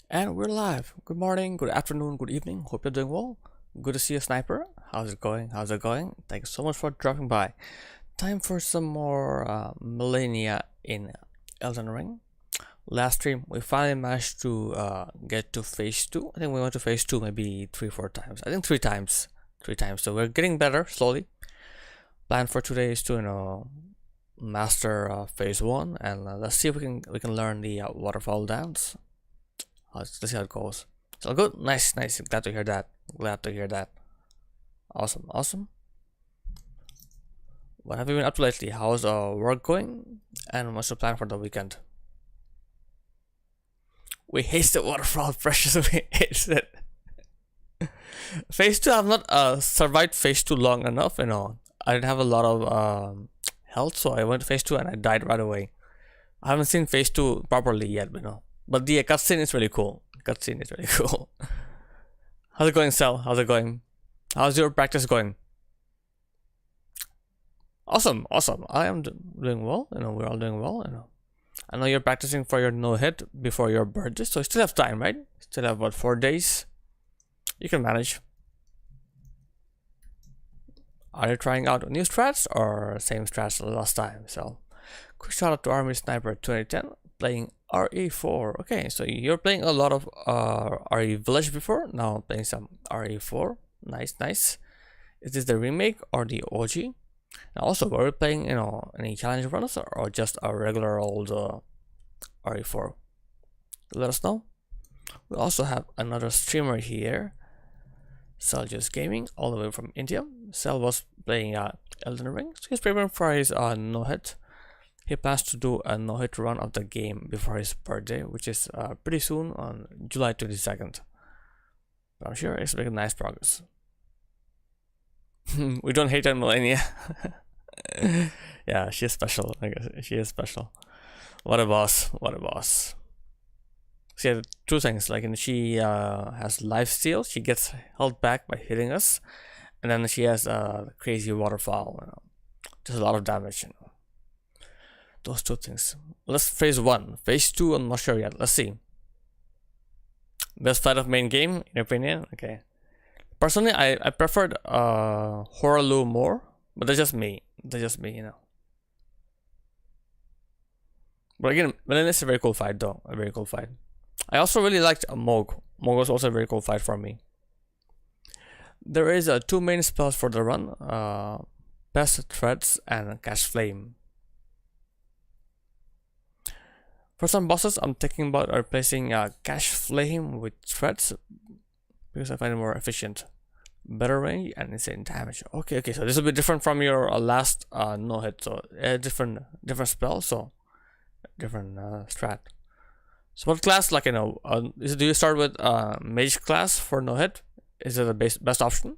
And we're live. Good morning, good afternoon, good evening. Hope you're doing well. Good to see you, Sniper. How's it going? How's it going? Thank you so much for dropping by. Time for some more Malenia in Elden Ring. Last stream, we finally managed to get to phase 2. I think we went to phase 2 maybe 3-4 times. I think 3 times. 3 times. So we're getting better slowly. Plan for today is to, master phase 1, and let's see if we can learn the waterfowl dance. Let's see how it goes. So good, nice. Glad to hear that. Awesome. What have you been up to lately? How's work going? And what's the plan for the weekend? We hate the waterfall precious. We hate it. Phase 2, I've not survived phase 2 long enough, I didn't have a lot of health, so I went to phase 2 and I died right away. I haven't seen phase 2 properly yet, but the cutscene is really cool. How's it going, Cell? How's it going? How's your practice going? Awesome. I am doing well, we're all doing well, I know you're practicing for your no-hit before your birthday, so you still have time, right? Still have, what, 4 days? You can manage. Are you trying out new strats or same strats last time? So, quick shout out to Army Sniper 2010 playing RE4. Okay, so you're playing a lot of RE Village before, now playing some RE4. Nice. Is this the remake or the OG? And also, were you playing, any challenge runs or just a regular old RE4? Let us know. We also have another streamer here, Celsius Gaming, all the way from India. Cell was playing Elden Ring, so he's preparing for his no-hit. He plans to do a no-hit run of the game before his birthday, which is pretty soon on July 22nd. But I'm sure he's making nice progress. We don't hate on Malenia. Yeah, she is special. I guess she is special. What a boss. So yeah, two things, like she has lifesteal, she gets held back by hitting us, and then she has crazy waterfowl, just a lot of damage, those two things. Let's phase 1. Phase 2, I'm not sure yet. Let's see. Best fight of main game, in your opinion? Okay. Personally, I preferred Horaloo more, but that's just me. But again, Malenia is a very cool fight, though. A very cool fight. I also really liked Mog. Mog was also a very cool fight for me. There is 2 main spells for the run. Pest Threads and Cash Flame. For some bosses, I'm thinking about replacing Cash Flame with Threads because I find it more efficient. Better range and insane damage. Okay, so this will be different from your last no-hit. So different spell, so different strat. So what class, like, do you start with mage class for no-hit? Is it the best option?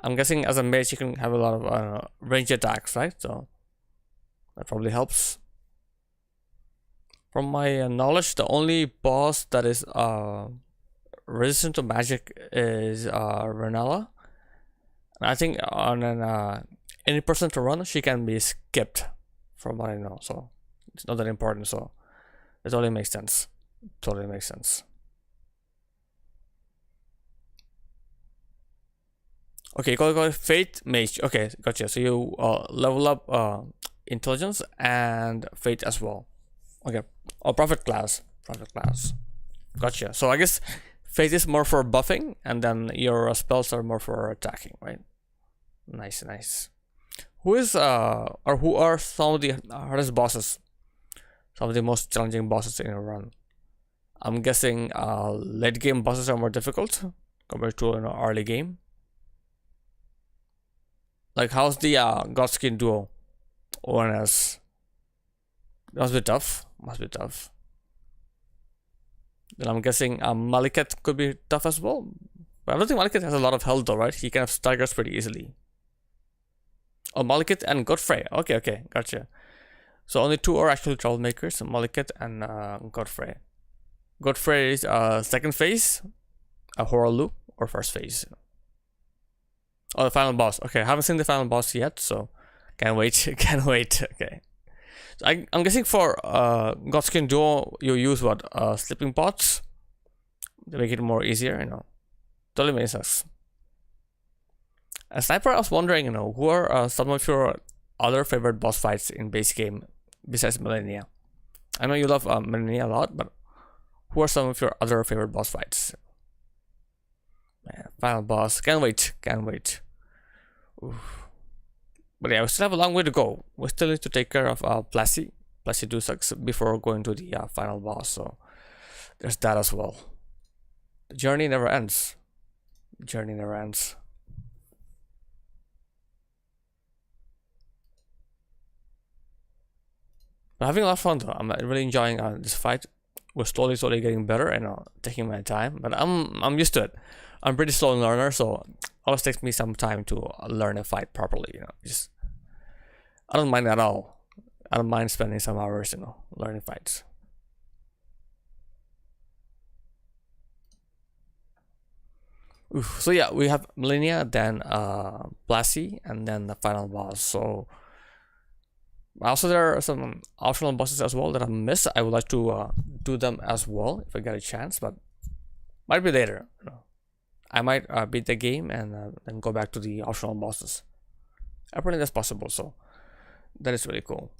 I'm guessing as a mage you can have a lot of range attacks, right? So that probably helps. From my knowledge, the only boss that is resistant to magic is Renala. And I think on any person to run, she can be skipped, from what I know. So it's not that important. So it totally makes sense. Okay, go Fate Mage. Okay, gotcha. So you level up Intelligence and Fate as well. Okay, Prophet class. Gotcha. So I guess Fate is more for buffing, and then your spells are more for attacking, right? Nice. Who are some of the hardest bosses? Some of the most challenging bosses in a run? I'm guessing late game bosses are more difficult compared to an early game. Like, how's the Godskin duo? ONS. Must be tough. Then I'm guessing Maliket could be tough as well. But I don't think Maliket has a lot of health though, right? He kind of staggers pretty easily. Oh, Maliket and Godfrey. Okay, gotcha. So only 2 are actually troublemakers, Maliket and Godfrey. Godfrey is second phase, Horaloo, or first phase. Oh, the final boss. Okay, I haven't seen the final boss yet, so can't wait. Okay. So I'm guessing for Godskin Duo, you use what? Sleeping pots to make it more easier, Totally makes sense. As Sniper, I was wondering, who are some of your other favorite boss fights in base game besides Malenia? I know you love Malenia a lot, but who are some of your other favorite boss fights? Man, final boss. Can't wait. Oof. But yeah, we still have a long way to go. We still need to take care of Plessy 2 sucks before going to the final boss. So there's that as well. The journey never ends. The journey never ends. But having a lot of fun though. I'm really enjoying this fight. We're slowly getting better and taking my time. But I'm used to it. I'm pretty slow learner, so it always takes me some time to learn a fight properly. Just I don't mind at all. I don't mind spending some hours, learning fights. Oof. So yeah, we have Malenia, then Blassie, and then the final boss. So also there are some optional bosses as well that I missed. I would like to do them as well if I get a chance, but might be later. I might beat the game and then go back to the optional bosses. Apparently that's possible, so that is really cool.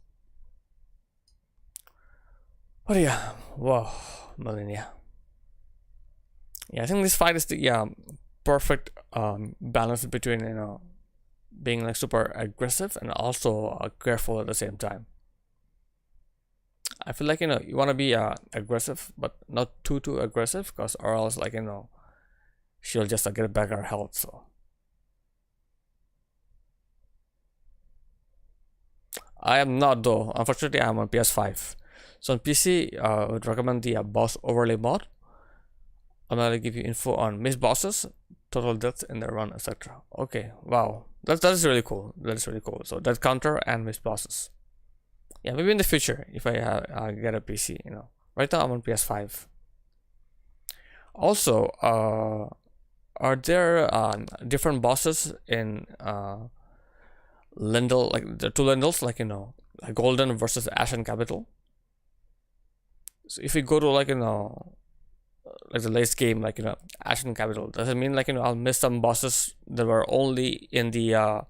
But yeah, whoa, Malenia. Yeah, I think this fight is the perfect balance between being like super aggressive and also careful at the same time. I feel like you want to be aggressive, but not too aggressive, because or else she'll just get back her health. So I am not though. Unfortunately, I'm on PS5. So on PC, I would recommend the boss overlay mod. I'm gonna give you info on missed bosses, total deaths in their run, etc. Okay, wow, that is really cool. That is really cool. So death counter and missed bosses. Yeah, maybe in the future if I get a PC. Right now I'm on PS5. Also, are there different bosses in Lindel, like the two Lindels, like Golden versus Ashen Capital? So if we go to like the latest game, like Ashen Capital, does it mean like I'll miss some bosses that were only in the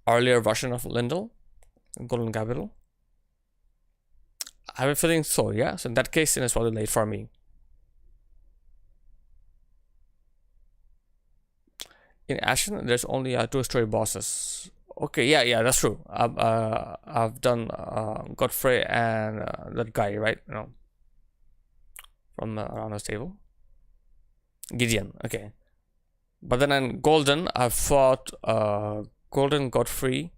earlier version of Lindel, Golden Capital? I have a feeling so. Yeah, so in that case, it's probably late for me. In Ashen, there's only 2 story bosses. Okay, yeah, that's true. I've done Godfrey and that guy, right? From around the table. Gideon, okay. But then in Golden, I've fought Golden Godfrey.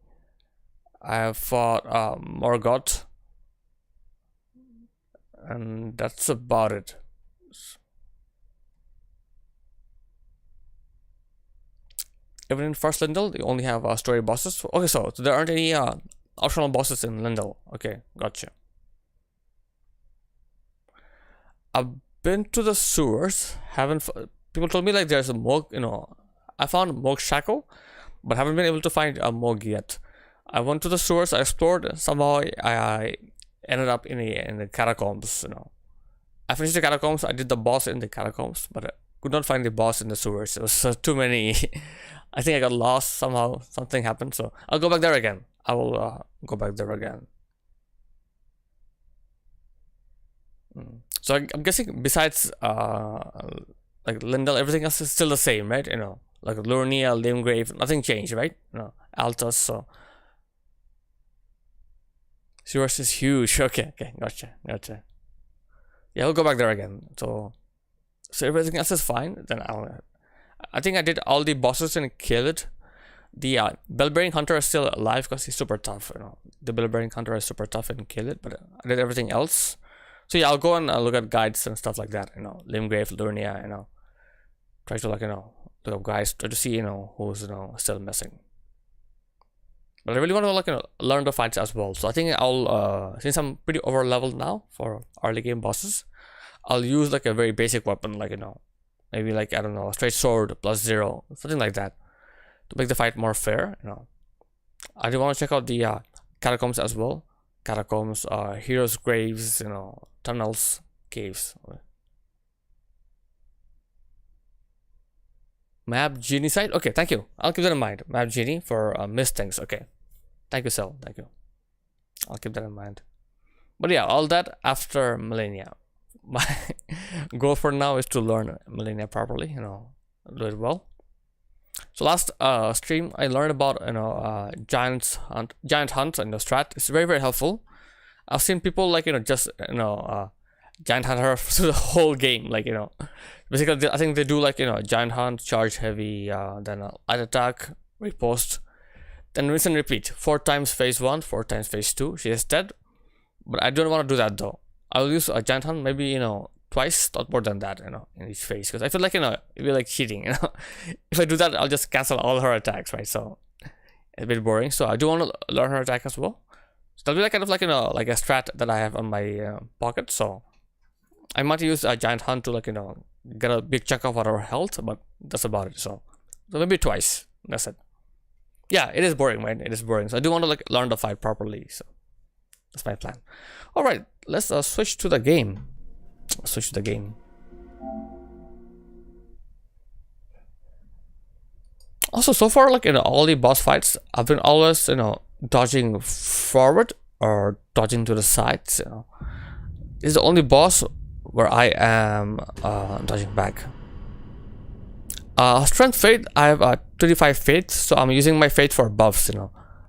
I have fought Morgoth. And that's about it. Even in first Lindel, they only have story bosses. Okay, so there aren't any optional bosses in Lindel. Okay, gotcha. I've been to the sewers. People told me like there's a Moog. I found Moog Shackle, but haven't been able to find a Moog yet. I went to the sewers. I explored. Somehow I ended up in the catacombs. I finished the catacombs. I did the boss in the catacombs, but I could not find the boss in the sewers. It was too many. I think I got lost somehow. Something happened, so I'll go back there again. I will go back there again. So I'm guessing besides like Lindel, everything else is still the same, right? Like Lurnia, Limgrave, nothing changed, right? Altus, so sewers is huge. Okay, gotcha. Yeah, I'll go back there again. So everything else is fine. Then I think I did all the bosses and killed it. The Bell-bearing Hunter is still alive because he's super tough. The Bell-bearing Hunter is super tough and kill it, but I did everything else. So yeah, I'll go and look at guides and stuff like that. Limgrave, Lurnia. Try to look up guys, try to see who's still missing. But I really want to learn the fights as well. So I think I'll since I'm pretty over leveled now for early game bosses, I'll use like a very basic weapon, like maybe like I don't know, a straight sword +0, something like that, to make the fight more fair. I do want to check out the catacombs as well. Catacombs, heroes' graves, tunnels, caves. Map Genie site. Okay, thank you. I'll keep that in mind. Map Genie for missed things. Okay, thank you, Cell. Thank you. I'll keep that in mind. But yeah, all that after Malenia. My goal for now is to learn Malenia properly. Do it well. So last stream I learned about giant hunt and the strat. It's very very helpful. I've seen people like just giant hunt her through the whole game, like basically I think they do like giant hunt, charge heavy, then light attack, riposte, then rinse and repeat 4 times phase 1, 4 times phase 2. She is dead, but I don't want to do that though. I'll use a giant hunt maybe twice, not more than that, in each phase, because I feel like it'd be like cheating. If I do that, I'll just cancel all her attacks, right? So it's a bit boring. So I do want to learn her attack as well. So that'll be like kind of like like a strat that I have on my pocket. So I might use a giant hunt to like get a big chunk of our health, but that's about it. So maybe twice. That's it. Yeah, it is boring, right? It is boring. So I do want to like learn the fight properly. So that's my plan. All right, let's switch to the game. Switch to the game. Also, so far, like in all the boss fights, I've been always dodging forward or dodging to the sides. This is the only boss where I am dodging back. Strength fate, I have 35 fate, so I'm using my fate for buffs.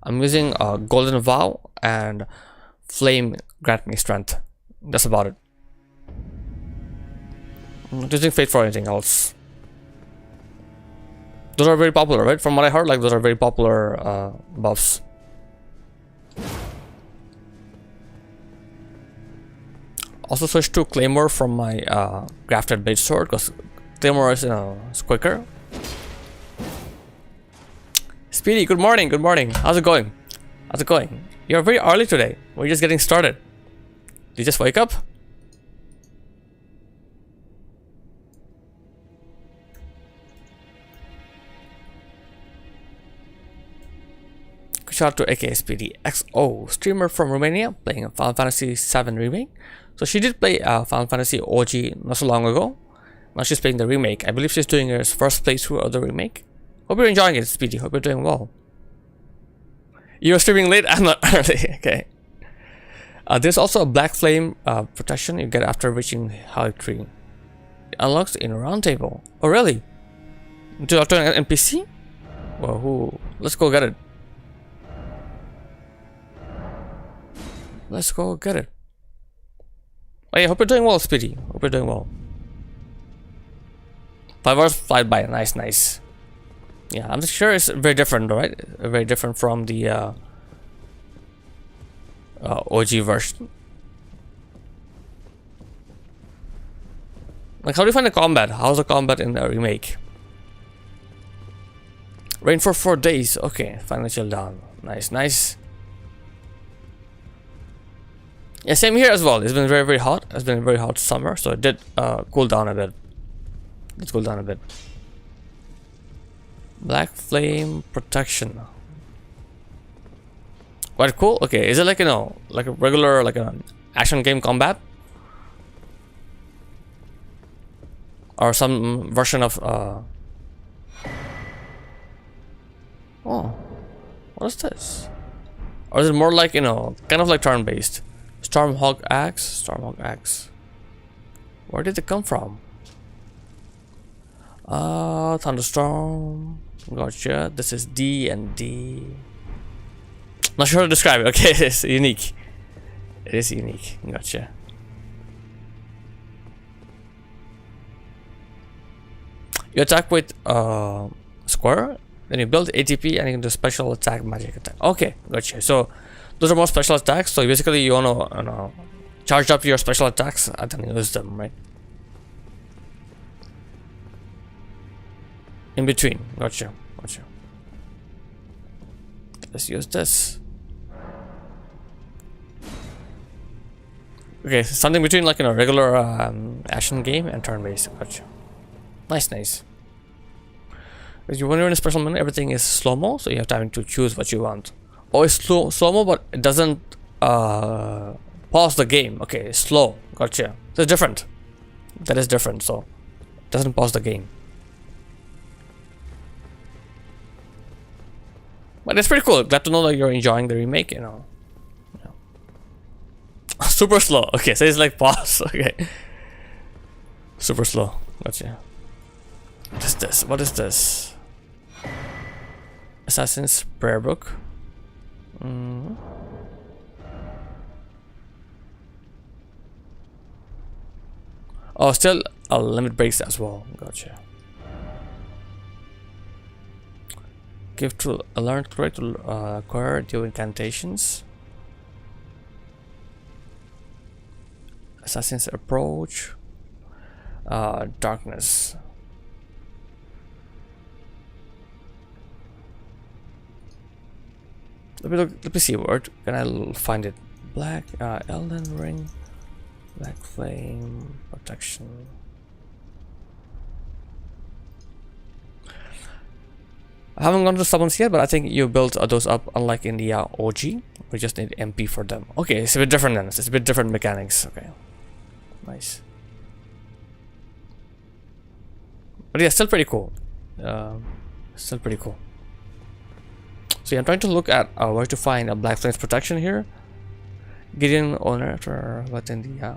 I'm using golden vow and flame grant me strength. That's about it. I'm not using fate for anything else. Those are very popular, right? From what I heard, like those are very popular buffs. Also switched to Claymore from my crafted blade sword because Claymore is is quicker. Speedy, good morning, good morning. How's it going? How's it going? You're very early today. We're just getting started. Did you just wake up? Shout out to aka Speedy XO, streamer from Romania, playing a Final Fantasy VII Remake. So she did play Final Fantasy OG not so long ago. Now she's playing the remake. I believe she's doing her first playthrough of the remake. Hope you're enjoying it, Speedy. Hope you're doing well. You're streaming late? I'm not early. Okay. There's also a Black Flame protection you get after reaching Halic Tree. It unlocks in a round table. Oh, really? Do you have to an NPC? Well, who? Let's go get it. Let's go get it. Oh yeah, hope you're doing well, Speedy. Hope you're doing well. 5 hours flight by. Nice, nice. Yeah, I'm sure it's very different, right? Very different from the OG version. Like, how do you find the combat? How's the combat in the remake? Rain for 4 days. Okay, finally chill down. Nice, nice. Yeah, same here as well. It's been very, very hot. It's been a very hot summer, so it did cool down a bit. Let's cool down a bit. Black Flame Protection. Quite cool. Okay, is it like like a regular like an action game combat, or some version of Oh, what is this? Or is it more like kind of like turn-based? Stormhawk Axe. Stormhawk Axe. Where did it come from? Thunderstorm. Gotcha. This is D and D. Not sure how to describe it. Okay, it is unique. It is unique. Gotcha. You attack with square, then you build ATP and you can do special attack, magic attack. Okay, gotcha. So those are more special attacks. So basically you wanna charge up your special attacks and then use them, right? In between. Gotcha. Gotcha. Let's use this. Okay, something between like regular action game and turn-based. Gotcha. Nice, nice. Because when you're in a special menu, everything is slow-mo, so you have time to choose what you want. Oh, it's slow-mo, but it doesn't pause the game. Okay, it's slow. Gotcha. So it's different. That is different, so it doesn't pause the game. But it's pretty cool. Glad to know that you're enjoying the remake, Super slow. Okay, so it's like pause. Okay. Super slow. Gotcha. What is this? What is this? Assassin's Prayer Book. Mm. Oh, still limit breaks as well. Gotcha. Give to learn correct to acquire new incantations. Assassin's Approach. Darkness. Let me see where can I find it. Black Elden Ring. Black Flame Protection. I haven't gone to summons yet, but I think you built those up unlike in the OG. We just need MP for them. Okay, it's a bit different then. It's a bit different mechanics. Okay, nice. But yeah, still pretty cool. Still pretty cool. So yeah, I'm trying to look at where to find a Black Flames Protection here. Gideon owner after what in the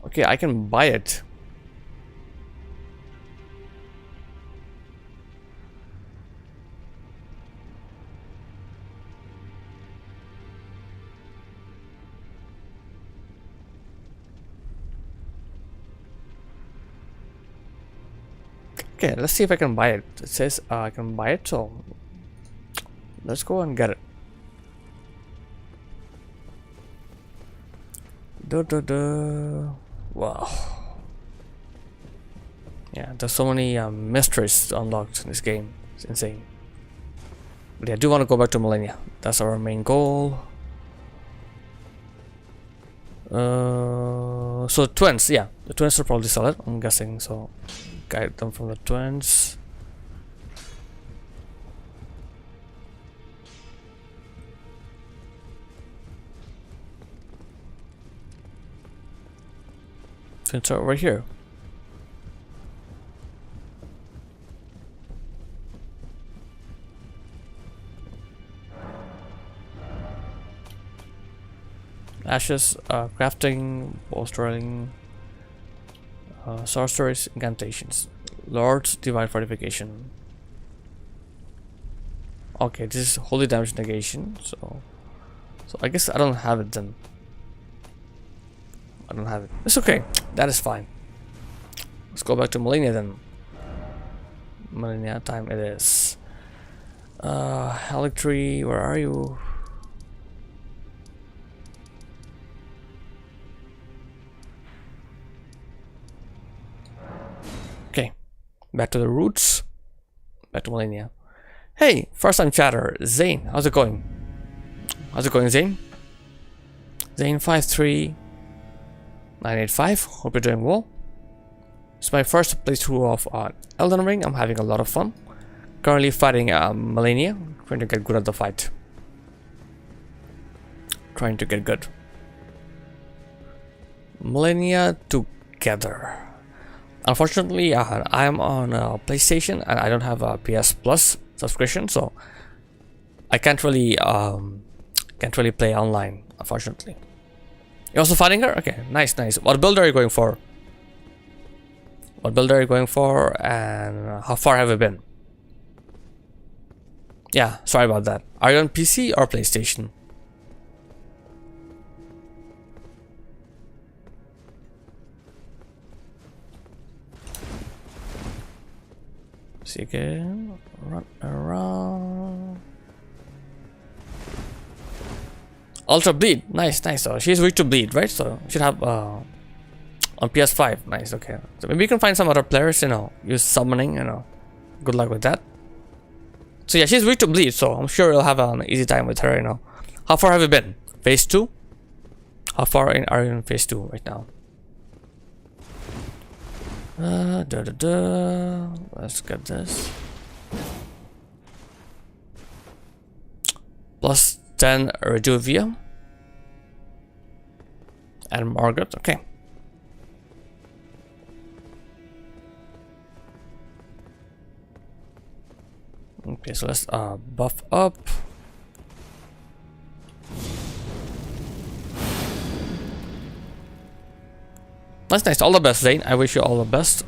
okay, I can buy it. Okay, let's see if I can buy it. It says I can buy it, so let's go and get it. Wow. Yeah, there's so many mysteries unlocked in this game. It's insane. But yeah, I do want to go back to Malenia. That's our main goal. So twins, yeah, the twins will probably sell it, I'm guessing. So guide them from the twins. Twins are over here. Ashes, crafting, bolstering, sorceries, incantations, Lord's Divine Fortification. Okay, this is Holy Damage Negation, so I guess I don't have it then. I don't have it. It's okay, that is fine. Let's go back to Malenia then. Malenia time it is. Halictree, where are you? Okay, back to the roots. Back to Malenia. Hey, first time chatter, Zane. How's it going? How's it going, Zane? Zane 53985. Hope you're doing well. It's my first playthrough of Elden Ring. I'm having a lot of fun. Currently fighting Malenia. Trying to get good at the fight. Trying to get good. Malenia together. Unfortunately, I am on PlayStation and I don't have a PS Plus subscription, so I can't really play online. Unfortunately, you're also fighting her. Okay, nice, nice. What build are you going for? What build are you going for, and how far have you been? Yeah, sorry about that. Are you on PC or PlayStation? See again. Run around. Ultra bleed. Nice, nice. So she's weak to bleed, right? So should have on PS5. Nice. Okay. So maybe you can find some other players. You know, use summoning. You know, good luck with that. So yeah, she's weak to bleed. So I'm sure you'll have an easy time with her. You know, how far have you been? Phase 2. How far are you in phase 2 right now? Let's get this. Plus 10 Reduvia. And Margaret, okay. Okay, so let's buff up. Nice, nice. All the best, Zane. I wish you all the best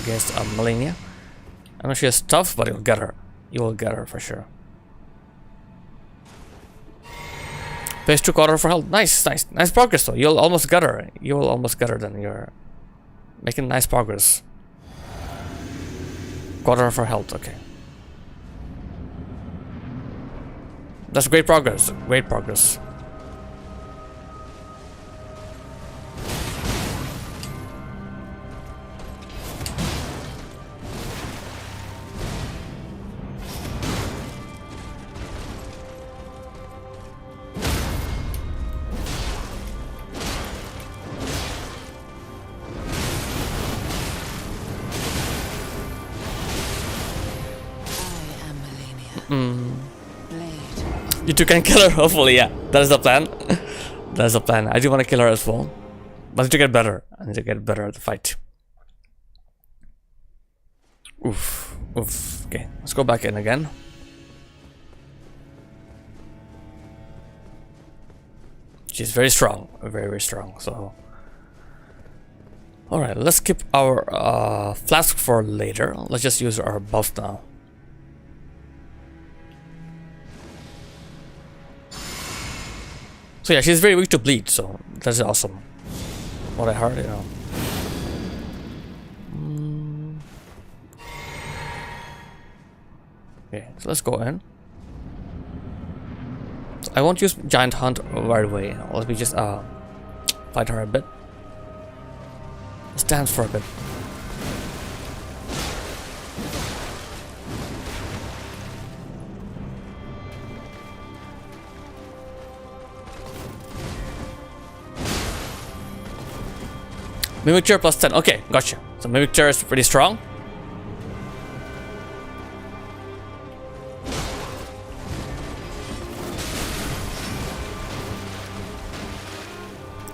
against Malenia. I know she is tough, but you'll get her. You will get her for sure. Pays 2 quarter for health. Nice, nice. Nice progress though. You'll almost get her. You will almost get her then. You're making nice progress. Quarter for health, okay. That's great progress. Great progress. You two can kill her, hopefully, yeah. That is the plan. That is the plan. I do want to kill her as well. But I need to get better. I need to get better at the fight. Oof. Oof. Okay, let's go back in again. She's very strong. Very, very strong. So, alright, let's keep our flask for later. Let's just use our buff now. So yeah, she's very weak to bleed, so that's awesome. What I heard, you know. Okay, so let's go in. So I won't use Giant Hunt right away. Let me just fight her a bit. Let's dance for a bit. Mimic Chair plus 10. Okay, gotcha. So Mimic Chair is pretty strong.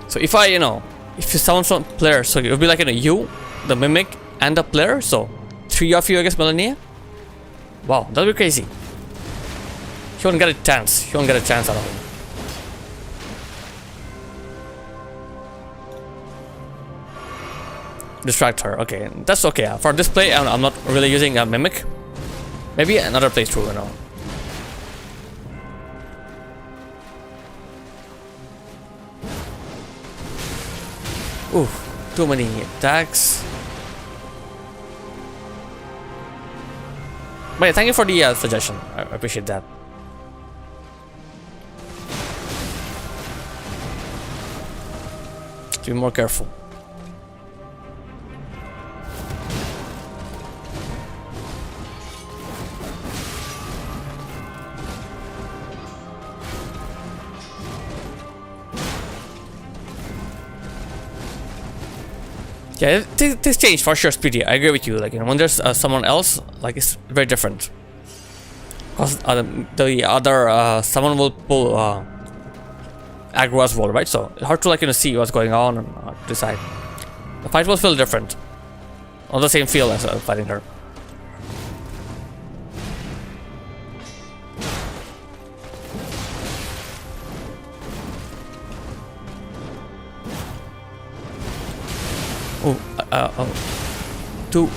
So if I, you know, if you summon some player, so it would be like, you know, you, the Mimic, and the player. So 3 of you against Malenia. Wow, that'd be crazy. She won't get a chance. She won't get a chance out of him. Distract her. Okay, that's okay. For this play, I'm not really using a Mimic. Maybe another playthrough, you know. Ooh, too many attacks. But yeah, thank you for the suggestion. I appreciate that. To be more careful. Yeah, this changed for sure, Speedy. I agree with you. Like, you know, when there's someone else, like, it's very different. Because the other someone will pull aggro as well, right? So it's hard to, like, you know, see what's going on and decide. The fight will feel different, on the same feel as fighting her. Oh, too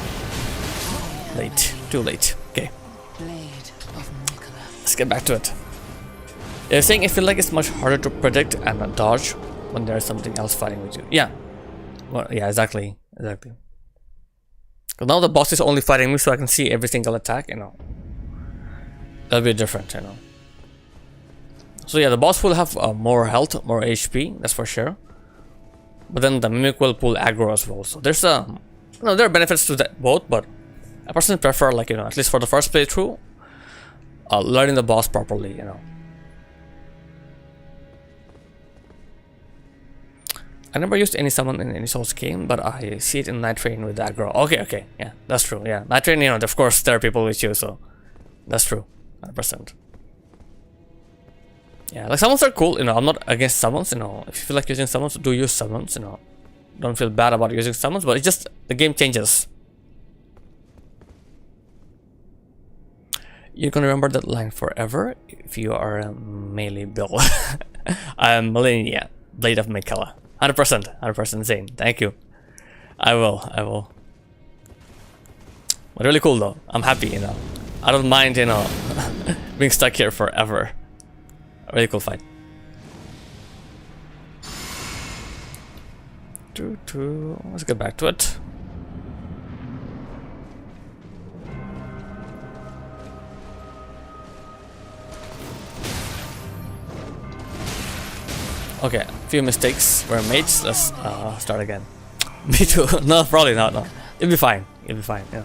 late. Too late. Okay. Let's get back to it. They're saying I feel like it's much harder to predict and dodge when there's something else fighting with you. Yeah. Well, yeah, exactly. Exactly. Because now the boss is only fighting me, so I can see every single attack, you know. That'll be different, you know. So yeah, the boss will have more health, more HP, that's for sure. But then the Mimic will pull aggro as well. So there's you know, there are benefits to that both, but I personally prefer, like, you know, at least for the first playthrough, learning the boss properly, you know. I never used any summon in any Souls game, but I see it in Night Train with aggro. Okay, okay, yeah, that's true. Yeah, Night Train, you know, of course there are people with you, so that's true, 100%. Yeah, like summons are cool, you know. I'm not against summons, you know. If you feel like using summons, do use summons, you know. Don't feel bad about using summons, but it's just the game changes. You can remember that line forever if you are a melee build. I am Malenia, Blade of Mikela. 100%, 100% insane. Thank you. I will, I will. But really cool though. I'm happy, you know. I don't mind, you know, being stuck here forever. A really cool fight. Let's get back to it. Okay, a few mistakes were made. Let's start again. Me too. No, probably not. No, you'll be fine. You'll be fine. Yeah,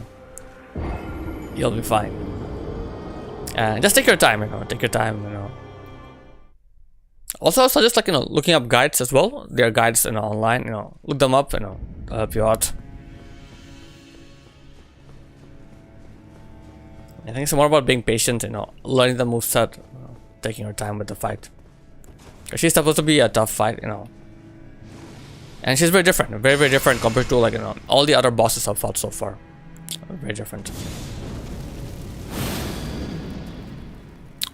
you'll be fine. And just take your time. You know, take your time. You know. Also, I suggest like, you know, looking up guides as well. There are guides, you know, online. You know, look them up. You know, they'll help you out. I think it's more about being patient. You know, learning the moveset, you know, taking your time with the fight. She's supposed to be a tough fight, you know. And she's very different, very different compared to, like, you know, all the other bosses I've fought so far. Very different.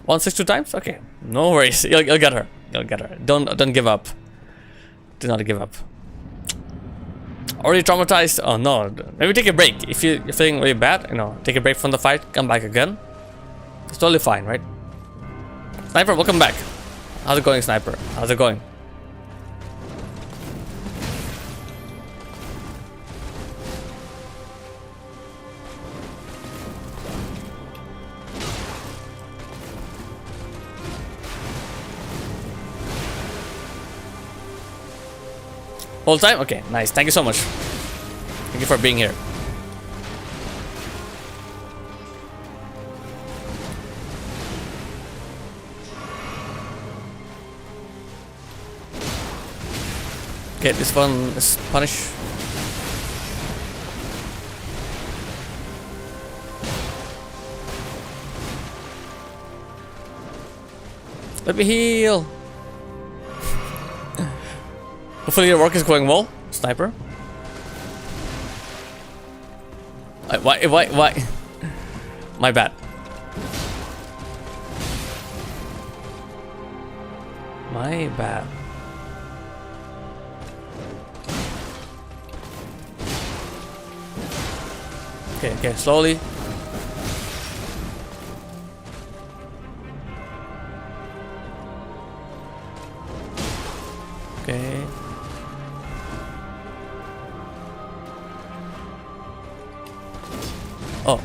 162 times? Okay, no worries. You'll get her. You'll get her. Don't give up. Do not give up. Already traumatized? Oh no. Maybe take a break. If you're feeling really bad, you know, take a break from the fight. Come back again. It's totally fine, right? Sniper, welcome back. How's it going, Sniper? How's it going? Whole time? Okay, nice. Thank you so much. Thank you for being here. Okay, this one is punish. Let me heal. Hopefully your work is going well, Sniper. Why? My bad. My bad. Okay, slowly. Okay. Oh.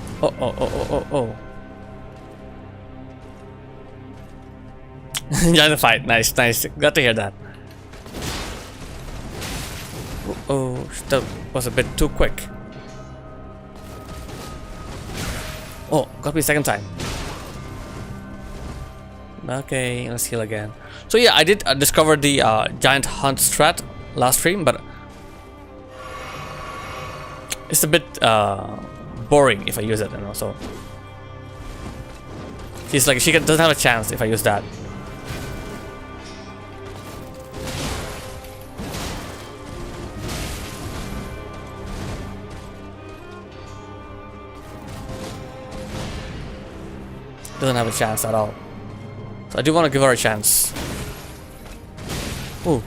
Join the fight. Nice. Glad to hear that. Oh, that was a bit too quick. Oh, got me second time. Okay, let's heal again. So yeah, I did discover the giant hunt strat last stream, but it's a bit boring if I use it, you know. So she's like, she doesn't have a chance if I use that. Doesn't have a chance at all. So I do want to give her a chance. Ooh.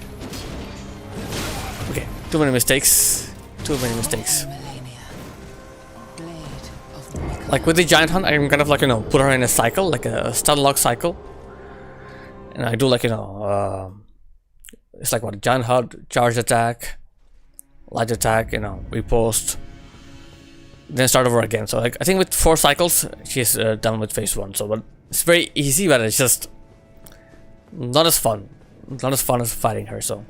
Okay, too many mistakes. Like with the giant hunt, I'm kind of like, you know, put her in a cycle, like a stun lock cycle. And I do like, you know, it's like what, giant hunt, charge attack, light attack, you know, repost. Then start over again. So like, I think with 4 cycles, she's done with phase 1. So but it's very easy, but it's just not as fun. Not as fun as fighting her. So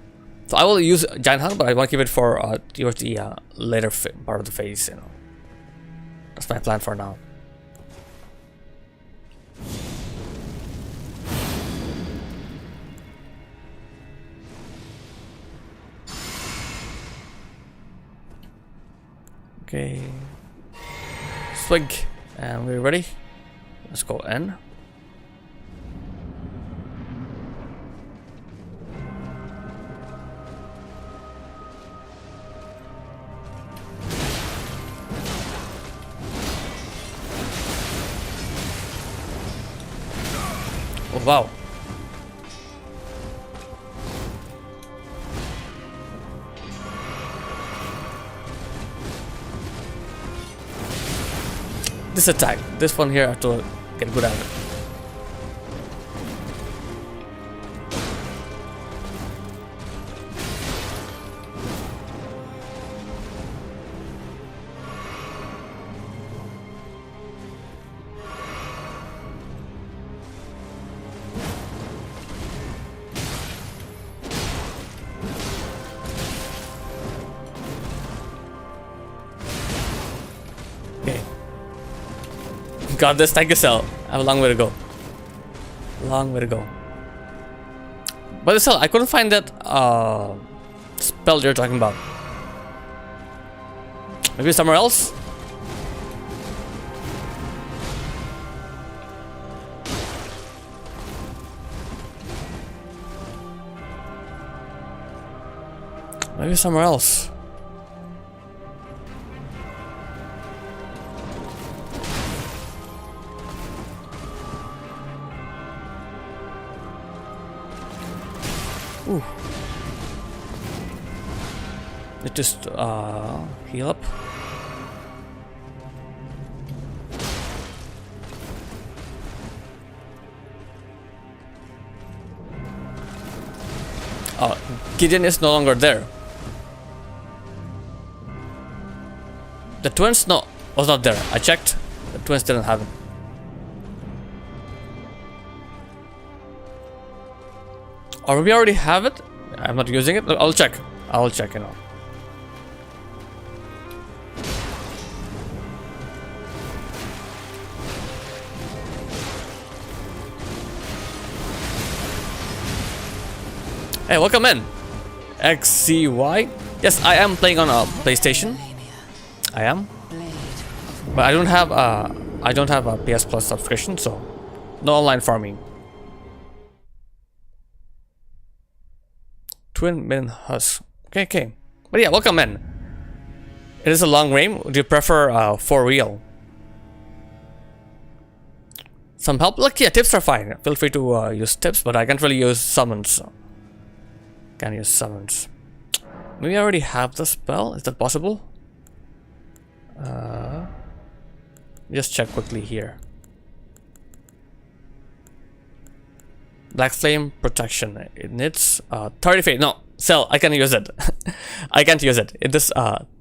I will use giant hunt, but I want to keep it for towards the later part of the phase. You know, that's my plan for now. Okay. Swig, and we're ready. Let's go in. Oh wow. this attack. This one here I have to get good at it. Got this, thank you, Cell. I have a long way to go. Long way to go. But Cell, I couldn't find that spell you're talking about. Maybe somewhere else? Maybe somewhere else. Ooh. It just heal up. Oh, Gideon is no longer there. The twins was not there. I checked. The twins didn't have it. Or we already have it. I'm not using it. I'll check. I'll check, you know. Hey, welcome in. XCY. Yes, I am playing on a PlayStation. I am. But I don't have a PS Plus subscription, so no online farming. Twin Min Husk. Okay. But yeah, welcome in. It is a long game. Do you prefer 4 wheel? Some help? Look, yeah, tips are fine. Feel free to use tips, but I can't really use summons. So. Can't use summons. Maybe I already have the spell. Is that possible? Just check quickly here. Black Flame Protection. It needs 30 Fate. No, Cell, I can't use it. I can't use it. In this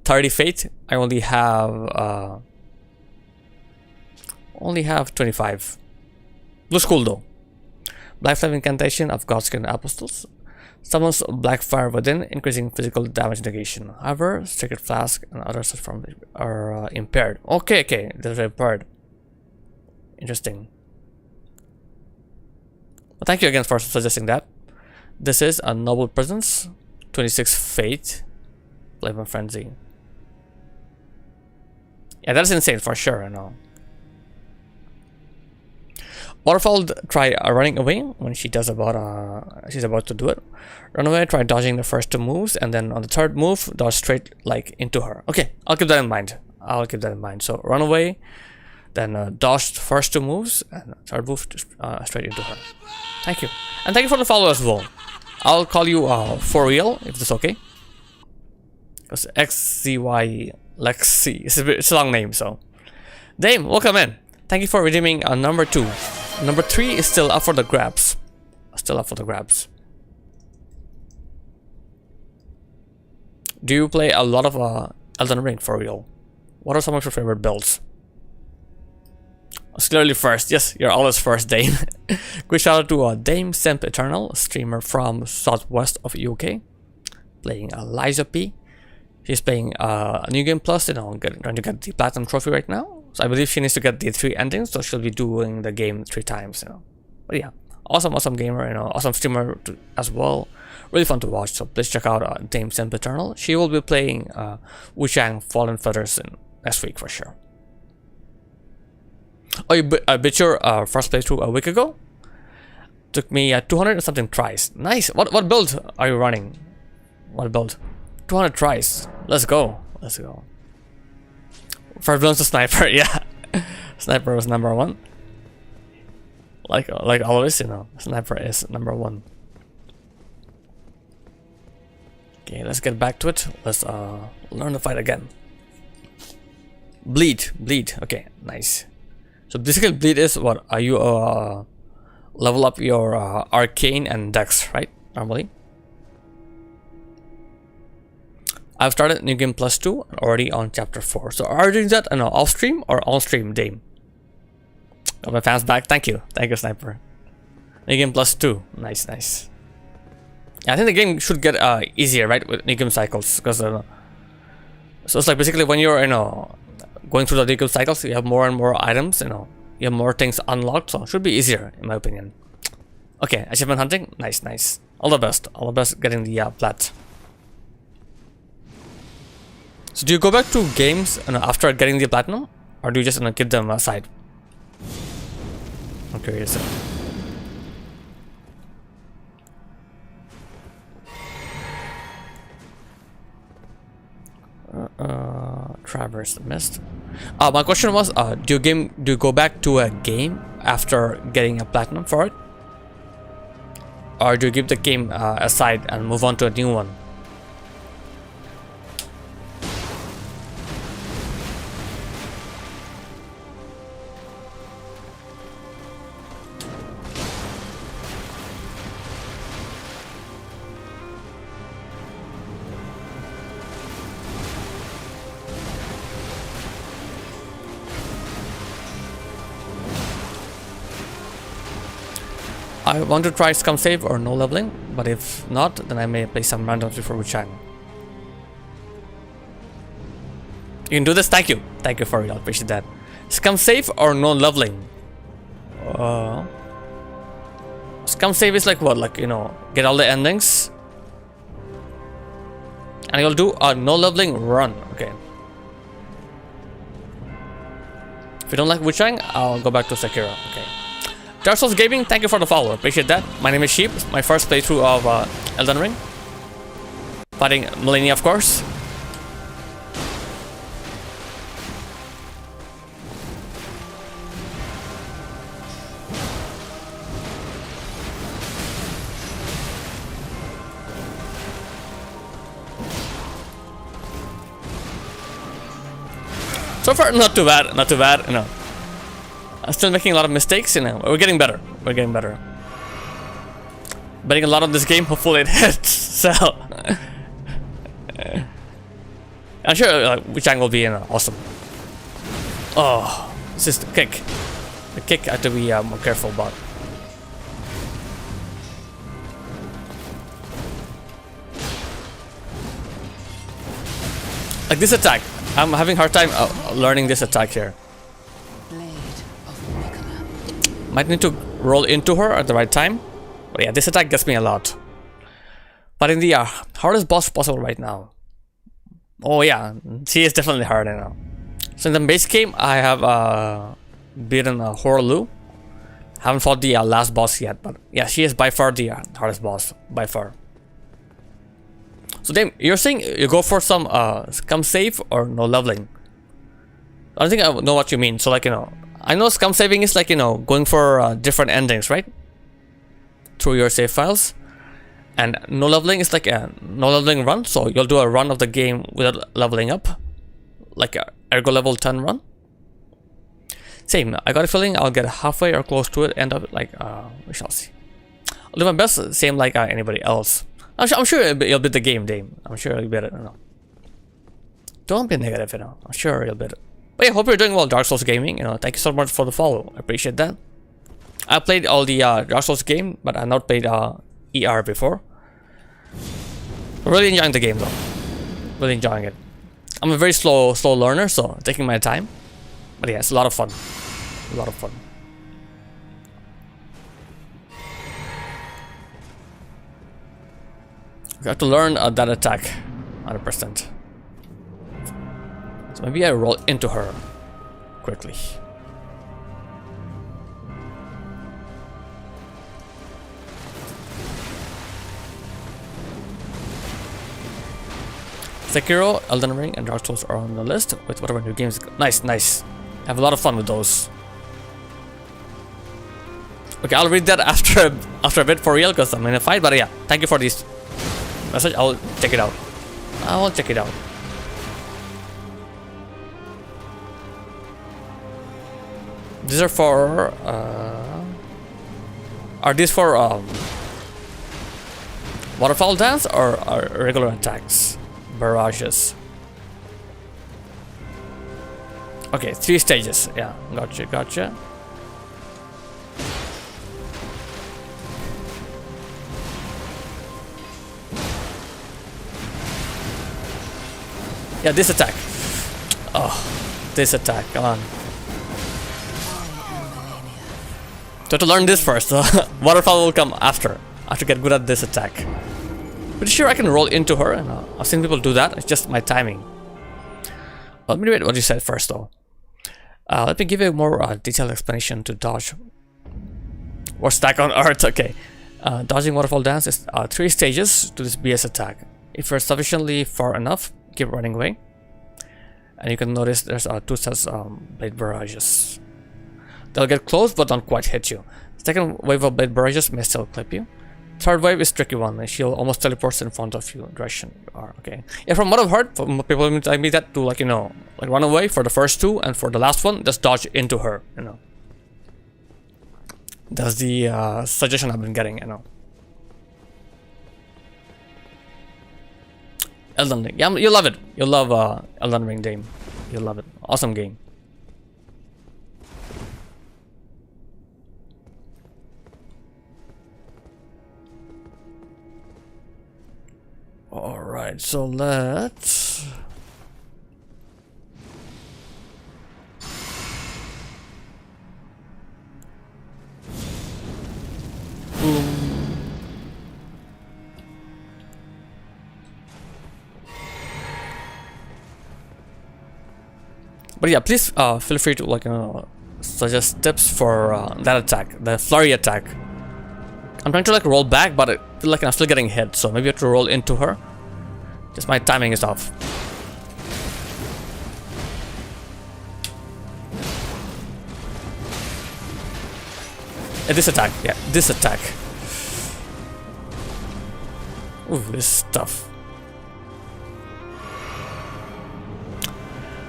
30 Fate, I only have 25. Looks cool though. Black Flame Incantation of Godskin Apostles. Summons Black Fire within, increasing physical damage negation. However, Sacred Flask and other such forms are impaired. Okay, they're impaired. Interesting. Well, thank you again for suggesting that. This is a Noble Presence, 26 Fate, Flame Frenzy. Yeah, that's insane for sure, I know. Waterfowl, try running away when she's about to do it. Run away, try dodging the first 2 moves, and then on the 3rd move, dodge straight like into her. Okay, I'll keep that in mind. So run away, then dodge the first 2 moves, and 3rd move straight into her. Thank you, and thank you for the follow as well. I'll call you for real if that's okay. Because XCY Lexi, it's a long name, so. Dame, welcome in. Thank you for redeeming number 2. Number 3 is still up for the grabs. Do you play a lot of Elden Ring for real? What are some of your favorite builds? It's clearly first. Yes, you're always first, Dame. Quick shout out to Dame Semp Eternal, a streamer from southwest of UK, playing Liza P. She's playing a New Game Plus, you know, trying to get the Platinum Trophy right now. So I believe she needs to get the 3 endings, so she'll be doing the game 3 times, you know. But yeah, awesome gamer, you know, awesome streamer as well. Really fun to watch, so please check out Dame Semp Eternal. She will be playing Wuchang Fallen Feathers next week for sure. Oh, you bit your first playthrough a week ago? Took me 200 and something tries. Nice. What build are you running? What build? 200 tries. Let's go. First belongs to Sniper, yeah. Sniper was number 1. Like always, you know, Sniper is number 1. Okay, let's get back to it. Let's learn the fight again. Bleed. Okay, nice. So basically, bleed is what? Are you level up your arcane and dex, right? Normally. I've started New Game +2 already on chapter 4. So are you doing that off stream or on stream, Dame? Got my fans back. Thank you, Sniper. New Game +2. Nice. Yeah, I think the game should get easier, right, with New Game cycles, because so it's like basically when you're going through the New Game cycles, you have more and more items. You have more things unlocked, so it should be easier in my opinion. Okay, achievement hunting. Nice. All the best getting the plat. So do you go back to games after getting the platinum, or do you just keep them aside? I'm curious. Traverse the mist. My question was, do you go back to a game after getting a platinum for it, or do you keep the game aside and move on to a new one? I want to try scum save or no leveling, but if not, then I may play some randoms before Wuchang. You can do this. Thank you for it. I appreciate that. Scum save or no leveling? Scum save is like what? Like get all the endings, and you'll do a no leveling run. Okay. If you don't like Wuchang, I'll go back to Sekiro. Okay. Dark Souls Gaming, thank you for the follow. Appreciate that. My name is Sheep. My first playthrough of Elden Ring. Fighting Malenia, of course. So far, not too bad. I'm still making a lot of mistakes, We're getting better. Betting a lot on this game, hopefully it hits. So I'm sure Wuchang will be awesome. Oh, this is the kick. The kick I have to be more careful about. Like this attack, I'm having a hard time learning this attack here. Might need to roll into her at the right time. But yeah, this attack gets me a lot. But in the hardest boss possible right now. Oh yeah, she is definitely hard now. So in the base game, I have beaten Horlu. Haven't fought the last boss yet, but yeah, she is by far the hardest boss. By far. So Dame, you're saying you go for some scum save or no leveling? I don't think I know what you mean. So like, I know scum saving is like, going for different endings, right? Through your save files. And no leveling is like a no leveling run. So you'll do a run of the game without leveling up. Like a ergo level 10 run. Same, I got a feeling I'll get halfway or close to it, end up like, we shall see. I'll do my best, same like anybody else. I'm sure you'll beat the game, Dame. I'm sure you'll beat it, Don't be negative, I'm sure you'll beat it. But yeah, hope you're doing well, Dark Souls Gaming. Thank you so much for the follow. I appreciate that. I played all the Dark Souls game, but I've not played ER before. I'm really enjoying the game though. Really enjoying it. I'm a very slow learner, so taking my time. But yeah, it's a lot of fun. A lot of fun. I have to learn that attack 100%. So maybe I roll into her quickly. Sekiro, Elden Ring, and Dark Souls are on the list with whatever new games. Nice. I have a lot of fun with those. Okay, I'll read that after a bit for real because I'm in a fight. But yeah, thank you for this message. I'll check it out. These are for are these for waterfowl dance or regular attacks? Barrages. Okay, 3 stages. Yeah, gotcha, gotcha. Yeah, this attack. Oh, this attack. Come on. So to learn this first, waterfowl will come after. I have to get good at this attack. Pretty sure I can roll into her, and I've seen people do that. It's just my timing. Let me read what you said first, though. Let me give you a more detailed explanation to dodge. Or stack on Earth. Okay. Dodging waterfall dance is 3 stages to this BS attack. If you're sufficiently far enough, keep running away. And you can notice there's 2 sets blade barrages. They'll get close but don't quite hit you. Second wave of blade barrages may still clip you. Third wave is tricky one. She'll almost teleport in front of you direction you are. Okay. Yeah, from what I've heard, from people telling me that to, like, you know, like run away for the first 2, and for the last one, just dodge into her. You know. That's the suggestion I've been getting. You know. Elden Ring. Yeah, you'll love it. You'll love Elden Ring game. You'll love it. Awesome game. Alright, so let's... But yeah, please feel free to, like, suggest tips for that attack, the flurry attack. I'm trying to, like, roll back, but I feel like I'm still getting hit, so maybe I have to roll into her. Just my timing is off. Yeah, this attack. Yeah, this attack. Ooh, this is tough.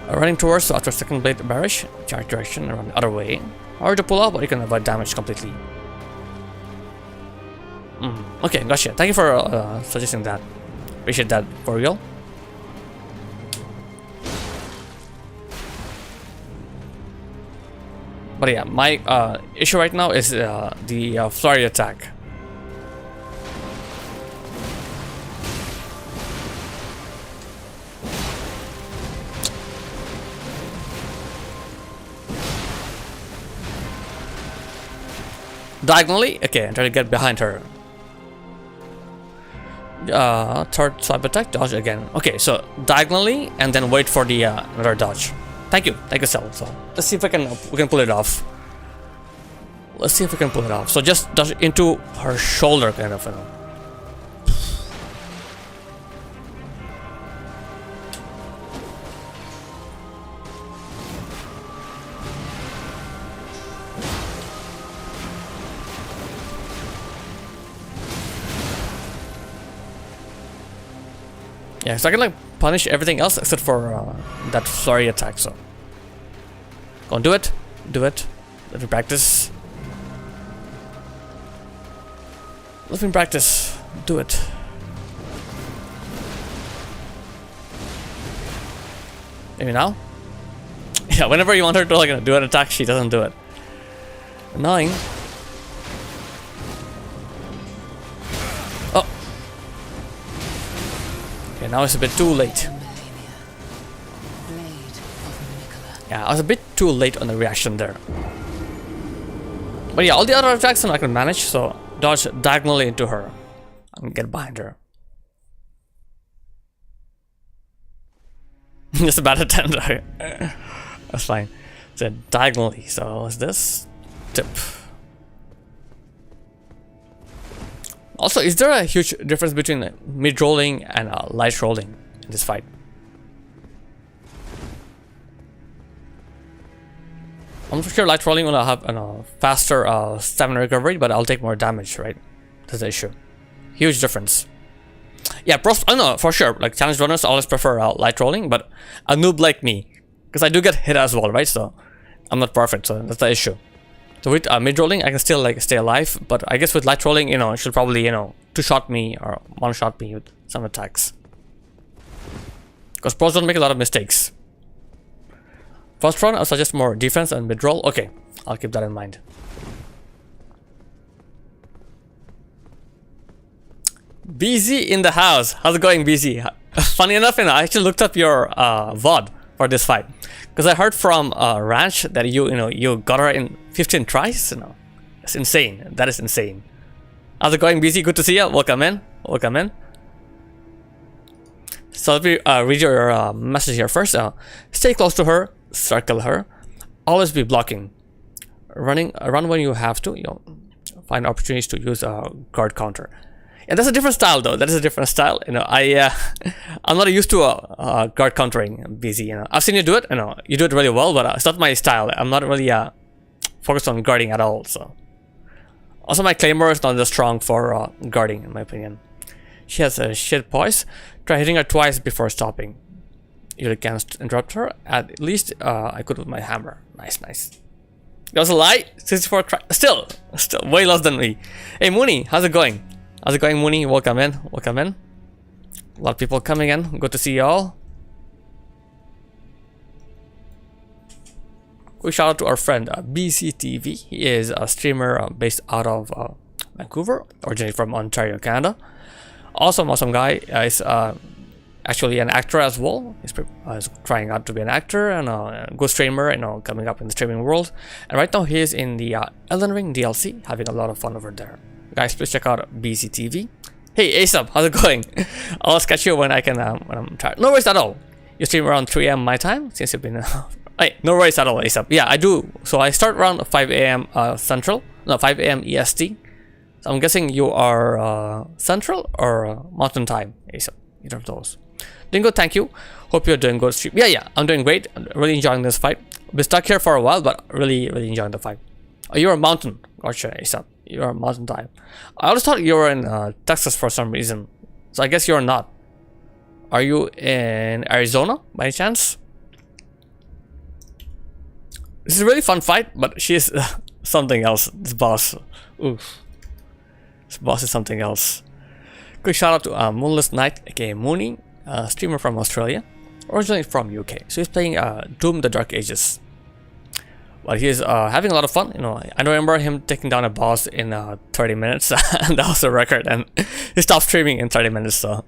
Running towards, so after second blade barrage, charge direction around the other way. Hard to pull out, but you can avoid damage completely. Okay, gotcha. Thank you for suggesting that. Appreciate that, for real. But yeah, my issue right now is the flurry attack. Diagonally? Okay, I'm trying to get behind her. Third swipe attack, dodge again. Okay, so diagonally and then wait for the another dodge. Thank you, Sel. So let's see if we can pull it off. Let's see if we can pull it off. So just dodge into her shoulder, kind of, you know. Yeah, so I can, like, punish everything else except for that flurry attack, so. Go on, do it. Do it. Let me practice. Let me practice. Do it. Maybe now? Yeah, whenever you want her to, like, do an attack, she doesn't do it. Annoying. Oh. Okay, now it's a bit too late. Yeah, I was a bit too late on the reaction there. But yeah, all the other attacks I can manage, so dodge diagonally into her and get behind her. Just a bad attempt. That's fine. So diagonally, so what's this? Tip. Also, is there a huge difference between mid-rolling and light rolling in this fight? I'm not sure light rolling will have a faster stamina recovery, but I'll take more damage, right? That's the issue. Huge difference. Yeah, I don't know, for sure. Like, challenge runners always prefer light rolling, but a noob like me, because I do get hit as well, right? So I'm not perfect, so that's the issue. So with mid rolling, I can still like stay alive, but I guess with light rolling, you know, it should probably, you know, two-shot me or one-shot me with some attacks. Because pros don't make a lot of mistakes. First run, I'll suggest more defense and mid roll. Okay, I'll keep that in mind. BZ in the house. How's it going, BZ? Funny enough, you know, I actually looked up your VOD for this fight. Because I heard from Ranch that you got her in 15 tries. You know, it's insane. That is insane. How's it going, BZ? Good to see you. Welcome in. Welcome in. So let me read your message here first. Stay close to her. Circle her. Always be blocking. Run when you have to. You know, find opportunities to use a guard counter. And that's a different style, though. That is a different style. You know, I'm not used to guard countering BZ. You know, I've seen you do it. You know, you do it really well, but it's not my style. I'm not really focused on guarding at all. So, also my claymore is not that strong for guarding, in my opinion. She has a shit poise. Try hitting her twice before stopping. You can't interrupt her. At least I could with my hammer. Nice, nice. That was a lie. 64 still way less than me. Hey Mooney, how's it going? How's it going, Mooney? Welcome in. Welcome in. A lot of people coming in. Good to see you all. Quick shout out to our friend BCTV. He is a streamer based out of Vancouver, originally from Ontario, Canada. Awesome guy. He's actually an actor as well. He's trying out to be an actor and a good streamer, you know, coming up in the streaming world. And right now he is in the Elden Ring DLC, having a lot of fun over there. Guys, please check out BCTV. Hey, Asap, how's it going? I'll catch you when I can, when I'm tired. No worries at all. You stream around 3 a.m. my time, since you've been... hey, no worries at all, Asap. Yeah, I do. So I start around 5 a.m. Central. No, 5 a.m. EST. So I'm guessing you are Central or Mountain Time, Asap. Either of those. Doing good, thank you. Hope you're doing good stream. Yeah, I'm doing great. I'm really enjoying this fight. Been stuck here for a while, but really enjoying the fight. Oh, you're a Mountain. Gotcha, Asap. You're Mountain Time. I always thought you were in Texas for some reason. So I guess you're not. Are you in Arizona by any chance? This is a really fun fight, but she is something else. This boss. Oof. This boss is something else. Quick shout out to Moonless Knight, aka Mooney, streamer from Australia, originally from UK. So he's playing Doom: The Dark Ages. But he's having a lot of fun. You know, I remember him taking down a boss in 30 minutes, and that was a record. And he stopped streaming in 30 minutes. So,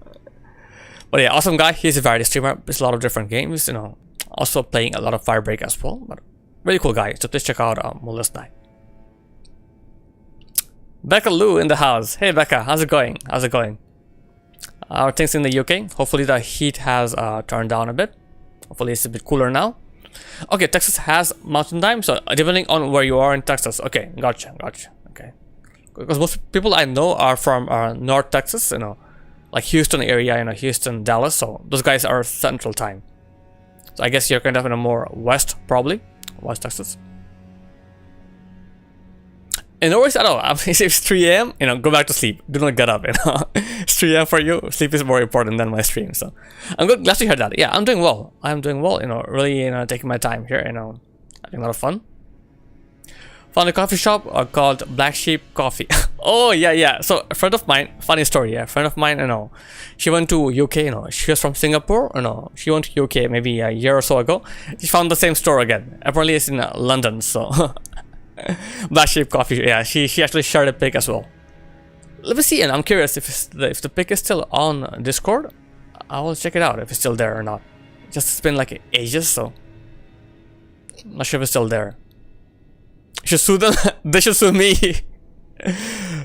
but yeah, awesome guy. He's a variety streamer. Plays a lot of different games. You know, also playing a lot of Firebreak as well. But really cool guy. So please check out Moonless Knight. Becca Lou in the house. Hey Becca, how's it going? How's it going? Our things in the UK. Hopefully the heat has turned down a bit. Hopefully it's a bit cooler now. Okay, Texas has Mountain Time, so depending on where you are in Texas. Okay, gotcha. Okay, because most people I know are from North Texas, you know, like Houston area, you know, Houston, Dallas. So those guys are Central Time. So I guess you're kind of in a more west, probably West Texas. And no worries at all. If it's 3 a.m., you know, go back to sleep. Do not get up, you know. It's 3 a.m. for you. Sleep is more important than my stream. So I'm glad to hear that. Yeah, I'm doing well. I'm doing well, you know, really, you know, taking my time here, you know, having a lot of fun. Found a coffee shop called Black Sheep Coffee. Oh, yeah. So a friend of mine, funny story, yeah. A friend of mine, you know, she went to UK, you know, she was from Singapore, you know, she went to UK maybe a year or so ago. She found the same store again. Apparently it's in London, so... Black Sheep Coffee, yeah, she actually shared a pic as well. Let me see, and I'm curious if the pic is still on Discord. I will check it out if it's still there or not. It's been like ages, so I'm not sure if it's still there. Should sue them. They should sue me.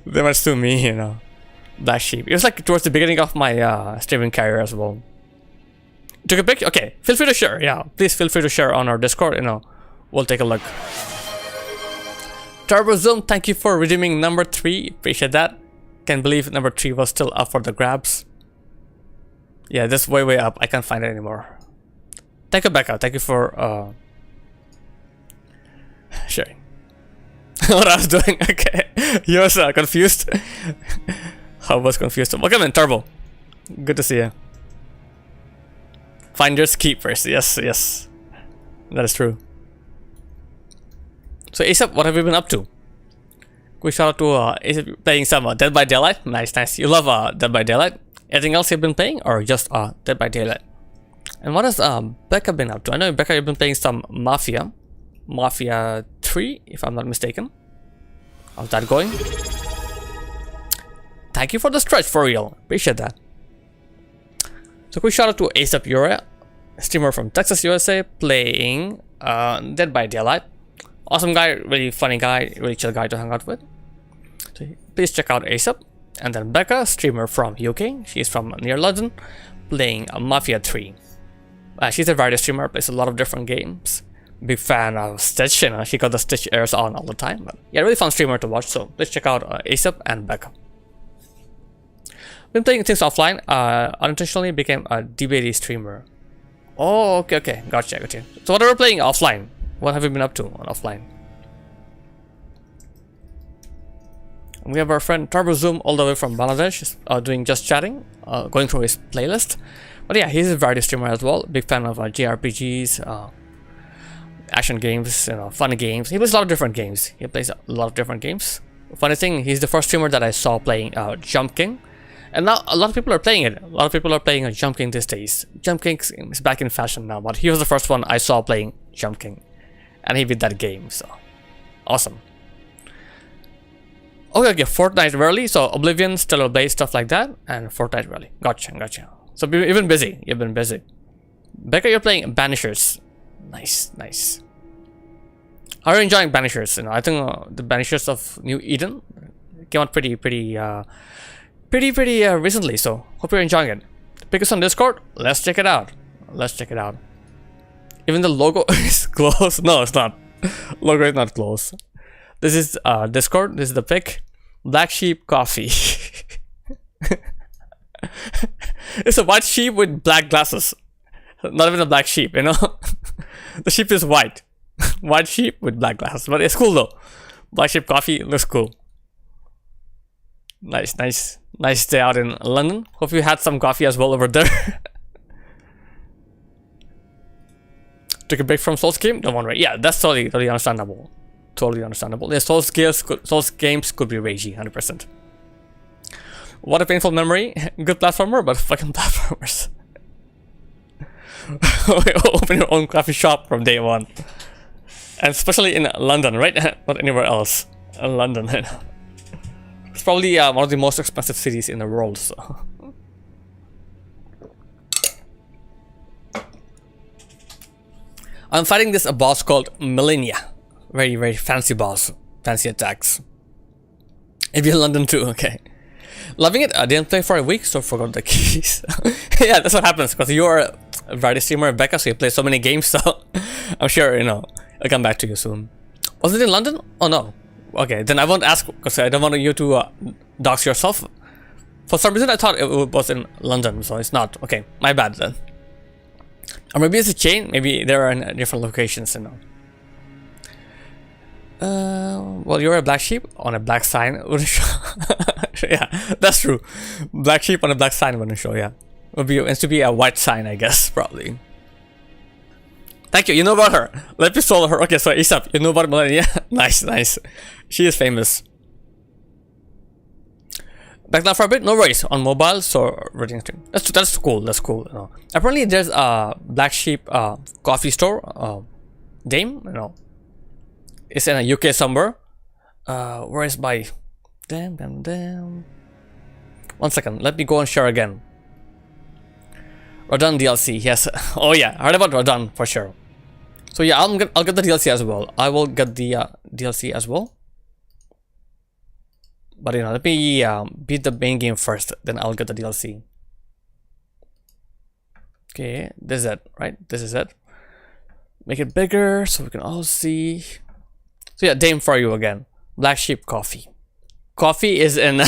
They might sue me, you know. Black Sheep. It was like towards the beginning of my streaming career as well. Took a pic? Okay, feel free to share. Yeah, please feel free to share on our Discord. You know, we'll take a look. Turbo Zoom, thank you for redeeming number 3. Appreciate that. Can't believe number 3 was still up for the grabs. Yeah, this is way up. I can't find it anymore. Thank you, Becca. Thank you for sharing. What I was doing. Okay. You was confused. I was confused. Welcome in, Turbo. Good to see you. Finders keepers. Yes. That is true. So ASAP, what have you been up to? Quick shout out to ASAP playing some Dead by Daylight. Nice, nice. You love Dead by Daylight. Anything else you've been playing, or just Dead by Daylight? And what has Becca been up to? I know Becca, you've been playing some Mafia 3, if I'm not mistaken. How's that going? Thank you for the stretch, for real. Appreciate that. So quick shout out to ASAP Ura, streamer from Texas, USA, playing Dead by Daylight. Awesome guy, really funny guy, really chill guy to hang out with. So please check out ASAP. And then Becca, streamer from UK. She's from near London, playing Mafia 3. She's a variety streamer, plays a lot of different games. Big fan of Stitch, you know, she got the Stitch airs on all the time. But yeah, really fun streamer to watch, so please check out ASAP and Becca. Been playing things offline, unintentionally became a DBD streamer. Oh, okay, gotcha. So what are we playing offline? What have you been up to on offline? We have our friend Turbo Zoom all the way from Bangladesh, doing just chatting, going through his playlist. But yeah, he's a variety streamer as well. Big fan of JRPGs, action games, you know, funny games. He plays a lot of different games. Funny thing, he's the first streamer that I saw playing Jump King. And now a lot of people are playing it. A lot of people are playing Jump King these days. Jump King is back in fashion now, but he was the first one I saw playing Jump King. And he beat that game, so awesome. Okay, Fortnite rarely, so Oblivion, Stellar Blade, stuff like that, and Fortnite rarely. Gotcha. So you've been busy. Becca, you're playing Banishers. Nice. How are you enjoying Banishers? You know, I think the Banishers of New Eden came out pretty recently, so hope you're enjoying it. Pick us on Discord. Let's check it out. Even the logo is close. No, it's not. Logo is not close. This is Discord. This is the pick. Black Sheep Coffee. It's a white sheep with black glasses. Not even a black sheep, you know. The sheep is white. White sheep with black glasses. But it's cool though. Black Sheep Coffee looks cool. Nice day out in London. Hope you had some coffee as well over there. Took a break from Souls game? Don't worry. Yeah, that's totally understandable. Yeah, Souls games could be ragey, 100%. What a painful memory. Good platformer, but fucking platformers. Open your own coffee shop from day one. And especially in London, right? Not anywhere else. London. It's probably one of the most expensive cities in the world, so. I'm fighting this boss called Malenia. Very fancy boss. Fancy attacks. If you're in London too, okay. Loving it. I didn't play for a week, so forgot the keys. Yeah, that's what happens, because you're a variety streamer, Becca, so you play so many games, so I'm sure, you know, I'll come back to you soon. Was it in London? Oh no. Okay, then I won't ask, because I don't want you to dox yourself. For some reason I thought it was in London, so it's not. Okay, my bad then. Or maybe it's a chain, maybe they are in different locations, you know. Well, you're a black sheep on a black sign wouldn't show. Yeah, that's true. Black sheep on a black sign wouldn't show, yeah. It should be a white sign, I guess, probably. Thank you, you know about her. Let me solve her. Okay, so ASAP, you know about Malenia? Nice. She is famous. Back down for a bit, no worries. On mobile, so reading stream. That's cool, You know. Apparently there's a black sheep coffee store, Dame, you know. It's in a UK somewhere. Where is my damn. 1 second, let me go and share again. Radon DLC, yes. Oh yeah, I heard about Radon for sure. So yeah, I'll get the DLC as well. I will get the DLC as well. But you know, let me beat the main game first, then I'll get the DLC. Okay, this is it, right? This is it. Make it bigger so we can all see. So yeah, Dame for you again. Black Sheep Coffee. Coffee is in.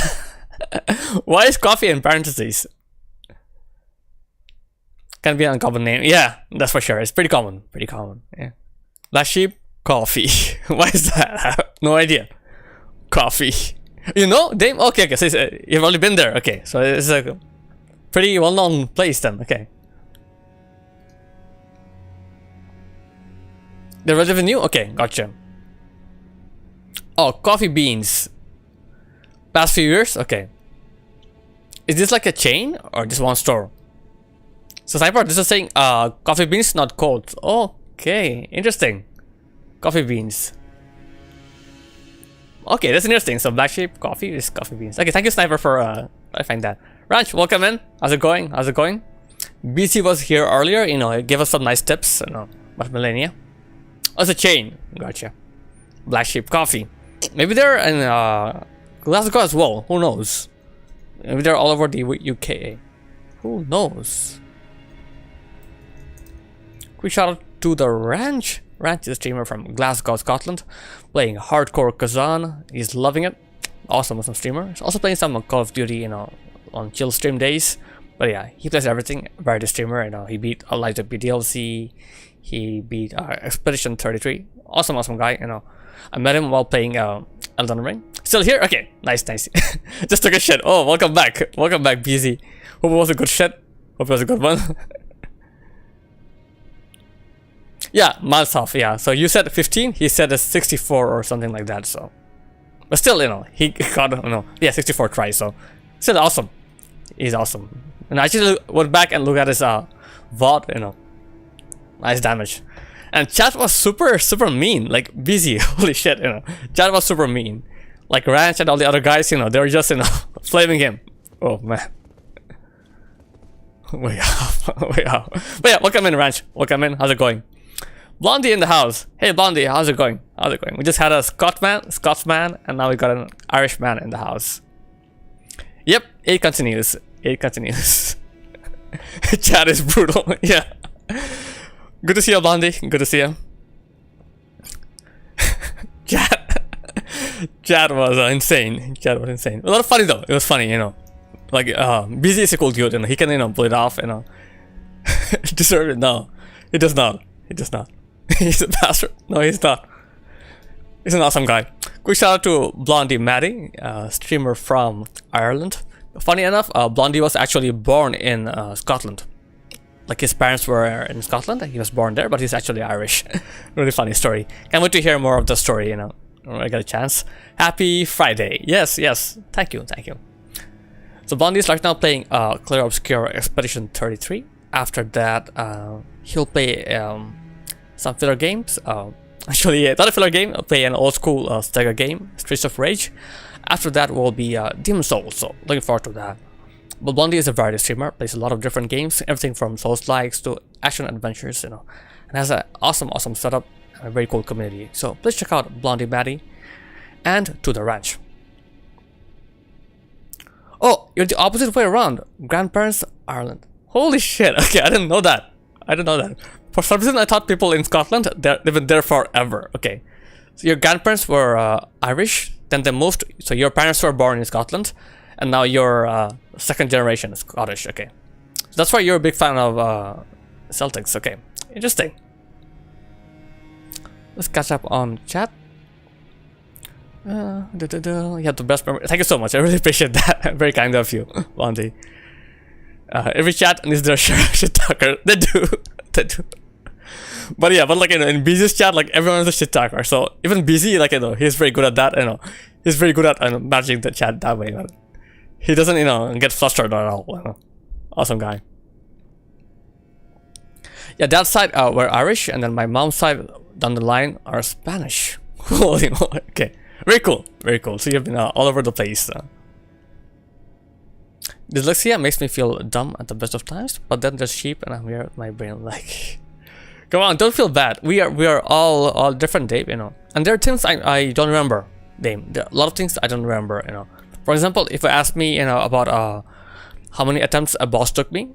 Why is coffee in parentheses? Can be an uncommon name. Yeah, that's for sure. It's pretty common. Yeah. Black Sheep Coffee. Why is that? I have no idea. Coffee. You know, Dame? Okay, so you've already been there. Okay, so it's a pretty well-known place then. Okay. They're relatively new? Okay, gotcha. Oh, coffee beans. Past few years? Okay. Is this like a chain or just one store? So Sniper, this is saying coffee beans, not cold. Okay, interesting. Coffee beans. Okay, that's interesting. So black sheep, coffee is coffee beans. Okay, thank you Sniper for clarifying that. Ranch, welcome in. How's it going? How's it going? BC was here earlier, you know, he gave us some nice tips, you know, about Malenia. Oh, it's a chain. Gotcha. Black sheep coffee. Maybe they're in Glasgow as well. Who knows? Maybe they're all over the UK. Who knows? Quick shout out to the Ranch. Ranch is a streamer from Glasgow, Scotland, playing hardcore Kazan. He's loving it. Awesome streamer. He's also playing some Call of Duty, you know, on chill stream days. But yeah, he plays everything. Very streamer, you know. He beat Elijah BDLC. He beat Expedition 33. Awesome guy, you know. I met him while playing Elden Ring. Still here? Okay, nice. Just took a shit. Oh, welcome back, BZ. Hope it was a good shit. Hope it was a good one. Yeah, miles off. Yeah, so you said 15. He said a 64 or something like that. So, but still, you know, he got, you know, yeah, 64 tries. So, still awesome. He's awesome. And I actually went back and looked at his VOD, you know. Nice damage. And chat was super mean, like busy. Holy shit, you know. Chat was super mean. Like Ranch and all the other guys, you know, they were just, you know, flaming him. Oh man. Way off. But yeah, welcome in, Ranch. Welcome in. How's it going? Blondie in the house. Hey Blondie, how's it going? We just had a Scotsman, and now we got an Irishman in the house. Yep, it continues. Chat is brutal. Yeah. Good to see you, Blondie. Good to see you. Chat was insane. A lot of funny though. It was funny, you know. Like, Busy is a cool dude, you know. He can, you know, pull it off, you know. Deserve it? No, he does not. He's a bastard. No, he's not. He's an awesome guy. Quick shout out to Blondie Maddie, streamer from Ireland. Funny enough, Blondie was actually born in Scotland. Like his parents were in Scotland, he was born there, but he's actually Irish. Really funny story. Can't wait to hear more of the story, you know, when I get a chance. Happy Friday. Yes. Thank you. So Blondie is right now playing Clear Obscure Expedition 33. After that, he'll play some filler games. Actually, not a filler game, I'll play an old school Stega game, Streets of Rage. After that will be Demon Souls, so looking forward to that. But Blondie is a variety streamer, plays a lot of different games, everything from Souls-likes to action adventures, you know, and has an awesome setup and a very cool community. So please check out Blondie Maddie and To The Ranch. Oh, you're the opposite way around. Grandparents, Ireland. Holy shit, okay, I didn't know that. For some reason, I thought people in Scotland, they've been there forever. Okay, so your grandparents were Irish, then they moved, so your parents were born in Scotland, and now you're second generation Scottish. Okay, so that's why you're a big fan of Celtics. Okay, interesting. Let's catch up on chat. You have the best memory. Thank you so much. I really appreciate that. Very kind of you, Blondie. Every chat needs their shit talker. They do. But yeah, but like, you know, in Busy's chat, like everyone is a shit talker. So even Busy, like, you know, he's very good at that. You know, he's very good at managing the chat that way. You know? He doesn't, you know, get flustered at all. You know? Awesome guy. Yeah, dad's side were Irish, and then my mom's side down the line are Spanish. Okay, very cool. So you've been all over the place. Dyslexia makes me feel dumb at the best of times, but then there's sheep, and I'm here with my brain like, come on, don't feel bad. We are all different, Dave. You know, and there are things I don't remember. Dave, there are a lot of things I don't remember. You know, for example, if you ask me, you know, about how many attempts a boss took me,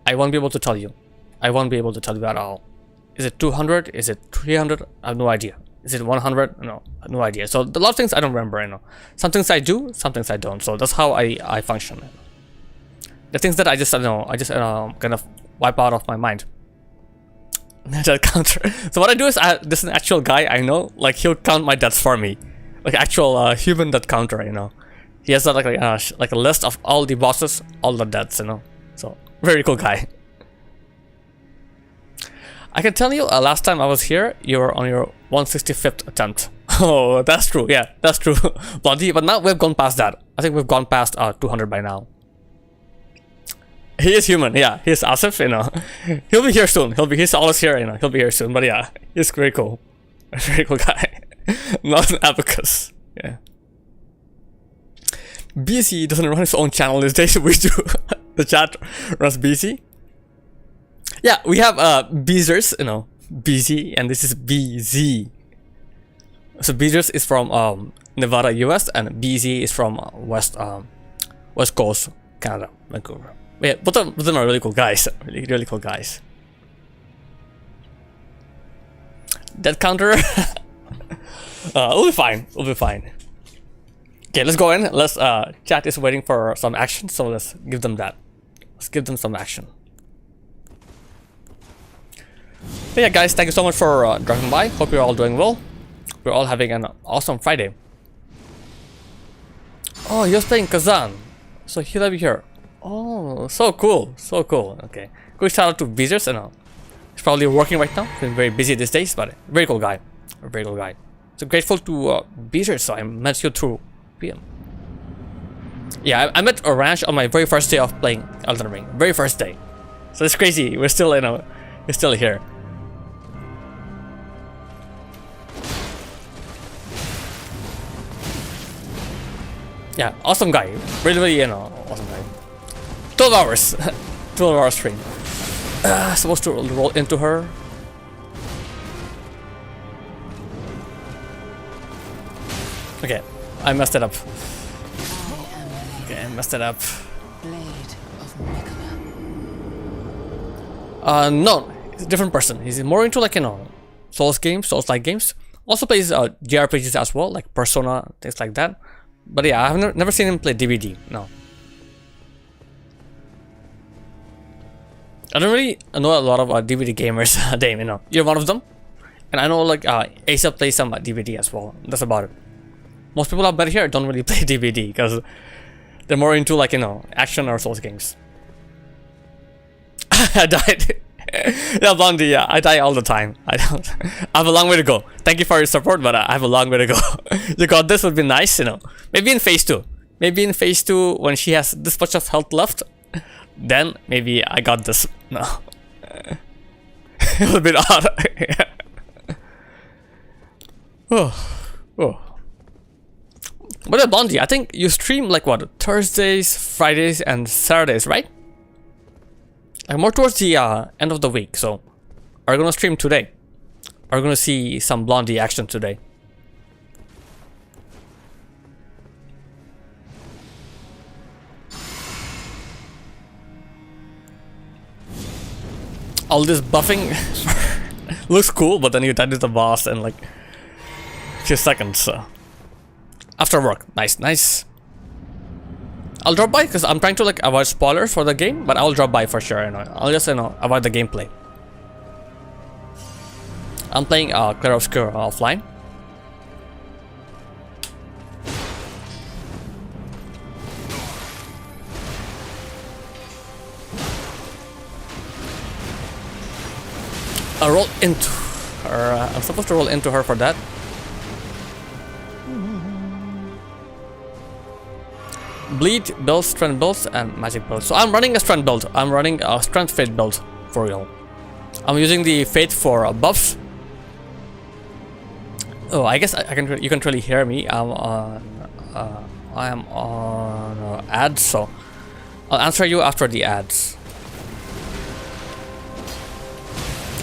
I won't be able to tell you. I won't be able to tell you at all. Is it 200? Is it 300? I have no idea. Is it 100? No, no idea. So a lot of things I don't remember. You know, some things I do, some things I don't. So that's how I function. You know? The things that I just kind of wipe out of my mind. That counter. So what I do is, this is an actual guy I know. Like he'll count my deaths for me, like actual human death counter. You know, he has like a list of all the bosses, all the deaths. You know, so very cool guy. I can tell you, last time I was here, you were on your 165th attempt. Oh, that's true. Yeah, that's true. Blondie, but now we've gone past that. I think we've gone past 200 by now. He is human. Yeah, he's Asif. You know, he'll be here soon. He's always here. You know, he'll be here soon. But yeah, he's very cool. A very cool guy. Not an abacus. Yeah. BC doesn't run his own channel these days. We do. The chat runs BC. Yeah, we have Beezers, you know, BZ, and this is BZ. So Beezers is from Nevada, US, and BZ is from West Coast, Canada, Vancouver. Yeah, both of them are really cool guys. Really cool guys. Dead counter. We'll be fine. We'll be fine. Okay, let's go in. Let's chat is waiting for some action, so let's give them that. Let's give them some action. But yeah, guys, thank you so much for dropping by. Hope you're all doing well. We're all having an awesome Friday. Oh, you're playing Kazan, so he'll be here. Oh, so cool, so cool. Okay, quick shout out to Beezers. He's probably working right now. He's very busy these days, but very cool guy. A very cool guy. So grateful to Beezers. So I met you through PM. Yeah, I met Orange on my very first day of playing Elden Ring. Very first day. So it's crazy. We're still, we're still here. Yeah, awesome guy. Really, awesome guy. 12 hours. 12 hours stream. Supposed to roll into her. Okay, I messed it up. Okay, I messed it up. No, he's a different person. He's more into like, Souls-like games. Also plays JRPGs as well, like Persona, things like that. But yeah, I've never seen him play DBD, no. I don't really know a lot of DVD gamers, Dame, You're one of them. And I know like Asa plays some DVD as well. That's about it. Most people out here don't really play DVD because they're more into like, action or Souls games. I died. Yeah, Blondie, yeah, I die all the time. I have a long way to go. Thank you for your support, but I have a long way to go. You got this would be nice, Maybe in phase 2. Maybe in phase 2 when she has this much of health left, then maybe I got this. No. It was a bit odd. Oh. But yeah, Blondie, I think you stream like what, Thursdays, Fridays, and Saturdays, right? Like more towards the end of the week, so are you gonna stream today? Are you gonna see some Blondie action today? All this buffing looks cool, but then you die to the boss in like a few seconds. So. After work, nice. I'll drop by because I'm trying to like avoid spoilers for the game, but I'll drop by for sure. I'll just avoid the gameplay. I'm playing Clear Obscure offline. I roll into her. I'm supposed to roll into her for that. Bleed builds, strength builds, and magic builds. So I'm running a strength build. I'm running a strength fate build for real. I'm using the fate for buffs. Oh, I guess I can. You can really hear me. I'm on ads, so I'll answer you after the ads.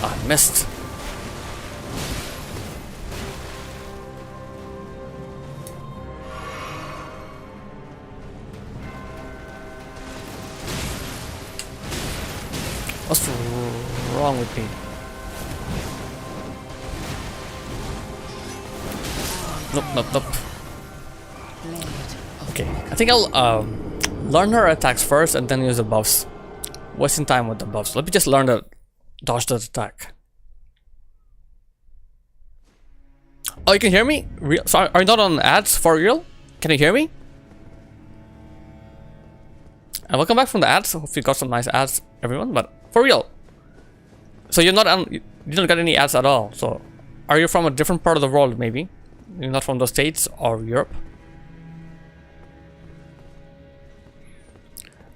Oh, I missed. What's wrong with me? Nope. Okay, I think I'll learn her attacks first and then use the buffs. Wasting time with the buffs. Let me just learn to dodge the attack. Oh, you can hear me? Sorry, are you not on ads for real? Can you hear me? And welcome back from the ads. Hope you got some nice ads, everyone. But for real, so you're not on. You don't got any ads at all. So, are you from a different part of the world? Maybe You're not from the States or Europe.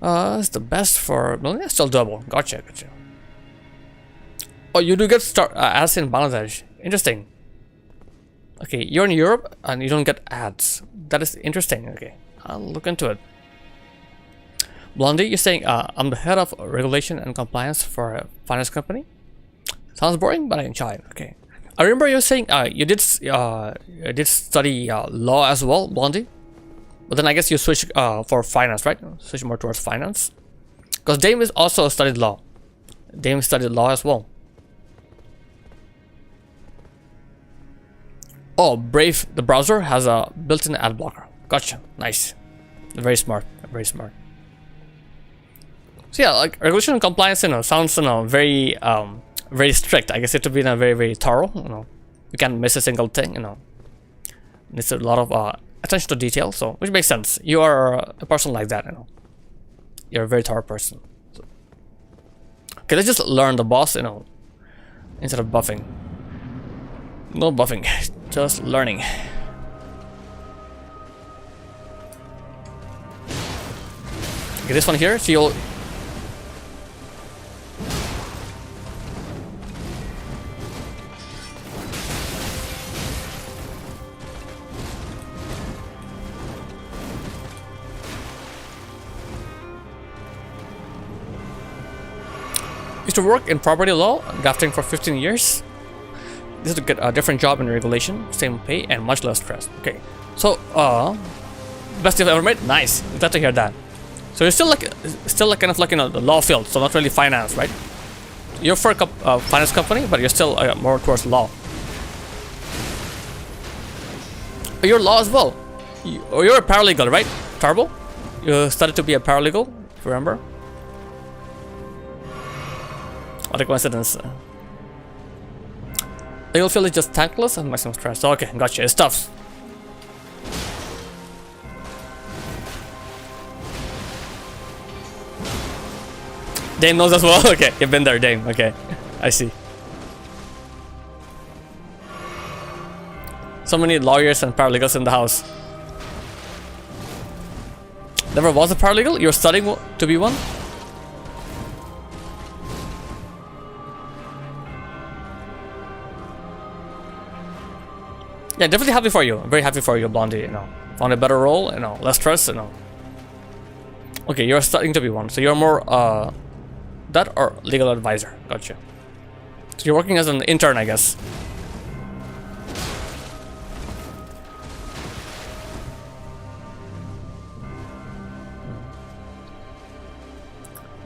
It's the best for Malenia. Still double. Gotcha. Oh, you do get ads in Bangladesh. Interesting. Okay, you're in Europe and you don't get ads. That is interesting. Okay, I'll look into it. Blondie, you're saying I'm the head of regulation and compliance for a finance company. Sounds boring, but I enjoy it. Okay, I remember you saying you did study law as well, Blondie. But then I guess you switched for finance, right? Switch more towards finance. Because Dame is also studied law. Dame studied law as well. Oh, Brave, the browser, has a built-in ad blocker. Gotcha. Nice. Very smart. Very smart. So yeah, like regulation and compliance, sounds, very, very strict. I guess it to be very, very thorough. You can't miss a single thing. Needs a lot of attention to detail. So, which makes sense. You are a person like that. You're a very thorough person. So. Okay, let's just learn the boss. Instead of buffing. No buffing. Just learning. Okay, this one here, so you'll... Used to work in property law, drafting for 15 years. This is to get a different job in regulation, same pay, and much less stress. Okay, so best you've ever made. Nice, glad to hear that. So you're still kind of like the law field, so not really finance, right? You're for a finance company, but you're still more towards law. You're law as well. You're a paralegal, right, Tarbo? You studied to be a paralegal, if you remember. What a coincidence. Legal field is just tankless and maximum stress. Okay, gotcha. It's tough. Dame knows as well. Okay, you've been there, Dame. Okay, I see. So many lawyers and paralegals in the house. Never was a paralegal? You're studying to be one? Yeah, definitely happy for you. I'm very happy for you, Blondie. Found a better role. Less stress. Okay, you're studying to be one, so you're more that or legal advisor. Gotcha. So you're working as an intern, I guess.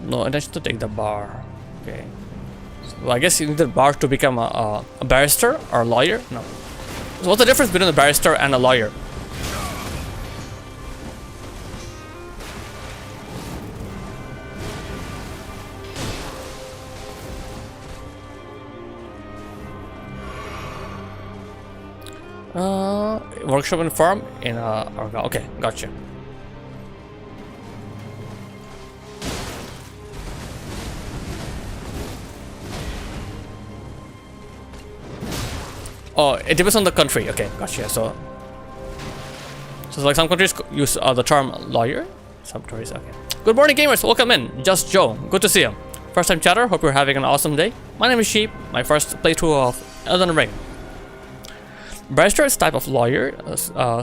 No intention to take the bar. Okay. So I guess you need the bar to become a barrister or a lawyer. No. So what's the difference between a barrister and a lawyer? Workshop and farm in okay, gotcha. Oh, it depends on the country. Okay, gotcha. So like some countries use the term lawyer. Some countries, okay. Good morning, gamers. Welcome in. Just Joe. Good to see you. First time chatter. Hope you're having an awesome day. My name is Sheep. My first playthrough of Elden Ring. Barrister is type of lawyer.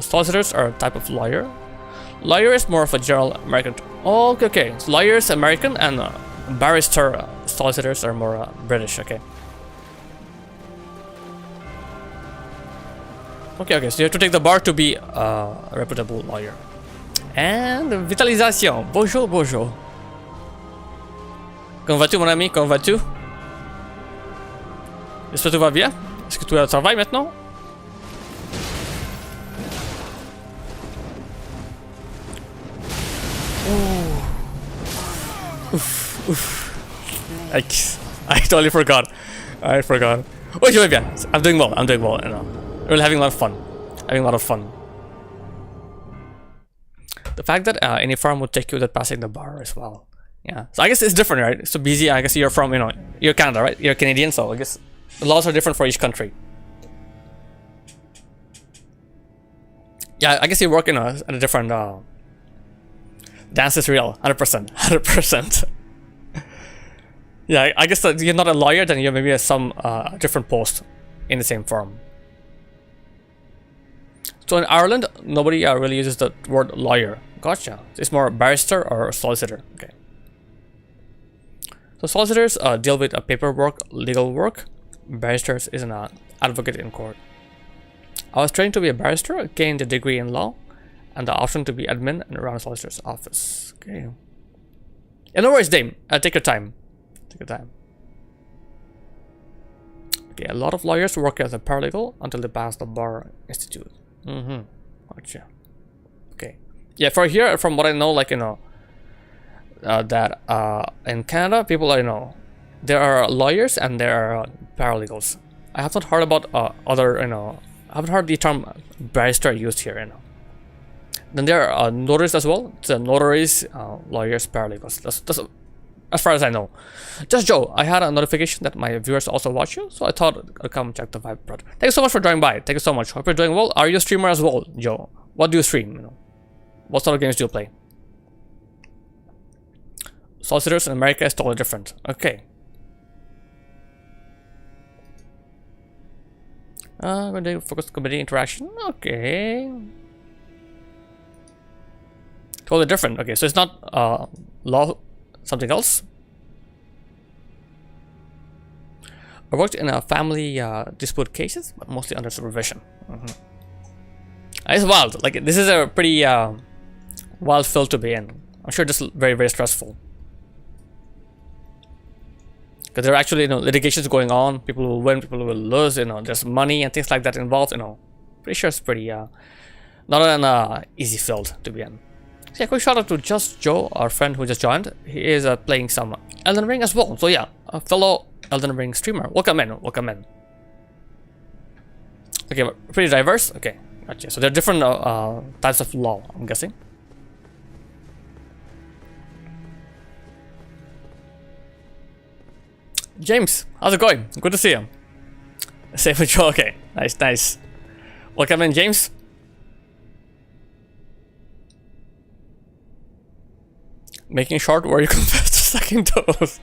Solicitors are a type of lawyer. Lawyer is more of a general American. Oh, okay. So lawyer is American and barrister solicitors are more British. Okay. Okay, so you have to take the bar to be a reputable lawyer. And Vitalisation. Bonjour. Comment vas-tu, mon ami? Comment vas-tu? J'espère que tout va bien. Est-ce que tu es au travail maintenant? Oof. I totally forgot. I forgot. Oh, je vais bien. I'm doing well. Really having a lot of fun. The fact that any farm would take you without passing the bar as well. Yeah. So I guess it's different, right? So BZ, I guess you're from, you're Canada, right? You're Canadian, so I guess the laws are different for each country. Yeah, I guess you work in at a different. Dance is real, 100%, 100%. Yeah, I guess that you're not a lawyer, then you're maybe some different post in the same firm. So in Ireland, nobody really uses the word lawyer. Gotcha. It's more barrister or solicitor. Okay. So solicitors deal with paperwork, legal work. Barristers is an advocate in court. I was trained to be a barrister, gained a degree in law, and the option to be admin and around a solicitor's office. Okay. Yeah, no worries, Dame. Take your time. Take your time. Okay, a lot of lawyers work as a paralegal until they pass the bar institute. Gotcha. Okay. Yeah, for here, from what I know, like, that in Canada, people are, there are lawyers and there are paralegals. I have not heard about other, I haven't heard the term barrister used here, Then there are notaries as well. It's notaries, lawyers, paralegals. That's as far as I know. Just Joe, I had a notification that my viewers also watch you, so I thought I'd come check the vibe. Thank you so much for joining by. Thank you so much. Hope you're doing well. Are you a streamer as well, Joe? What do you stream? What sort of games do you play? Solicitors in America is totally different. Okay. I'm going to focus committee interaction. Okay. Totally different. Okay, so it's not law, something else. I worked in a family dispute cases, but mostly under supervision. It's wild. Like, this is a pretty wild field to be in. I'm sure this is very, very stressful. Because there are actually, litigations going on. People will win, people will lose. There's money and things like that involved. Pretty sure it's pretty not an easy field to be in. So yeah, quick shout out to Just Joe, our friend who just joined. He is playing some Elden Ring as well. So yeah, a fellow Elden Ring streamer. Welcome in, welcome in. Okay, pretty diverse. Okay, gotcha. So there are different types of law, I'm guessing. James, how's it going? Good to see you. Same with Joe. Okay, nice, nice. Welcome in, James. Making short where you confess to sucking toes.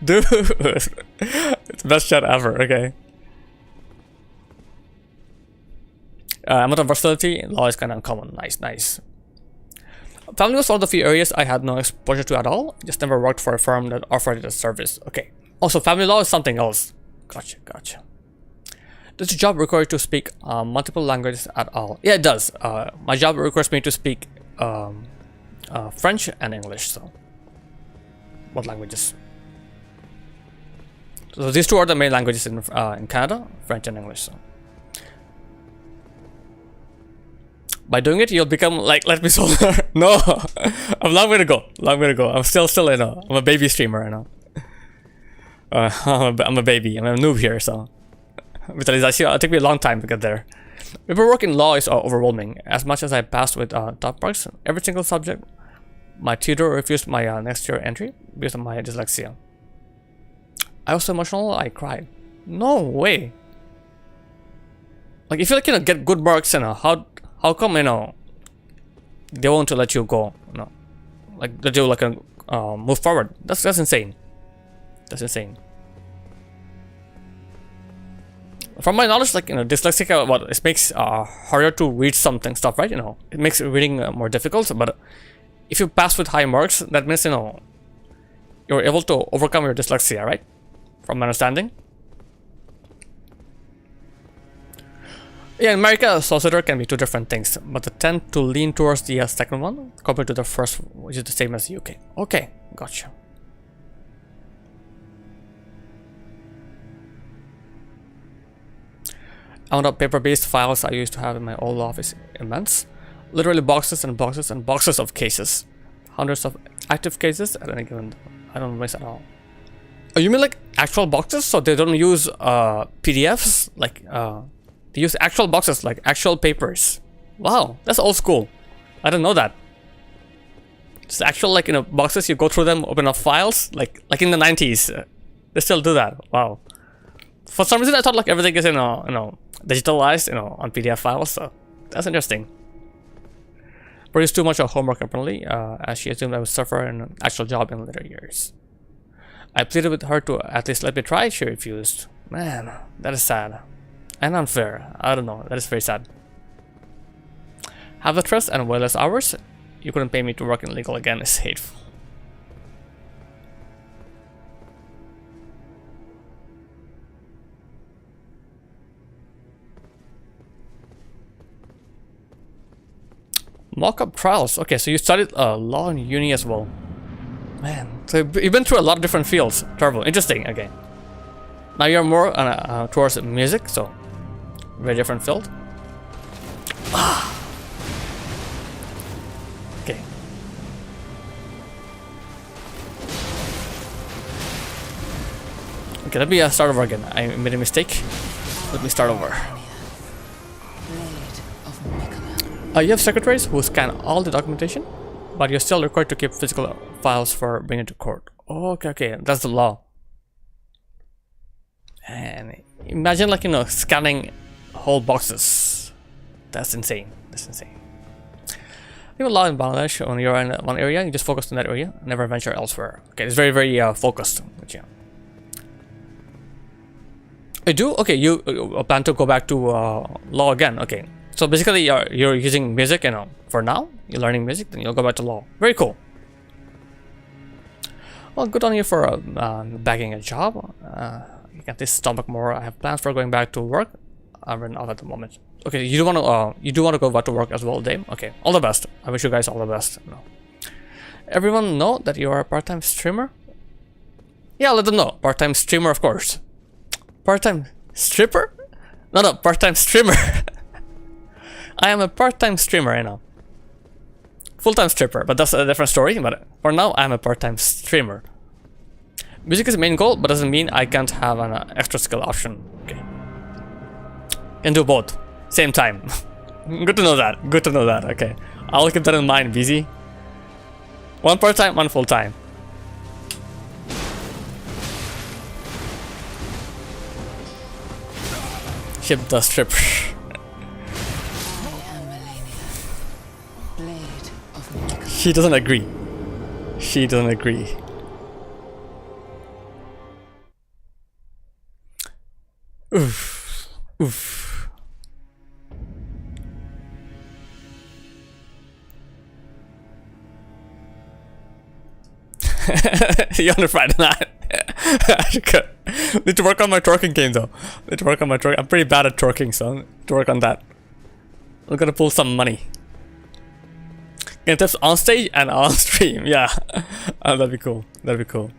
Dude. It's the best chat ever, okay. Amount of versatility, law is kind of uncommon. Nice, nice. Family was one of the few areas I had no exposure to at all. Just never worked for a firm that offered it as a service. Okay. Also, family law is something else. Gotcha, gotcha. Does your job require you to speak multiple languages at all? Yeah, it does. My job requires me to speak French and English, so what languages? So these two are the main languages in Canada, French and English. So by doing it, you'll become like Let Me Solar. No, I'm long way to go. Long way to go. I'm still I'm a baby streamer. I'm a baby. I'm a noob here, so it'll take me a long time to get there. Paperwork in law is overwhelming. As much as I passed with top marks, every single subject, my tutor refused my next year entry because of my dyslexia. I was so emotional, I cried. No way. Like, if you get good marks, how come they won't let you go? Like that you move forward. That's insane. That's insane. From my knowledge, dyslexic, it makes harder to read stuff, right? It makes reading more difficult. But if you pass with high marks, that means you're able to overcome your dyslexia, right? From my understanding. Yeah, in America, solicitor can be two different things, but they tend to lean towards the second one compared to the first, which is the same as the UK. Okay, gotcha. Amount of paper-based files I used to have in my old office immense. Literally boxes and boxes and boxes of cases. Hundreds of active cases at any given. I don't miss at all. Oh, you mean like actual boxes? So they don't use PDFs? They use actual boxes, like actual papers. Wow, that's old school. I didn't know that. It's actual boxes. You go through them, open up files, like in the 90s. They still do that. Wow. For some reason, I thought everything is digitalized, on PDF files. So that's interesting. produce too much of homework apparently, as she assumed I would suffer an actual job in later years. I pleaded with her to at least let me try. She refused. Man, that is sad. And unfair. I don't know, that is very sad. Have the trust and way less hours? You couldn't pay me to work in legal again is hateful. Mock-up trials. Okay, so you studied law in uni as well. Man, so you've been through a lot of different fields. Terrible. Interesting, okay. Now you're more towards music, so very different field. Okay. Okay, let me start over again. I made a mistake. Let me start over. You have secretaries who scan all the documentation, but you're still required to keep physical files for bringing to court. Okay, okay, that's the law. And imagine, like, you know, scanning whole boxes. That's insane. That's insane. You have a law in Bangladesh. When you're in one area, you just focus on that area, never venture elsewhere. Okay, it's very, very focused. But yeah. I do? Okay, you plan to go back to law again. Okay. So basically, you're using music, you know, for now. You're learning music, then you'll go back to law. Very cool. Well, good on you for bagging a job. You get this stomach more. I have plans for going back to work. I'm running off at the moment. Okay, you do want to go back to work as well, Dame. Okay, all the best. I wish you guys all the best. No. Everyone know that you are a part-time streamer. Yeah, let them know. Part-time streamer, of course. Part-time stripper? No, part-time streamer. I am a part-time streamer, you know. Full-time stripper, but that's a different story. But for now, I'm a part-time streamer. Music is the main goal, but doesn't mean I can't have an extra skill option. Okay. Can do both. Same time. Good to know that. Good to know that. Okay. I'll keep that in mind, BZ. One part-time, one full-time. Ship the stripper. She doesn't agree. She doesn't agree. Oof. Oof. You're on a Friday night. Need to work on my twerking game though. Need to work on my twerking. I'm pretty bad at twerking, so I need to work on that. I'm gonna pull some money. Get tips on stage and on stream. Yeah, that'd be cool. That'd be cool.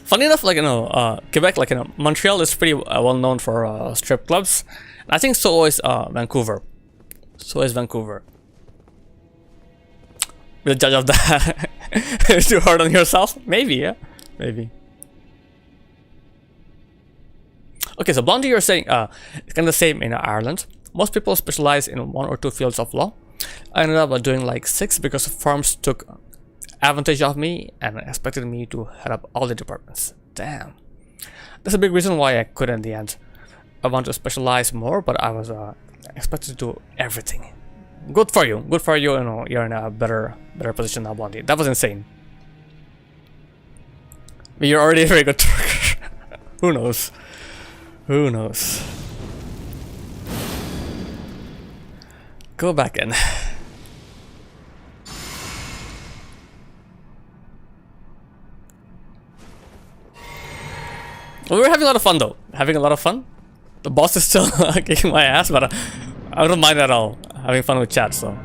Funny enough, like, you know, Quebec, like, you know, Montreal is pretty well known for strip clubs. And I think so is Vancouver. So is Vancouver. Be the judge of that. Too hard on yourself? Maybe, yeah, maybe. Okay, so Blondie, you're saying it's kind of the same in Ireland. Most people specialize in 1 or 2 fields of law. I ended up doing like 6 because firms took advantage of me and expected me to head up all the departments. Damn. That's a big reason why I quit in the end. I want to specialize more, but I was expected to do everything. Good for you. Good for you. You know, you're in a better position now, Blondie. That was insane. But you're already a very good twerker. Who knows? Who knows? Go back in. Well, we're having a lot of fun though. Having a lot of fun. The boss is still kicking my ass, but I don't mind at all. Having fun with chat, so.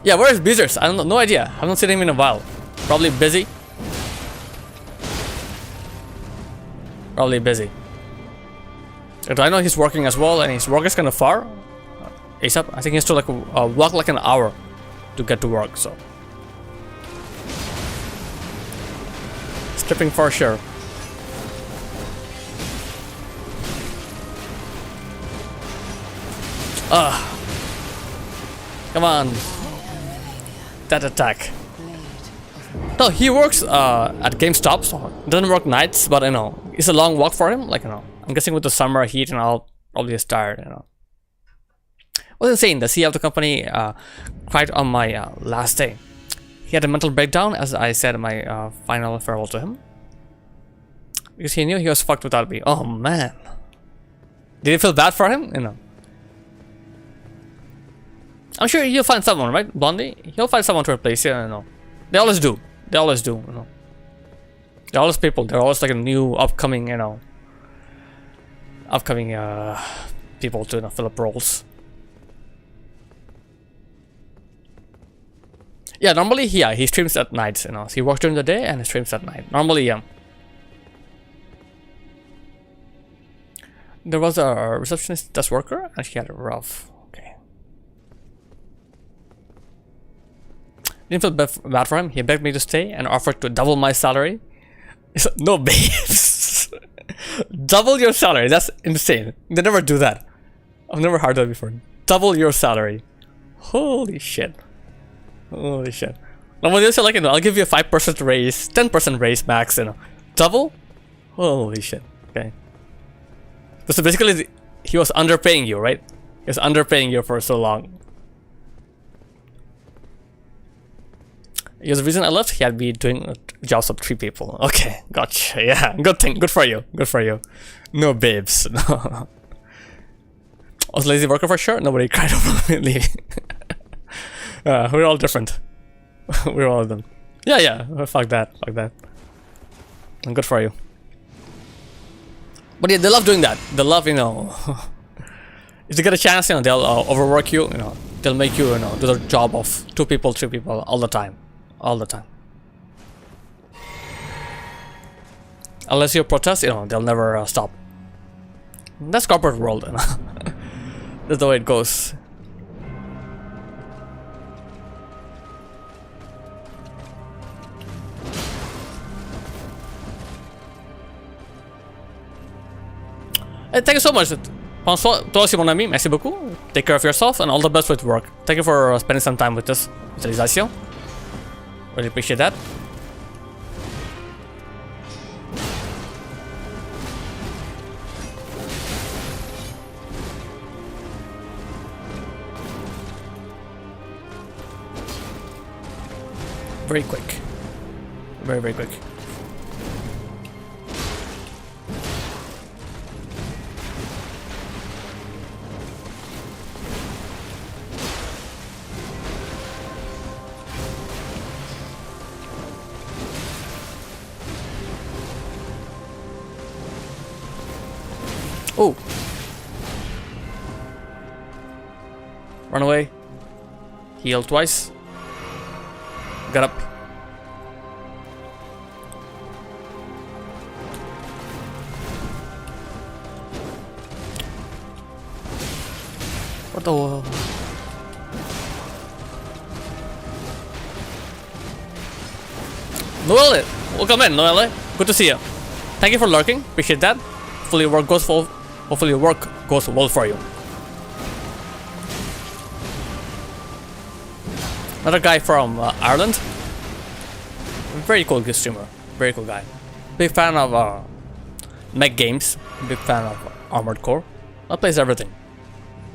Yeah, where is Beezers? I don't know, no idea. I haven't seen him in a while. Probably busy. Probably busy. I know he's working as well, and his work is kind of far. ASAP. I think he has to like walk like an hour to get to work. So stripping for sure. Come on. That attack. No, he works at GameStop, so doesn't work nights, but you know, it's a long walk for him. Like, you know, I'm guessing with the summer heat and all, probably is tired, you know. was insane. The CEO of the company cried on my last day. He had a mental breakdown as I said my final farewell to him. Because he knew he was fucked without me. Oh man. Did you feel bad for him? You know. I'm sure you'll find someone, right, Blondie? He'll find someone to replace you, you know. They always do. They always do, you know. They're always people. They're always like a new upcoming, you know. Upcoming people to, you know, fill up roles. Yeah, normally he streams at night, you know. So he works during the day and he streams at night. Normally, yeah. There was a receptionist desk worker and she had it rough. Okay. Didn't feel bad for him. He begged me to stay and offered to double my salary. No, babes. Double your salary. That's insane. They never do that. I've never heard that before. Double your salary. Holy shit. Holy shit. Normally they say like, you know, I'll give you a 5% raise, 10% raise max, you know. Double? Holy shit. Okay. So basically, he was underpaying you, right? He was underpaying you for so long. Because the reason I left, he had been doing jobs of 3 people. Okay, gotcha. Yeah, good thing. Good for you. Good for you. No babes. No. I was a lazy worker for sure. Nobody cried over me leaving. We're all different. We're all of them. Yeah, yeah. Fuck that. Fuck that. And good for you. But yeah, they love doing that. They love, you know, if they get a chance, you know, they'll overwork you, you know, they'll make you, you know, do the job of 2 people, 3 people all the time. All the time. Unless you protest, you know, they'll never stop. That's corporate world, you know. That's the way it goes. Thank you so much. Toi aussi mon ami, merci beaucoup. Take care of yourself and all the best with work. Thank you for spending some time with us. Utilisation. Really appreciate that. Very quick. Very, very quick. Oh! Run away. Heal twice. Get up. What the hell? Noelle! Welcome in, Noelle. Good to see you. Thank you for lurking. Appreciate that. Hopefully your work goes well. Hopefully your work goes well for you. Another guy from Ireland. Very cool streamer. Very cool guy. Big fan of mech games. Big fan of Armored Core. That plays everything.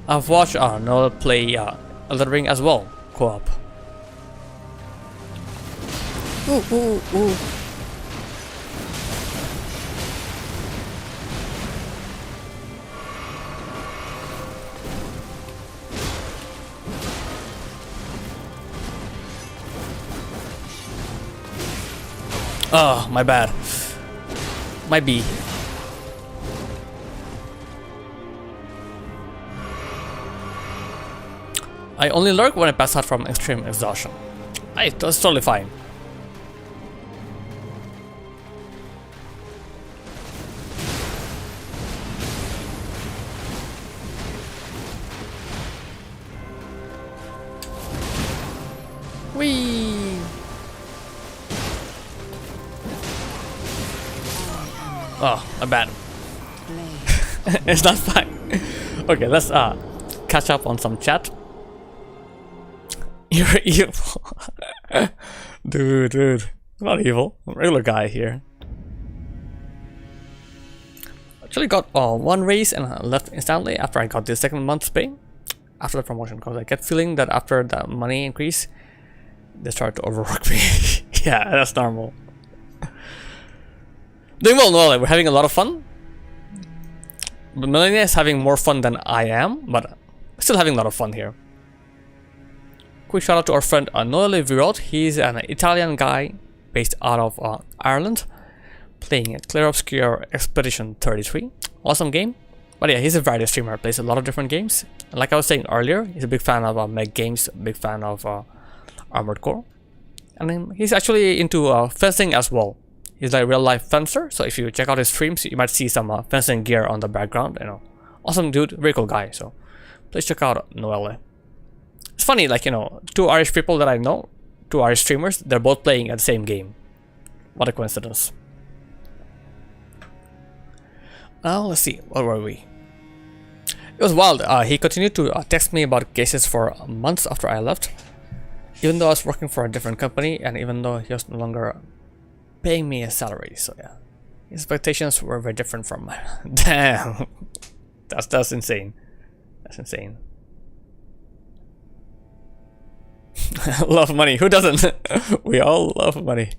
I've watched Noel play Elden Ring as well. Co-op. Ooh, ooh, ooh. Oh, my bad. Might be. I only lurk when I pass out from extreme exhaustion. That's totally fine. Whee! Oh, my bad. It's not fine. Okay, let's catch up on some chat. You're evil. Dude. I'm not evil. I'm a regular guy here. Actually got 1 raise and left instantly after I got the 2nd month's pay. after the promotion, because I get feeling that after the money increase, they start to overwork me. Yeah, that's normal. Doing well, no, like we're having a lot of fun. But Malenia is having more fun than I am, but still having a lot of fun here. Quick shout out to our friend Noelle Virot. He's an Italian guy based out of Ireland, playing Clear Obscure Expedition 33. Awesome game. But yeah, he's a variety streamer, plays a lot of different games. And like I was saying earlier, he's a big fan of mech games, big fan of Armored Core. And then he's actually into fencing as well. He's like a real life fencer, so if you check out his streams, you might see some fencing gear on the background, you know. Awesome dude, very cool guy, so please check out Noelle. It's funny, like, you know, two Irish people that I know, two Irish streamers, they're both playing at the same game. What a coincidence. Now, let's see, where were we? It was wild. He continued to text me about cases for months after I left. Even though I was working for a different company, and even though he was no longer paying me a salary, so yeah, his expectations were very different from mine. Damn, that's insane. That's insane. Love money. Who doesn't? We all love money.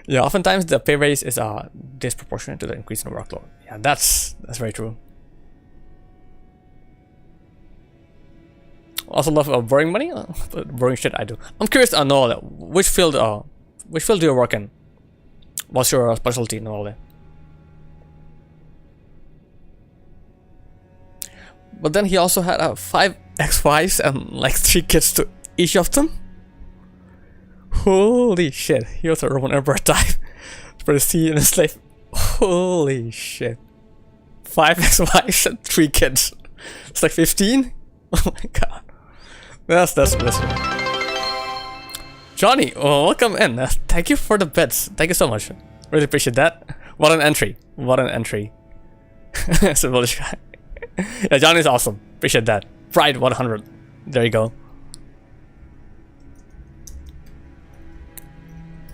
Yeah, oftentimes the pay raise is disproportionate to the increase in workload. Yeah, that's very true. Also love borrowing money. Borrowing shit I do. I'm curious to know which field do you work in? What's your specialty, Noelle? But then he also had 5 ex-wives and like 3 kids to each of them. Holy shit! He was a Roman Emperor type for the sea and a slave. Holy shit! 5 ex-wives and 3 kids. It's like 15. Oh my god. That's Johnny, welcome in. Thank you for the bets. Thank you so much. Really appreciate that. What an entry. What an entry. It's a bullish guy. Yeah, Johnny's awesome. Appreciate that. Pride 100. There you go.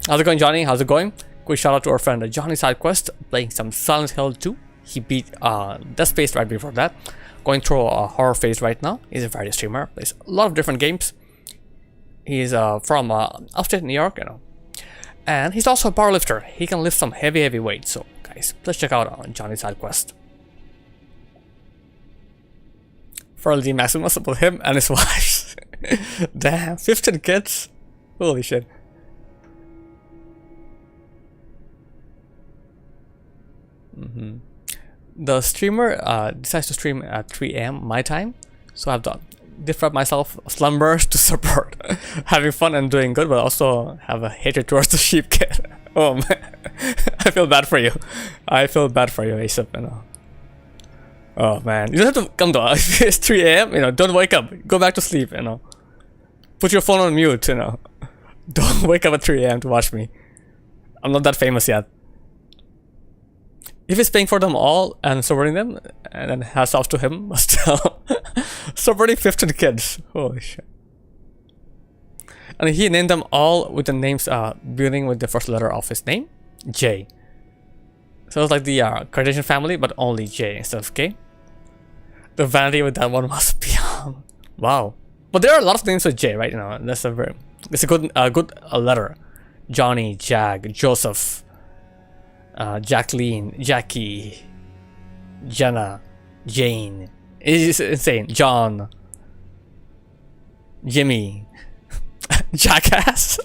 How's it going, Johnny? How's it going? Quick shout out to our friend Johnny Sidequest, playing some Silent Hill 2. He beat Dead Space right before that. Going through a horror phase right now. He's a variety streamer. Plays a lot of different games. He's from upstate New York, you know. And he's also a powerlifter. He can lift some heavy weights. So, guys, please check out Johnny Sidequest. For the Maximus with him and his wives. Damn, 15 kids. Holy shit. The streamer decides to stream at 3 AM my time, so I have to deprive myself slumbers to support having fun and doing good, but also have a hatred towards the sheep kid. Oh man, I feel bad for you. I feel bad for you, Aesop, you know. Oh man, you don't have to come to if it's 3 AM, you know, don't wake up. Go back to sleep, you know. Put your phone on mute, you know. Don't wake up at 3 AM to watch me. I'm not that famous yet. If he's paying for them all and supporting them, and then hats off to him, but still supporting 15 kids. Holy shit. And he named them all with the names beginning with the first letter of his name, J. So it's like the Kardashian family, but only J instead of K. The vanity with that one must be wow. But there are a lot of names with J, right? You know, that's a good letter. Johnny, Jag, Joseph, Jacqueline, Jackie, Jenna, Jane. It's insane. John, Jimmy, Jackass,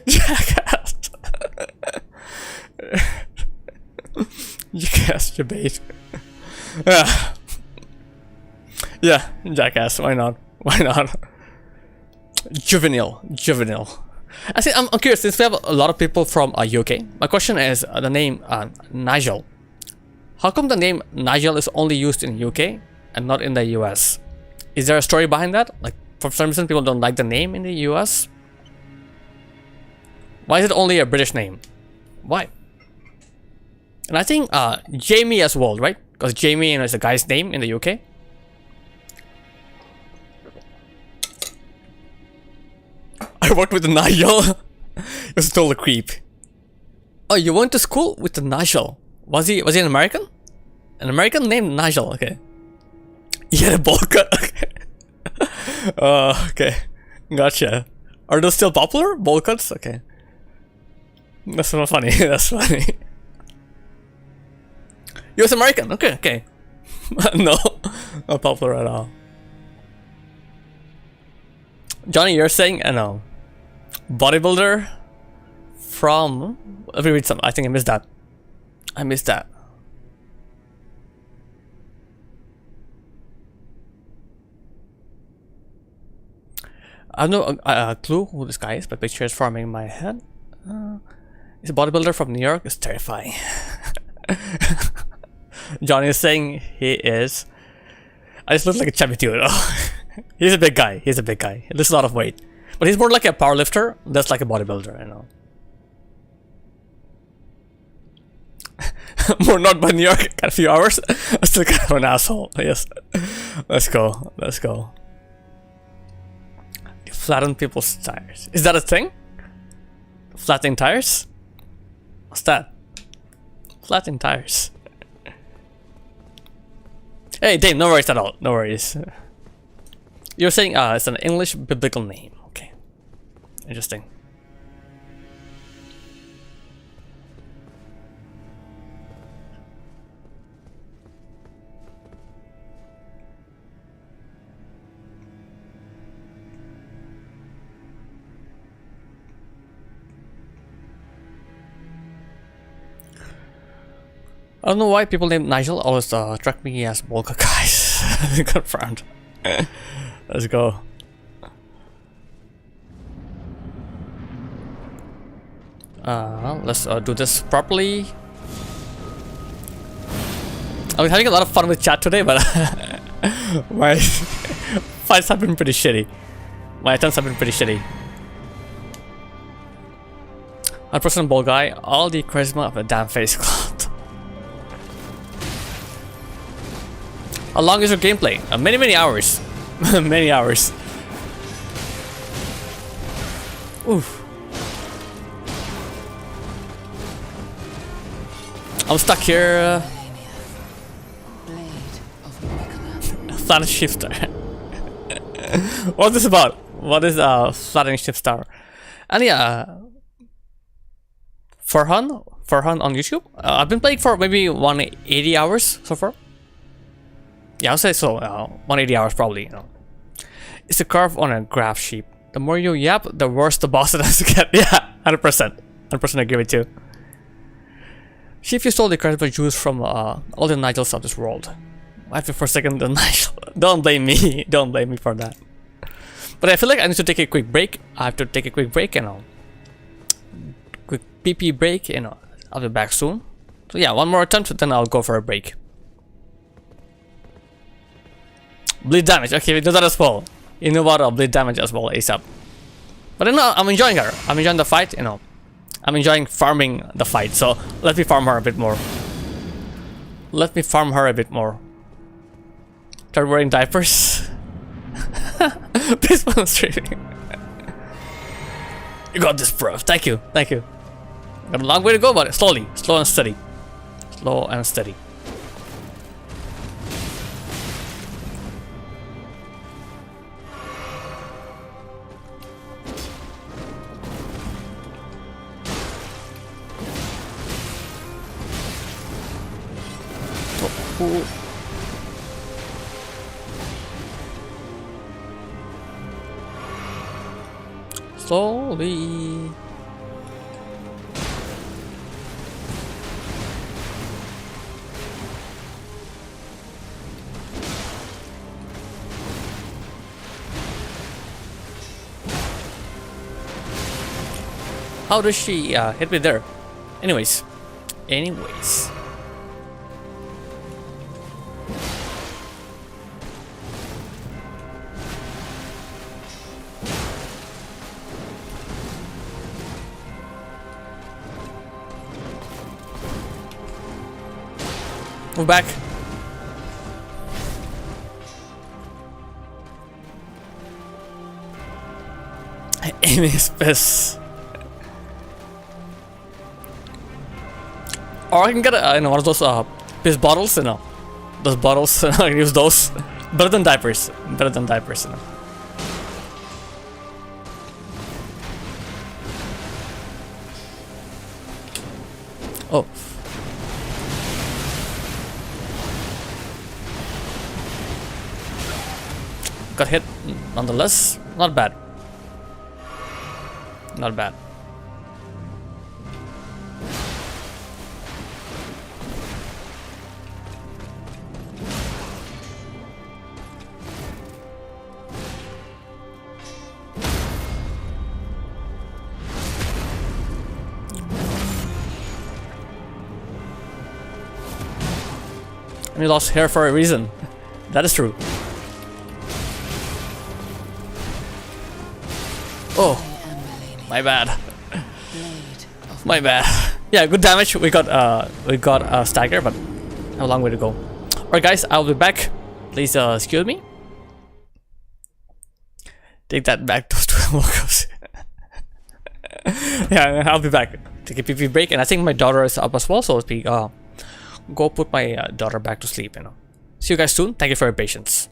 Jackass, Jackass debate. Yeah, Jackass. Why not? Why not? Juvenile. I'm curious, since we have a lot of people from UK, my question is the name Nigel. How come the name Nigel is only used in UK and not in the US? Is there a story behind that? Like, for some reason people don't like the name in the US? Why is it only a British name? Why? And I think Jamie as well, right? Because Jamie, you know, is a guy's name in the UK. I worked with the Nigel. He was a total creep. Oh, you went to school with the Nigel? Was he an American? An American named Nigel. Okay. Yeah, a bowl cut. Okay. Okay. Gotcha. Are those still popular? Bowl cuts? Okay. That's not funny. That's funny. US American. Okay, okay. No, not popular at all. Johnny, you're saying no. Bodybuilder from. Let me read some. I think I missed that. I missed that. I have no clue who this guy is, but picture is forming in my head. He's a bodybuilder from New York. It's terrifying. Johnny is saying he is. I just look like a chubby dude. He's a big guy. He's a big guy. He lifts a lot of weight, but he's more like a power lifter. That's like a bodybuilder, you know. More not by New York. Got a few hours. I'm still kind of an asshole. Yes. Let's go. Let's go. Flatten people's tires. Is that a thing? Flattening tires? What's that? Flattening tires. Hey, Dave, no worries at all. No worries. You're saying it's an English biblical name. Okay. Interesting. I don't know why people named Nigel always track me as Bolka guys. Confirmed. Let's go. Let's do this properly. I was having a lot of fun with chat today, but my fights have been pretty shitty. My attempts have been pretty shitty. 100% ball guy, all the charisma of a damn face cloth. How long is your gameplay? Many hours. Many hours. Oof. I'm stuck here. Flattened shifter. What's this about? What is flattening shifter? And yeah, Farhan on YouTube. I've been playing for maybe 180 hours so far. Yeah, I'll say so. 180 hours probably. You know. It's a curve on a graph sheet. The more you yap, the worse the boss has to get. Yeah, 100%. 100% I give it to. See if you stole the incredible juice from all the Nigels of this world. I feel for a second the Nigel. Don't blame me. Don't blame me for that. But I feel like I need to take a quick break. I have to take a quick break, you know. Quick PP break, you know. I'll be back soon. So yeah, one more attempt, then I'll go for a break. Bleed damage. Okay, we do that as well. You know what? I'll bleed damage as well ASAP. But you know, I'm enjoying her. I'm enjoying the fight, you know. I'm enjoying farming the fight, so let me farm her a bit more. Let me farm her a bit more. Start wearing diapers. This one's streaming. You got this, bro. Thank you. Thank you. Got a long way to go, but slowly. Slow and steady. Slow and steady. Slowly. How does she hit me there? Anyways. Move back. Aim his fist. Or I can get a, you know, one of those These bottles, you know. Those bottles, I use those. Better than diapers. Better than diapers, you know. Oh. Got hit, nonetheless. Not bad. Not bad. And he lost hair for a reason. That is true. Oh, my bad. My bad. Yeah, good damage. We got a stagger, but have a long way to go. Alright, guys, I'll be back. Please excuse me. Take that back, those two locos. Yeah, I'll be back. Take a pee break, and I think my daughter is up as well, so we go put my daughter back to sleep. You know. See you guys soon. Thank you for your patience.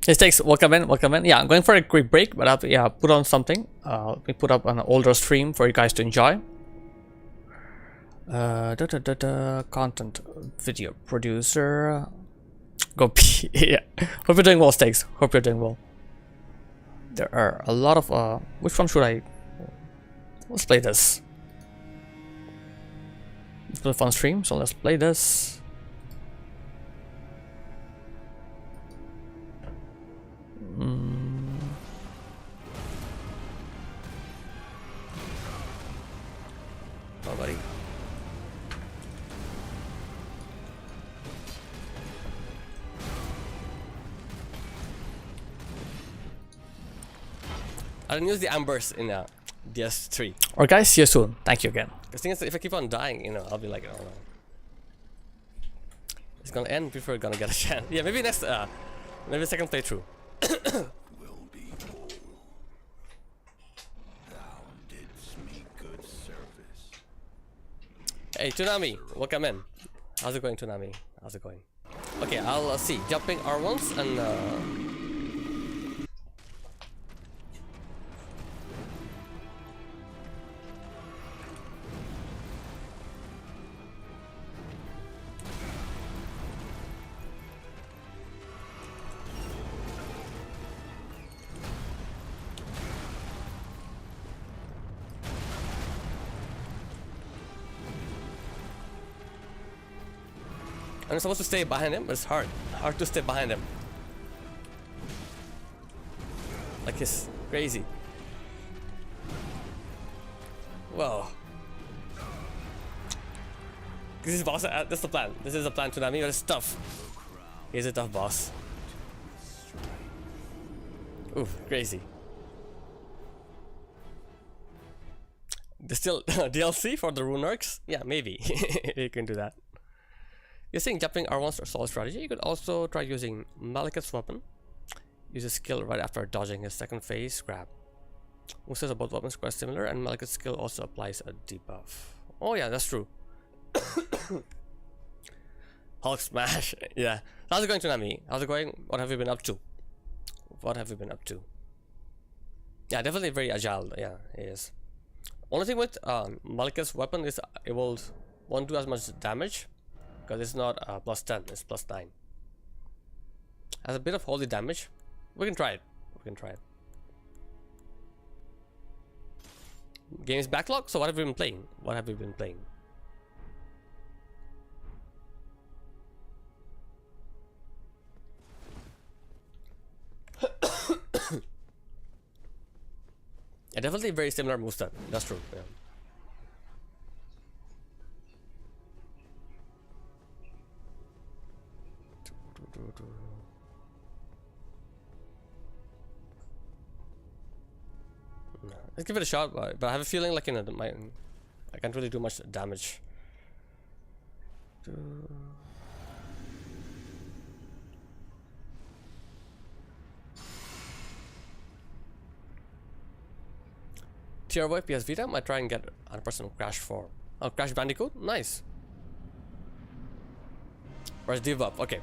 Hey Stakes, welcome in, welcome in. Yeah, I'm going for a quick break, but I'll put on something. We put up an older stream for you guys to enjoy. Content video producer. Go pee. Yeah. Hope you're doing well, Stakes. Hope you're doing well. There are a lot of which one should I? Let's play this. It's been a fun stream, so let's play this. Oh, buddy. I didn't use the ambers in DS3. Alright guys, see you soon. Thank you again. The thing is, if I keep on dying, you know, I'll be like, oh no. It's gonna end before we're gonna get a chance. Yeah, maybe next, maybe second playthrough. Hey, Toonami, welcome in. How's it going, Toonami? How's it going? Okay, I'll see. Jumping R1s and I'm supposed to stay behind him, but it's hard to stay behind him. Like it's crazy. Whoa. This is boss. That's the plan. This is the plan, Toonami. But it's tough. He's a tough boss. Oof, crazy. There's still DLC for the rune arcs? Yeah, maybe. You can do that. You're saying jumping R1's or solid strategy. You could also try using Malekith's weapon. Use a skill right after dodging his second phase grab. Uses of both weapons quite similar, and Malekith's skill also applies a debuff. Oh yeah, that's true. Hulk smash. Yeah. How's it going, Toonami? How's it going? What have you been up to? What have you been up to? Yeah, definitely very agile. Yeah, he is. Only thing with Malekith's weapon is it won't do as much damage. Because it's not plus 10, it's plus 9. Has a bit of holy damage. We can try it. We can try it. Games backlog? So what have you been playing? What have you been playing? Yeah, definitely very similar moveset. That's true. Yeah. Let's give it a shot, but I have a feeling like I can't really do much damage. TRY PS Vita, I might try and get 100% Crash 4. Oh, Crash Bandicoot? Nice. Where's Debuff? Okay.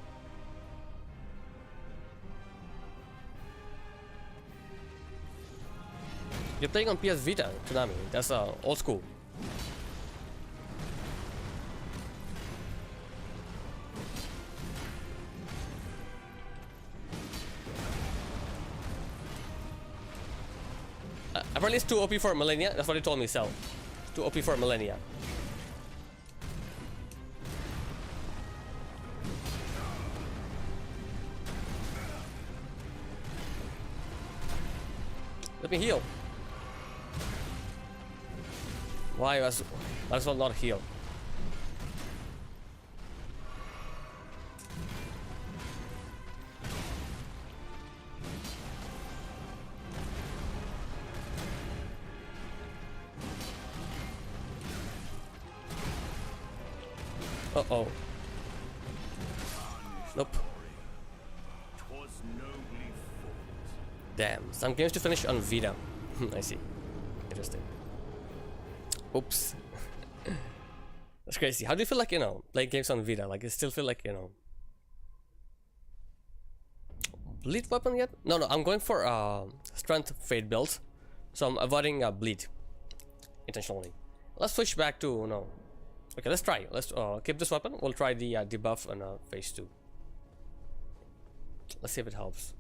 You're playing on PS Vita, Konami. That's old school. Apparently it's too OP for Malenia. That's what he told me, Cell. Too OP for Malenia. Let me heal. Why might as well not heal? Uh-oh. Nope. Damn, some games to finish on Vita. I see. Interesting. Oops. That's crazy. How do you feel like, playing games on Vita? Like, you still feel like, bleed weapon yet? No, I'm going for strength fade build. So I'm avoiding bleed intentionally. Let's switch back to, okay, let's try. Let's keep this weapon. We'll try the debuff on phase 2. Let's see if it helps.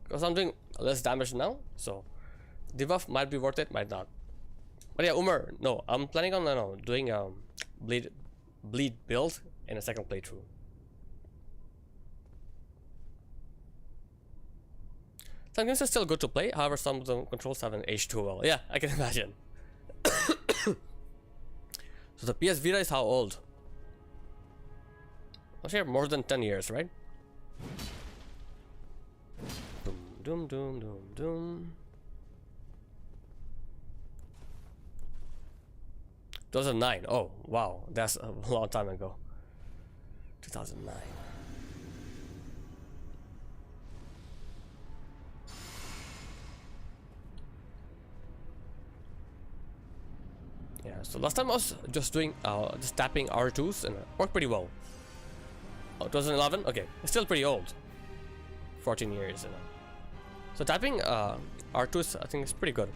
Because I'm doing less damage now, so debuff might be worth it, might not. But yeah, Umar, no, I'm planning on doing bleed build in a second playthrough. Some games are still good to play, however some of the controls haven't aged too well. Yeah, I can imagine. So the PS Vita is how old? I'm sure more than 10 years, right? Doom, doom, doom, doom. 2009. Oh, wow. That's a long time ago. 2009. Yeah, so last time I was just doing, just tapping R2s and it worked pretty well. Oh, 2011? Okay, it's still pretty old. 14 years, So tapping R2s, I think, is pretty good.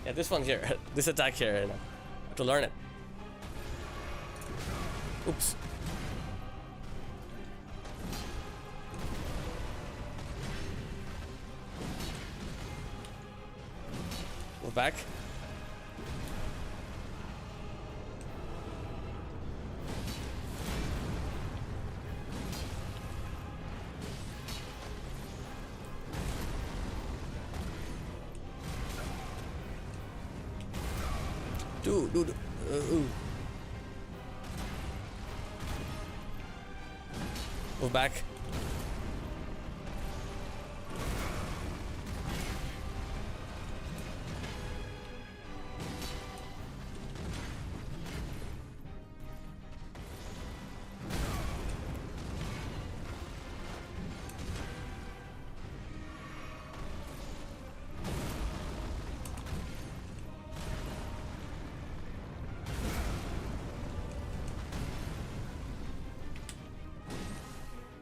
Yeah, this one here, this attack here, have to learn it. Oops. Move back. Dude. Move back.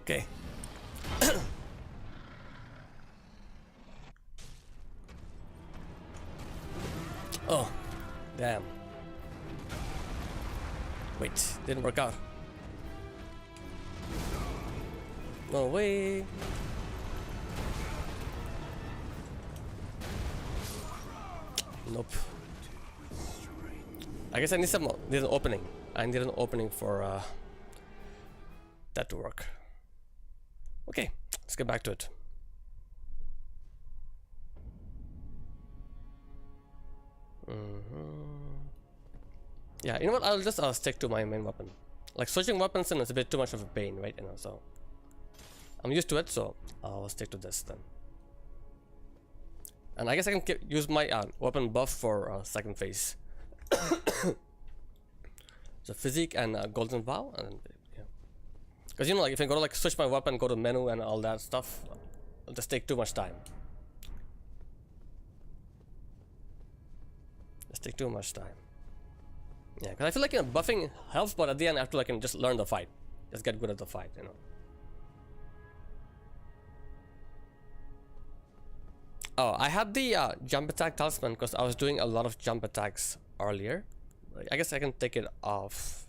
Okay. Oh, damn. Wait, didn't work out. No way. Nope. I guess I need need an opening. I need an opening for that to work. Okay, let's get back to it. Yeah, you know what? I'll just stick to my main weapon. Like switching weapons and it's a bit too much of a pain, right? You know, so I'm used to it, so I'll stick to this then. And I guess I can use my weapon buff for second phase. So physique and golden vow, and yeah. Because you know, like if I go to like switch my weapon, go to menu and all that stuff, it'll just take too much time. Just take too much time. Yeah, because I feel like, you know, buffing helps, but at the end I have to like just learn the fight, just get good at the fight, you know. Oh, I had the jump attack talisman because I was doing a lot of jump attacks earlier. I guess I can take it off.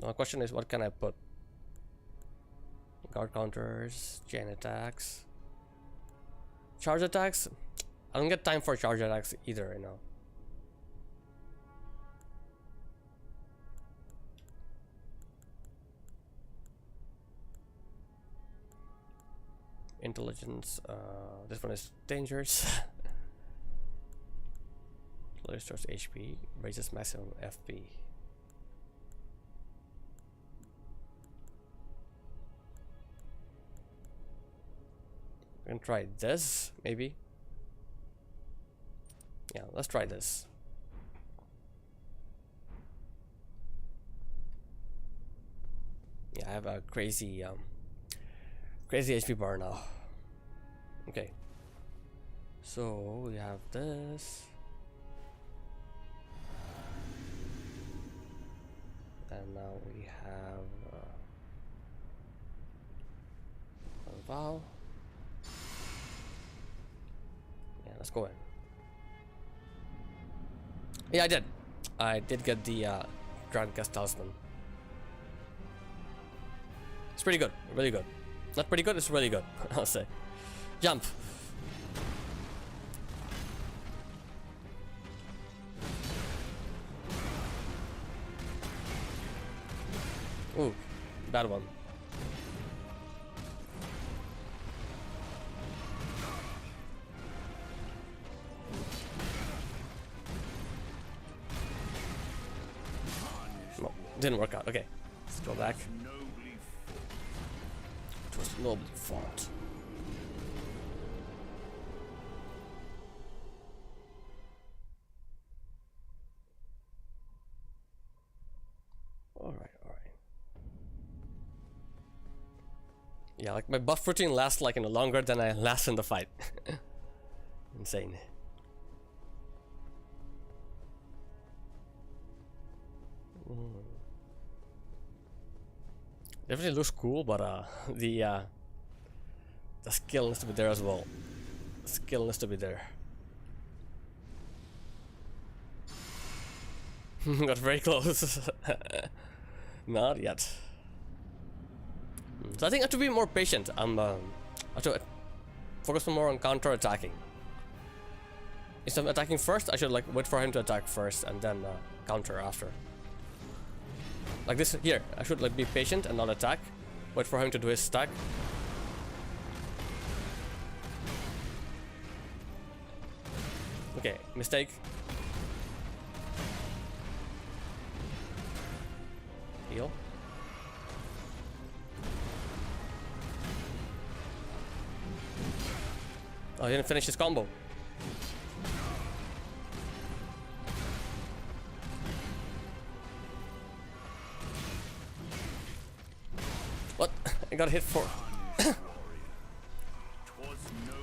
Now the question is, what can I put? Guard counters, chain attacks, charge attacks. I don't get time for charge attacks either, you know. Intelligence. This one is dangerous. Restores HP, raises maximum FP. We can try this, maybe. Yeah, let's try this. Yeah, I have a crazy HP bar now. Okay. So we have this. And now we have a vow. Yeah, let's go in. Yeah, I did. I did get the Grand Guest Talisman. It's pretty good, really good. Not pretty good, it's really good, I'll say. Jump. Ooh, bad one. No, didn't work out. Okay, let's go back. It was nobly fought. Alright. Yeah, like my buff routine lasts like longer than I last in the fight. Insane. Definitely looks cool, but the skill needs to be there as well. The skill needs to be there. Got very close. Not yet. So I think I have to be more patient. I have to focus more on counter attacking. Instead of attacking first, I should like wait for him to attack first and then counter after. Like this here, I should like be patient and not attack. Wait for him to do his stack. Okay, mistake. Heal. Oh, he didn't finish his combo. What? I got hit for.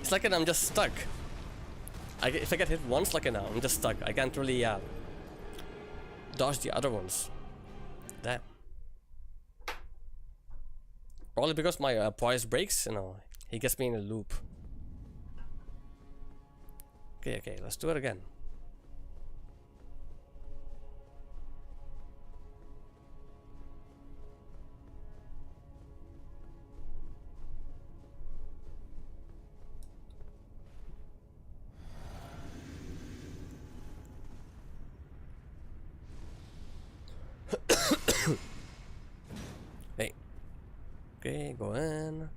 It's like I'm just stuck. If I get hit once, like I'm just stuck. I can't really dodge the other ones. Damn. Probably because my poise breaks, he gets me in a loop. Okay, let's do it again. Okay, go in.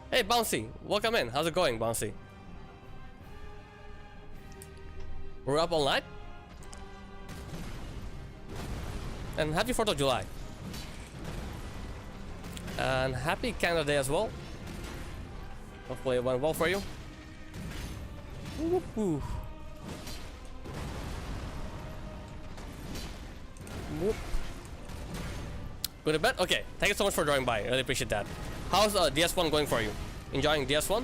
Hey, Bouncy, welcome in. How's it going, Bouncy? We're up all night? And happy 4th of July. And happy Canada Day as well. Hopefully it went well for you. Whoop. Whoop. Go to bed? Okay, thank you so much for drawing by. I really appreciate that. How's DS1 going for you? Enjoying DS1?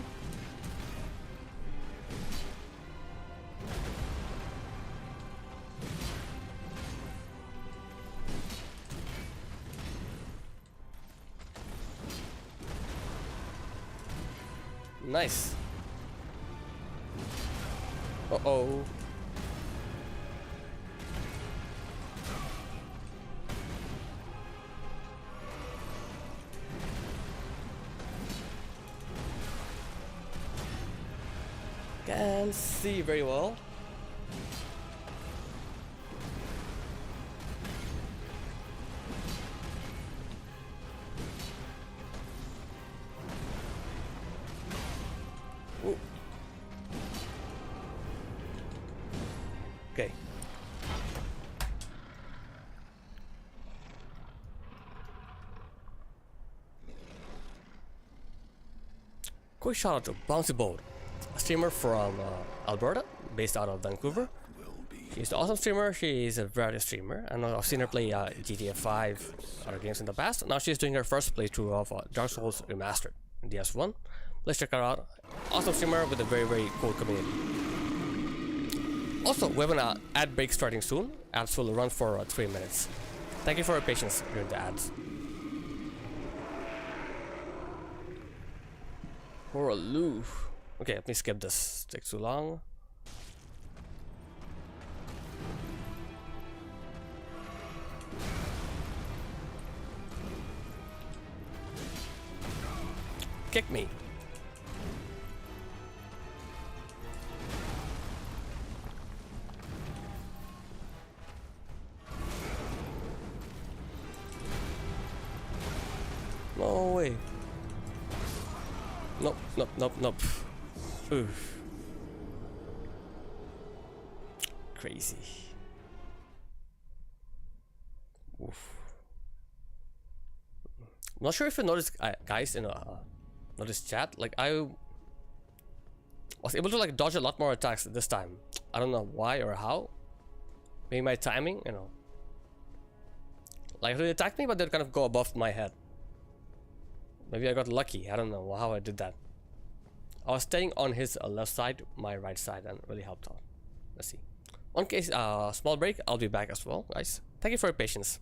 Nice. Uh-oh. Can't see very well. Ooh. Okay. Quick shout out to Bouncy Boat, a streamer from Alberta, based out of Vancouver. She's an awesome streamer. She's a variety streamer, and I've seen her play GTA 5 other games in the past. Now she's doing her first playthrough of Dark Souls Remastered in DS1. Let's check her out. Awesome streamer with a very, very cool community. Also, we have an ad break starting soon. Ads will run for 3 minutes. Thank you for your patience during the ads. Or aloof. Okay, let me skip this. It takes too long. Kick me. No way. Nope. Oof. Crazy. Oof. I'm not sure if you noticed, guys, in notice chat, like I was able to like dodge a lot more attacks this time. I don't know why or how. Maybe my timing, you know. Like they attacked me, but they'd kind of go above my head. Maybe I got lucky. I don't know how I did that. I was staying on his left side, my right side, and really helped out. Let's see. One case, small break. I'll be back as well, guys. Thank you for your patience.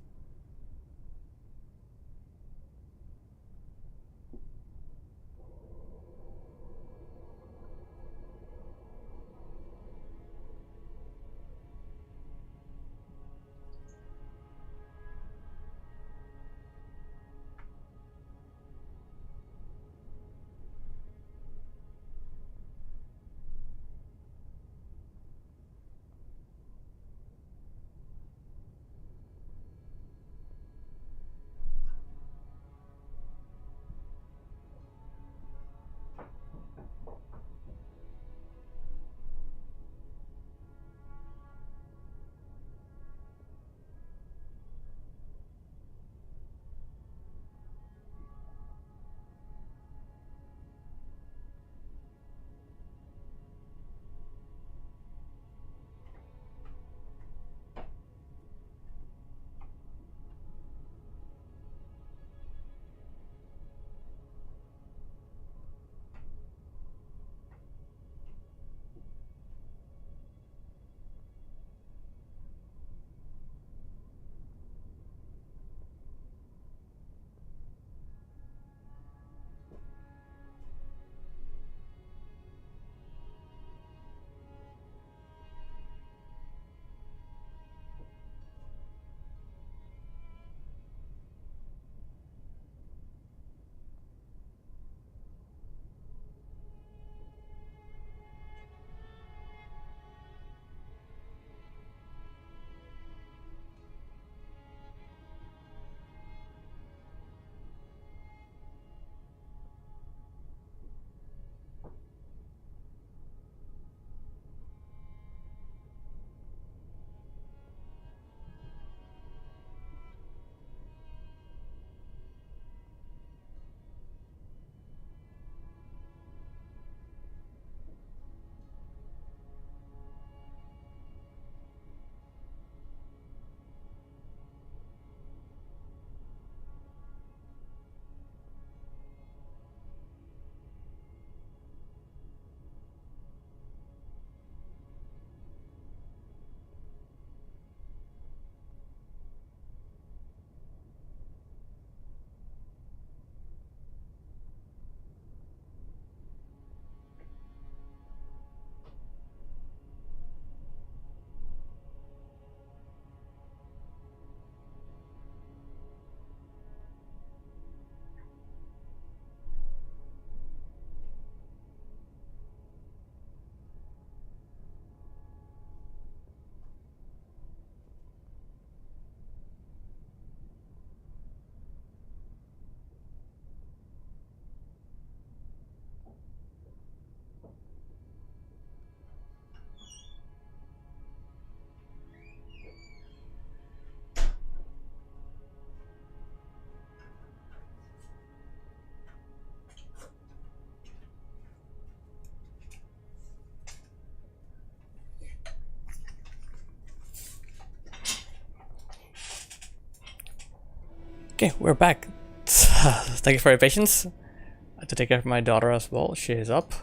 Okay, we're back. Thank you for your patience. I have to take care of my daughter as well. She is up.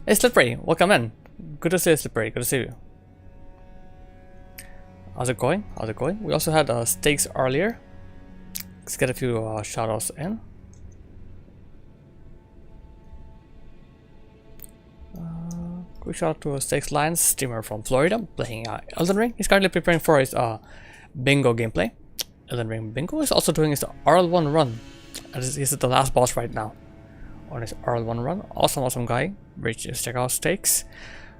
Hey, Slippery, welcome in. Good to see you, Slippery. Good to see you. How's it going? How's it going? We also had steaks earlier. Let's get a few shoutouts in. Quick shout out to Steaks Lions, streamer from Florida, playing Elden Ring. He's currently preparing for his bingo gameplay. Elden Ring bingo is also doing his RL1 run. He's at the last boss right now on his RL1 run. Awesome guy. Just check out Steaks.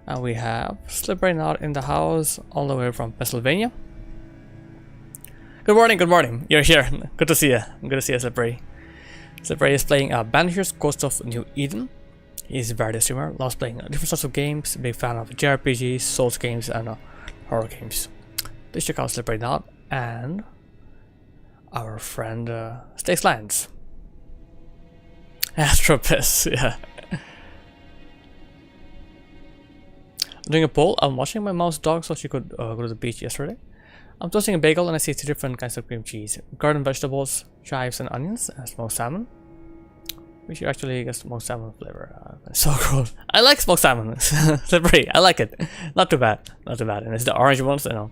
And we have Slippery out in the house, all the way from Pennsylvania. Good morning. You're here. Good to see you. Good to see you, Slippery. Slippery is playing Banisher's Ghost of New Eden. He's a variety streamer, loves playing different sorts of games, big fan of JRPGs, Souls games, and horror games. Please check out Slippery out and our friend Steaks Lions. Astropus, yeah. I'm doing a poll. I'm watching my mom's dog so she could go to the beach yesterday. I'm toasting a bagel and I see 2 different kinds of cream cheese. Garden vegetables, chives and onions, and smoked salmon. We should actually get smoked salmon flavor. So gross. I like smoked salmon. Slippery. I like it. Not too bad. Not too bad. And it's the orange ones, you know.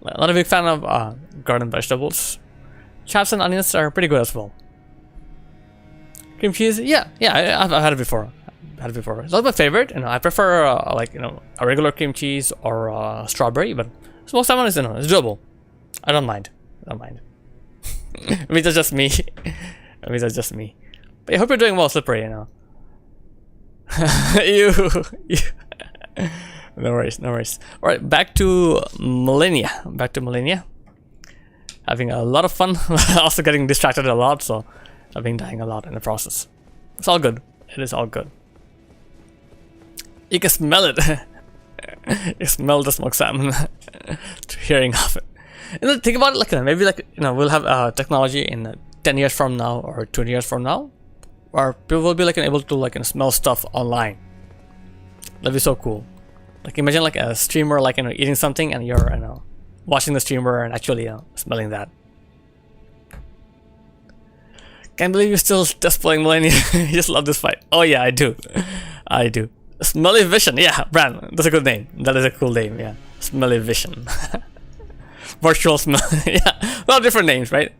I'm not a big fan of garden vegetables. Chives and onions are pretty good as well. Cream cheese, yeah, I've had it before. It's not my favorite, you know. I prefer like, you know, a regular cream cheese or strawberry, but smoked salmon is, you know, it's doable. I don't mind. Maybe that's just me. But I hope you're doing well, Slippery, you know. you. No worries. Alright, back to Malenia. Having a lot of fun, also getting distracted a lot, so I've been dying a lot in the process. It's all good. It is all good. You can smell it. You smell the smoked salmon. Hearing of it. And then think about it, like maybe like, you know, we'll have technology in 10 years from now or 20 years from now, where people will be like able to like smell stuff online. That'd be so cool. Like imagine like a streamer like, you know, eating something and you're, you know, watching the streamer and actually, you know, smelling that. Can't believe you're still just playing Malenia. You just love this fight. Oh yeah, I do. Smelly Vision, yeah, Bran, that's a good name. That is a cool name, yeah. Smelly Vision. Virtual smell, yeah. A lot of different names, right?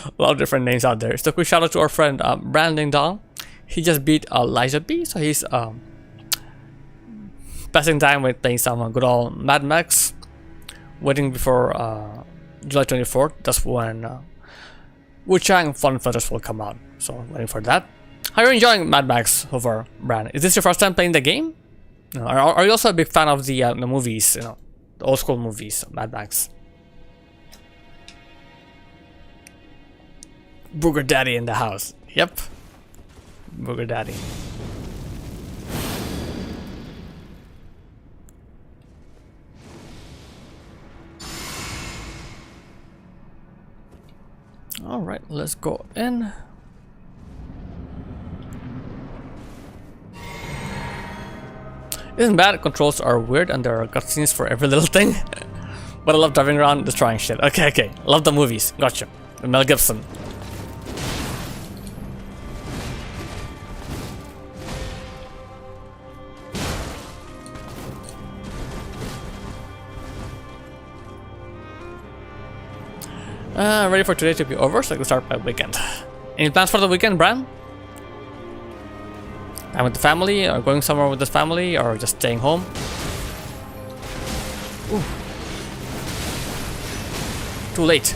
A lot of different names out there. So quick shout out to our friend Branding Dong. He just beat Elijah B, so he's passing time with playing some good old Mad Max. Waiting before July 24th. That's when Wu Chang Fun Fighters will come out. So waiting for that. How are you enjoying Mad Max so far, Brand? Is this your first time playing the game? No, are you also a big fan of the movies, you know, the old school movies, Mad Max? Booger Daddy in the house. Yep. Booger Daddy. Alright, let's go in. Isn't bad, controls are weird and there are cutscenes for every little thing. But I love driving around destroying shit. Okay. Love the movies. Gotcha. Mel Gibson. Ready for today to be over, so I can start my weekend. Any plans for the weekend, Bran? I'm with the family, or going somewhere with the family, or just staying home? Ooh. Too late.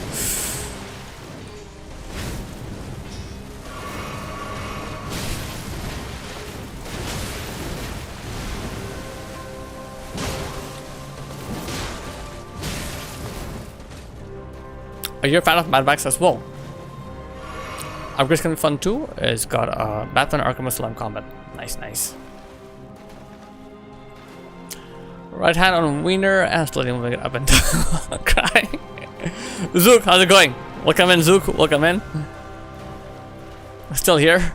Are you a fan of Mad Max as well? Upgrades can be fun too. It's got Batman Arkham Asylum combat. Nice. Right hand on Wiener and slowly moving it up and down. Crying. Zook, how's it going? Welcome in, Zook. Welcome in. Still here.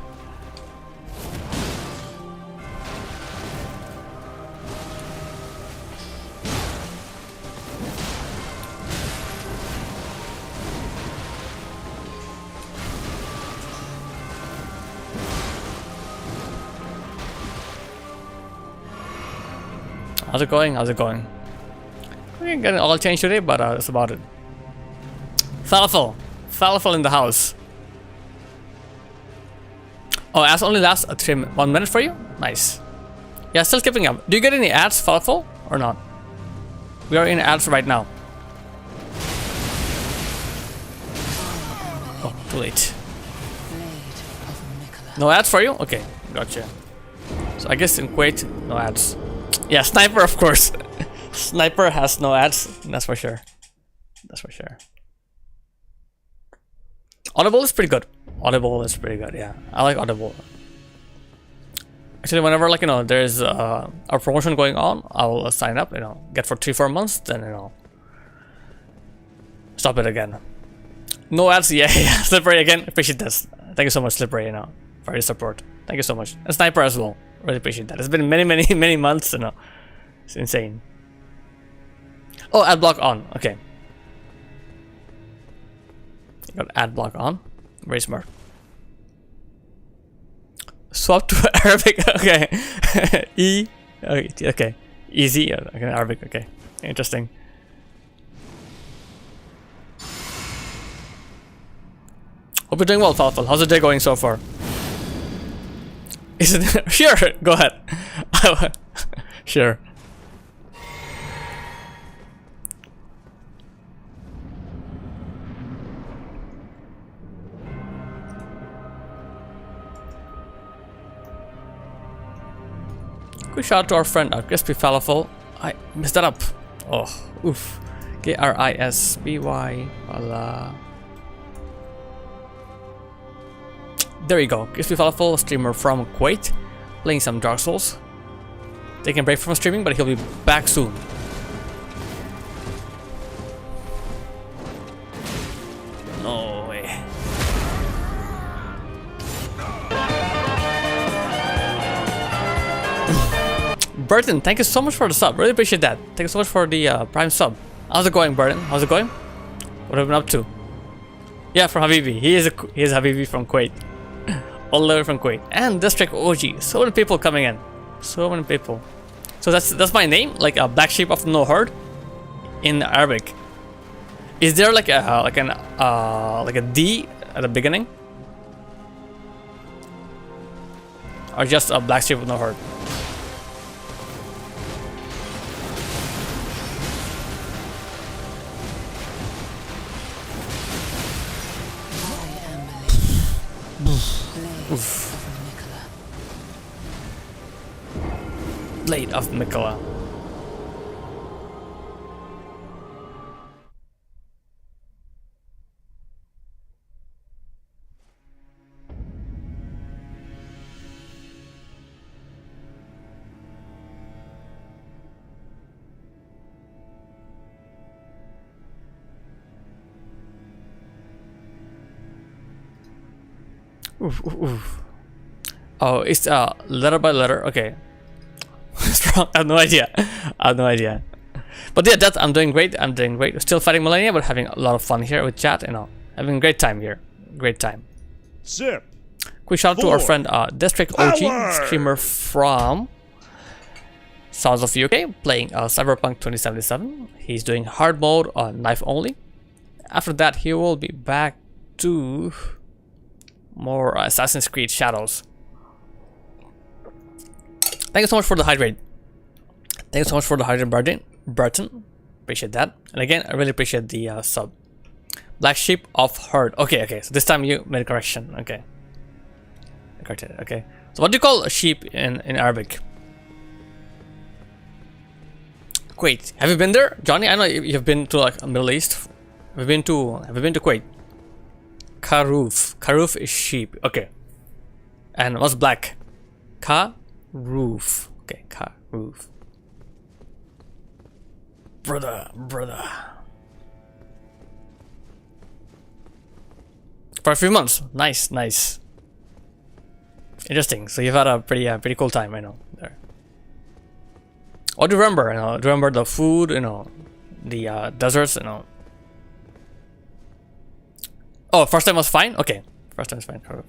How's it going? How's it going? We're getting all changed today, but that's about it. Falafel. Falafel in the house. Oh, ads only lasts 1 minute for you? Nice. Yeah, still keeping up. Do you get any ads, Falafel, or not? We are in ads right now. Oh, too late. No ads for you? Okay, gotcha. So I guess in Kuwait, no ads. Yeah, Sniper, of course. Sniper has no ads, that's for sure. That's for sure. Audible is pretty good. Audible is pretty good, yeah. I like Audible. Actually, whenever, like, you know, there's a promotion going on, I'll sign up, you know, get for 3-4 months, then, you know, stop it again. No ads, yeah, yeah. Slippery again, appreciate this. Thank you so much, Slippery, you know, for your support. Thank you so much. And Sniper as well, really appreciate that. It's been many months, you know. It's insane. Oh, ad block on, okay. You got ad block on, very smart. Swap to Arabic, okay. Okay, easy, okay, Arabic, okay, interesting. Hope you're doing well, Falafel. How's the day going so far? Is it sure? Go ahead. Sure. Quick shout out to our friend Crispy Falafel. I messed that up. Oh, oof. K-R-I-S-B-Y. Voila. There you go. Crispy Falafel, streamer from Kuwait, playing some Dark Souls. Taking a break from streaming, but he'll be back soon. No way. Burton, thank you so much for the sub. Really appreciate that. Thank you so much for the Prime sub. How's it going, Burton? How's it going? What have you been up to? Yeah, from Habibi. He is Habibi from Kuwait. All the way from Kuwait. And District OG. So many people coming in. So many people. So that's my name, like a black sheep of no herd in Arabic. Is there like a D at the beginning? Or just a black sheep of no herd? Oof. Blade of Mikola. Oof, oof, oof. Oh, it's letter by letter. Okay. It's wrong. I have no idea. I have no idea. But yeah, that I'm doing great. I'm doing great. Still fighting Malenia, but having a lot of fun here with chat. You know, having a great time here. Great time. Zip. Quick shout out to our friend District OG, streamer from south of UK, playing Cyberpunk 2077. He's doing hard mode on knife only. After that, he will be back to more Assassin's Creed Shadows. Thank you so much for the hydrate. Thank you so much for the hydrate, Burton. Appreciate that. And again, I really appreciate the sub. Black sheep of herd. Okay, okay. So this time you made a correction. Okay. Corrected. Okay. So what do you call a sheep in Arabic? Kuwait. Have you been there, Johnny? I know you've been to like Middle East. Have you been to Kuwait? Karuf. Karuf is sheep. Okay. And what's black? Karuf. Okay, Karuf. Brother. For a few months. Nice. Interesting. So you've had a pretty cool time, I know. There. What do you remember? You know, do you remember the food? You know, the deserts. You know. Oh, first time was fine? Okay. First time was fine. It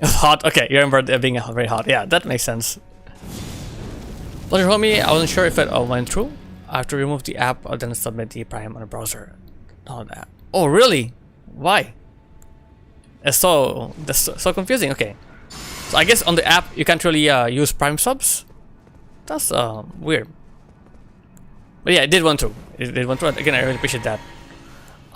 was hot. Okay, you remember it being very hot. Yeah, that makes sense. Pleasure homie, I wasn't sure if it went through. I have to remove the app or then submit the Prime on the browser. Not that. Oh really? Why? That's so confusing. Okay. So I guess on the app you can't really use Prime subs. That's weird. But yeah, it did went through. It did went through. Again, I really appreciate that.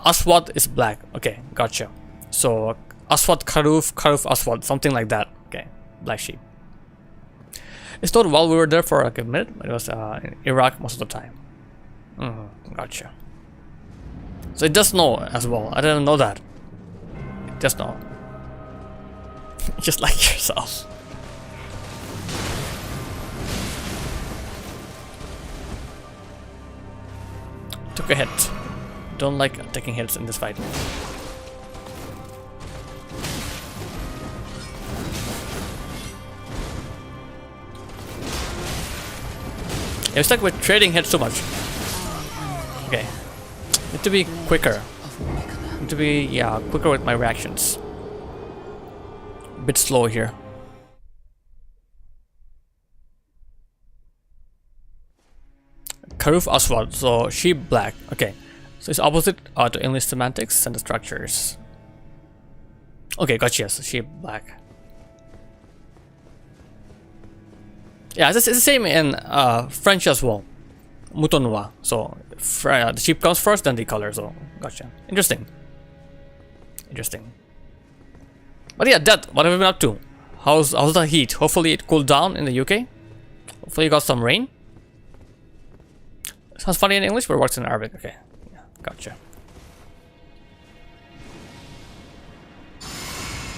Aswad is black. Okay, gotcha. So Aswad Karuf, Karuf Aswad, something like that. Okay, black sheep. It's not while we were there for like a minute, but it was in Iraq most of the time. Gotcha. So it does know as well. I didn't know that. It does know. Just like yourself. Took a hit. Don't like taking hits in this fight. I'm stuck with trading hits too much. Okay. Need to be quicker. Need to be, yeah, quicker with my reactions. A bit slow here. Karuf Aswad, so sheep black. Okay. So it's opposite to English semantics and the structures. Okay, gotcha, yes, sheep black. Yeah, it's the same in French as well. Mouton. So the sheep comes first, then the color. So gotcha. Interesting. Interesting. But yeah, that. What have you been up to? How's the heat? Hopefully it cooled down in the UK. Hopefully you got some rain. Sounds funny in English, but it works in Arabic. Okay, yeah, gotcha.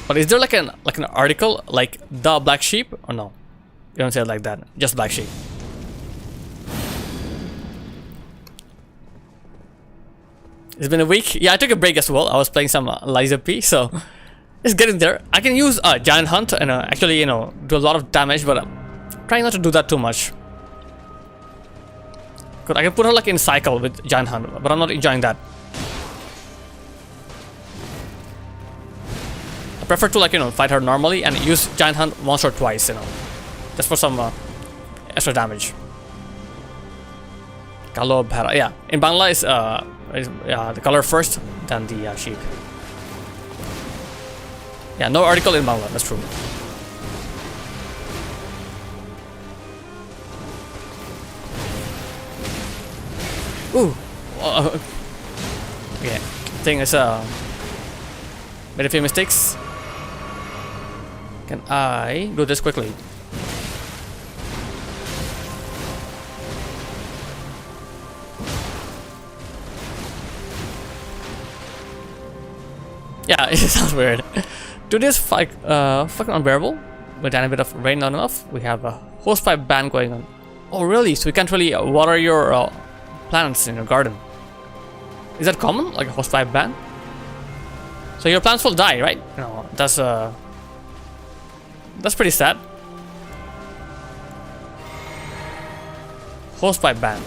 But is there like an article like the black sheep or no? You don't say it like that. Just black sheep. It's been a week. Yeah, I took a break as well. I was playing some Liza P, so it's getting there. I can use Giant Hunt and actually, you know, do a lot of damage, but trying not to do that too much. Cause I can put her like in cycle with Giant Hunt, but I'm not enjoying that. I prefer to, like, you know, fight her normally and use Giant Hunt once or twice, you know, just for some extra damage. Kalo Bhara, yeah. In Bangla is the color first, then the sheep. Yeah, no article in Bangla. That's true. Ooh. Okay. Thing is made a few mistakes. Can I do this quickly? Yeah, it sounds weird. Do this fucking unbearable. With a bit of rain not enough. We have a hosepipe ban going on. Oh really? So you can't really water your plants in your garden. Is that common? Like a hosepipe ban? So your plants will die, right? No, that's pretty sad. Hosepipe ban.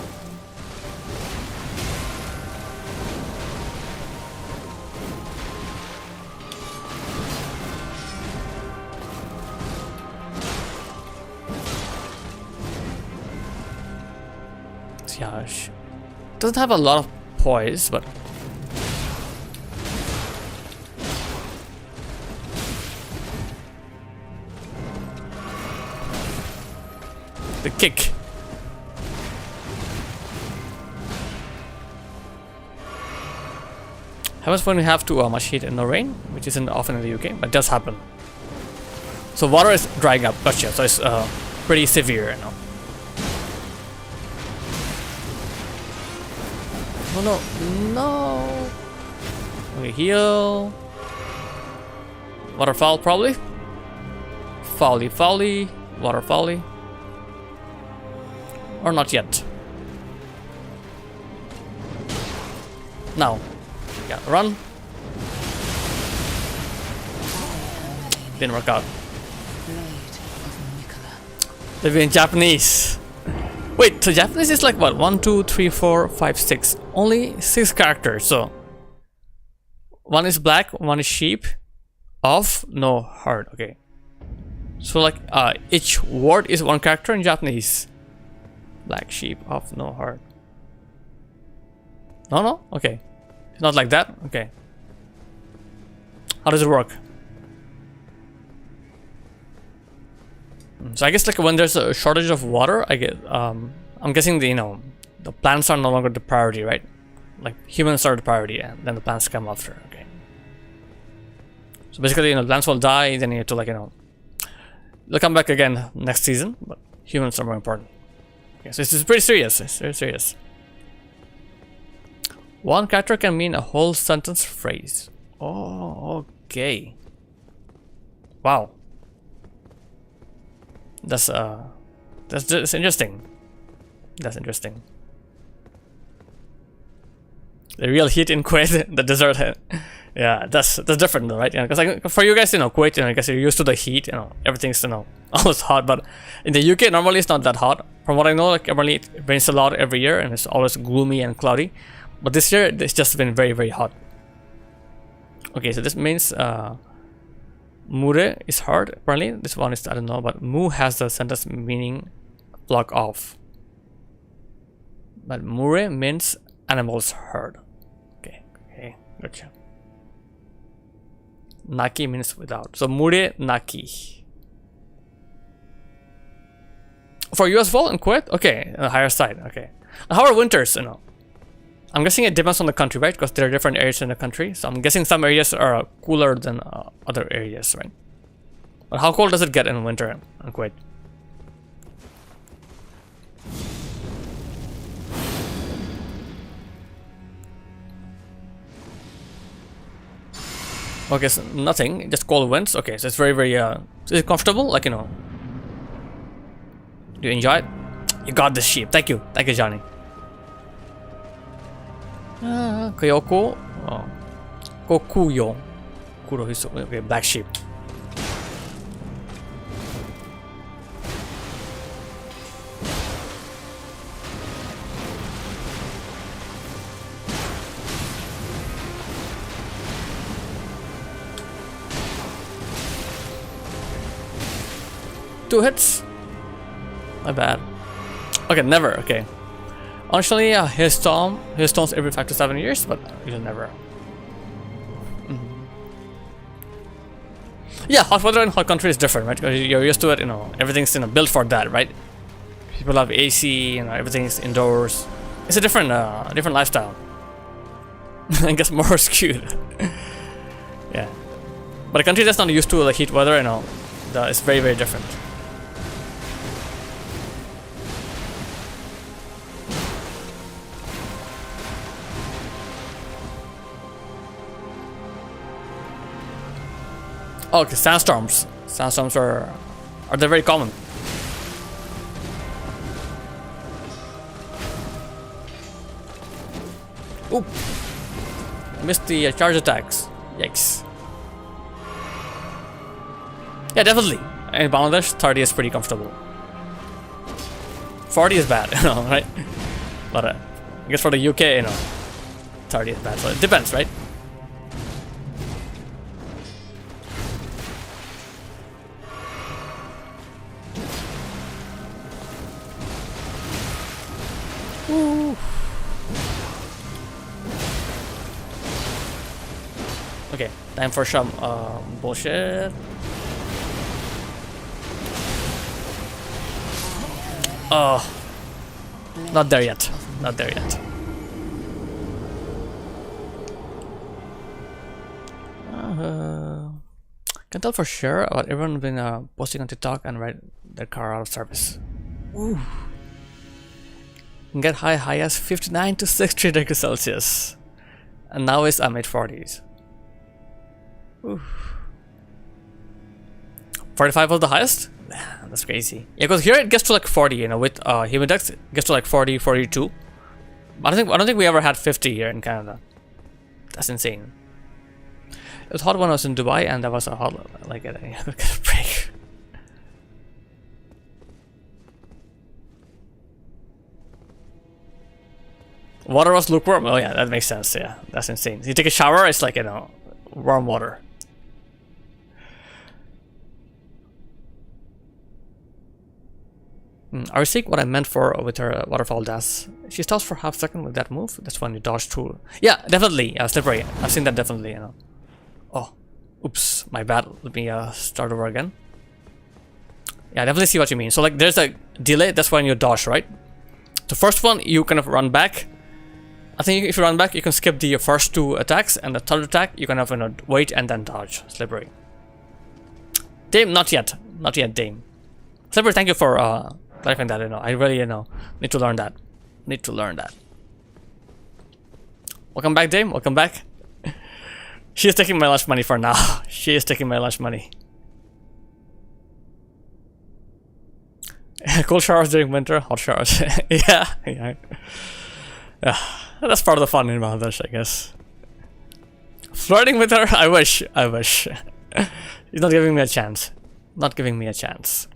Yeah, doesn't have a lot of poise, but the kick. Happens when we have too much heat and no rain, which isn't often in the UK, but it does happen. So water is drying up, gotcha. So it's pretty severe, you know. Oh no, no. Okay, heal. Waterfowl probably. Fowly, waterfowly. Or not yet. Now. Yeah, run. Didn't work out. They've been Japanese. Wait, so Japanese is like what? 1, 2, 3, 4, 5, 6. Only 6 characters, so. One is black, one is sheep. Off, no, hard, okay. So like each word is one character in Japanese. Black sheep of no heart. No, no? Okay. It's not like that? Okay. How does it work? So I guess like when there's a shortage of water, I'm guessing the plants are no longer the priority, right? Like humans are the priority, and then the plants come after. Okay. So basically, the plants will die. Then you have to they'll come back again next season, but humans are more important. Okay, so this is pretty serious. It's very serious. One character can mean a whole sentence phrase. Oh, okay. Wow. That's interesting. That's interesting. The real heat in Kuwait, the desert. Yeah, that's different though, right? Because for you guys, Kuwait, I guess you're used to the heat. Everything's always hot. But in the UK, normally it's not that hot. From what I know, like normally it rains a lot every year, and it's always gloomy and cloudy. But this year, it's just been very, very hot. Okay, so this means Mure is hard. Apparently, this one is, I don't know, but Mu has the sentence meaning flock off. But Mure means animals herd. Okay, gotcha. Naki means without. So Mure Naki. For US vol in Kuwait? Okay, on the higher side. Okay. How are winters, I'm guessing it depends on the country, right? Because there are different areas in the country. So I'm guessing some areas are cooler than other areas, right? But how cold does it get in winter in Kuwait? Okay, so nothing, just cold winds. Okay, so it's very, very, is it comfortable? Do you enjoy it? You got this sheep. Thank you, Johnny. Kyoko, Kokuyo, Kurohiso. Okay, black sheep. Two hits. My bad. Okay, never. Okay. Honestly, hailstones every 5 to 7 years, but usually never. Yeah, hot weather in hot country is different, right? Because you're used to it, everything's built for that, right? People have AC, everything's indoors. It's a different lifestyle. I guess more skewed. Yeah, but a country that's not used to the heat weather, it's very, very different. Oh, okay, sandstorms. Sandstorms are they very common? Oop! I missed the charge attacks. Yikes. Yeah, definitely. In Bangladesh, 30 is pretty comfortable. 40 is bad, right? But I guess for the UK, 30 is bad. So it depends, right? Ooh. Okay, time for some bullshit. Oh, not there yet. Not there yet. Can tell for sure about everyone been posting on TikTok and ride their car out of service. Ooh. Can get high as 59 to 60 degrees Celsius, and now it's mid 40s. Ooh. 45 was the highest? That's crazy. Yeah, because here it gets to like 40, with humidex it gets to like 40, 42. I don't think we ever had 50 here in Canada. That's insane. It was hot when I was in Dubai, and that was a hot like a break. Water was lukewarm. Oh yeah, that makes sense. Yeah, that's insane. You take a shower, it's like warm water. Are you seeing what I meant for with her waterfowl dash? She stops for half a second with that move. That's when you dodge through. Yeah, definitely. Slippery. I've seen that definitely. You know. Oh, oops, my bad. Let me start over again. Yeah, I definitely see what you mean. So like, there's a delay. That's when you dodge, right? The first one, you kind of run back. I think if you run back, you can skip the first 2 attacks, and the third attack, you can have wait and then dodge. Slippery. Dame, not yet. Not yet, Dame. Slippery, thank you for clarifying that. You know, I really need to learn that. Need to learn that. Welcome back, Dame. Welcome back. She is taking my lunch money for now. She is taking my lunch money. Cold showers during winter, hot showers. yeah. That's part of the fun in Bangladesh, I guess. Flirting with her? I wish. He's not giving me a chance. Not giving me a chance.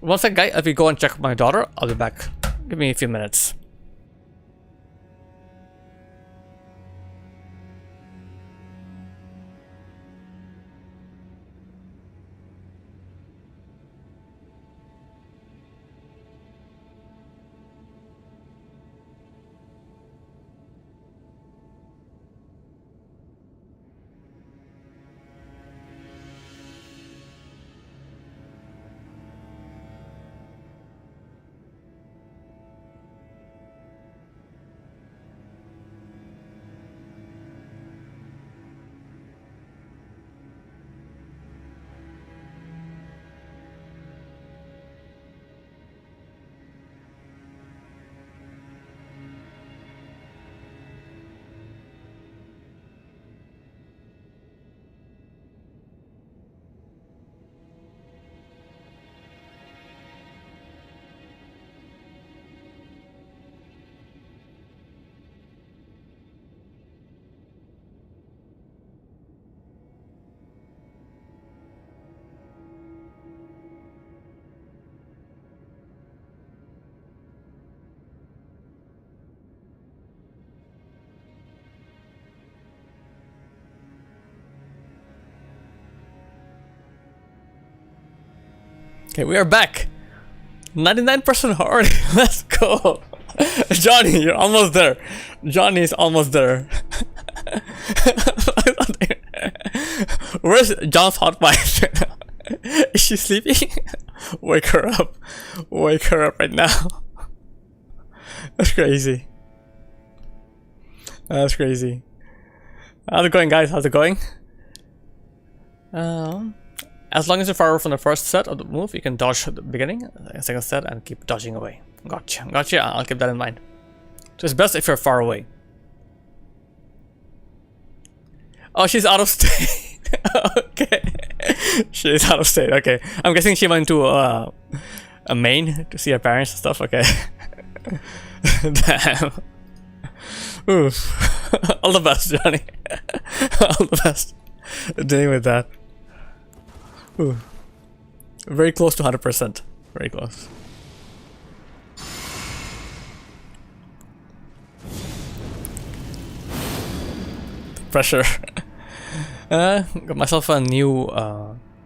One sec, guy. If we go and check my daughter, I'll be back. Give me a few minutes. Okay, we are back. 99% already. Let's go. Johnny, you're almost there. Johnny's almost there. Where's John's hot wife? Is she sleeping? Wake her up. Wake her up right now. That's crazy. That's crazy. How's it going, guys? How's it going? As long as you're far away from the first set of the move, you can dodge at the beginning, second set, and keep dodging away. Gotcha. Gotcha. I'll keep that in mind. So it's best if you're far away. Oh, she's out of state. Okay. She's out of state. Okay. I'm guessing she went to a Maine to see her parents and stuff. Okay. Damn. Oof. All the best, Johnny. All the best. Dealing with that. Ooh. Very close to 100%. Very close. Pressure. Got myself a new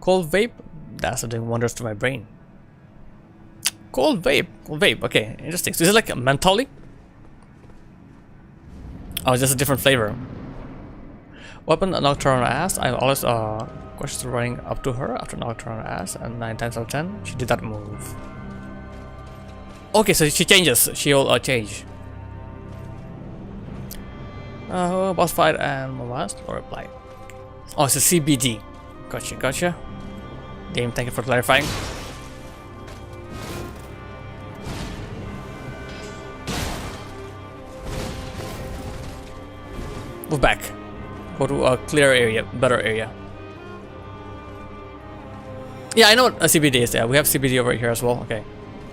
cold vape. That's doing wonders to my brain. Cold vape. Cold vape. Okay, interesting. So is it like a mentally? Oh, it's just a different flavor. Weapon Nocturne ass. I always questions running up to her after Nocturne ass, and 9 times out of 10 she did that move. Okay, so she changes. She'll change. Boss fight and last or apply. Oh, it's a CBD. Gotcha, gotcha. Dame, thank you for clarifying. Move back. Go to a clear area, better area. Yeah, I know what a CBD is. Yeah, we have CBD over here as well. Okay.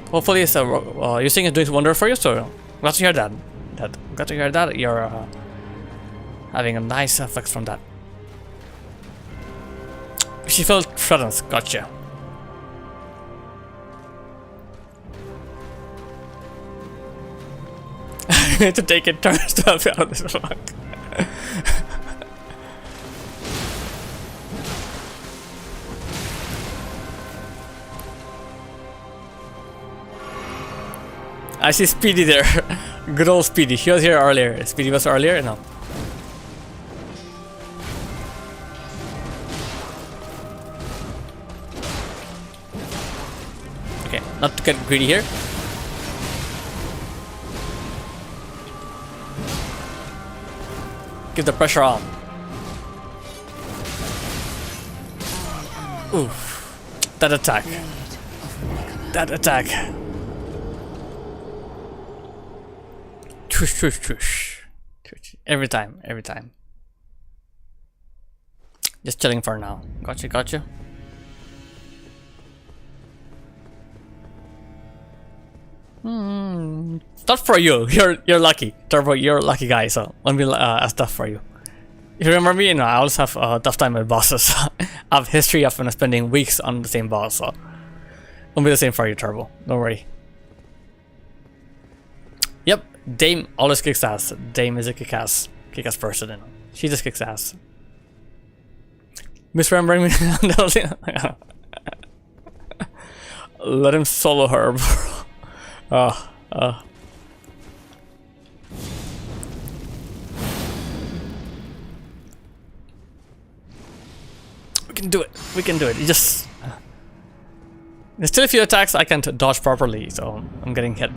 Hopefully, it's you're saying it's doing wonder for you. So glad to hear that. Glad to hear that you're having a nice effect from that. She felt threatened. Gotcha. To take it turns to help you out this fuck. I see Speedy there. Good old Speedy. He was here earlier. Speedy was earlier, no. Okay, not to get greedy here. Give the pressure on. Oof. That attack. That attack. Tush, tush, tush. Every time, every time. Just chilling for now. Gotcha, gotcha. Not for you. You're lucky, Turbo. You're a lucky guy, so won't be as tough for you. If you remember me, I always have a tough time with bosses. I have history of spending weeks on the same boss, so won't be the same for you, Turbo. Don't worry. Yep, Dame always kicks ass. Dame is a kick-ass person. She just kicks ass. Misremembering me. Let him solo her, bro. We can do it. We can do it. You just there's still a few attacks I can't dodge properly, so I'm getting hit.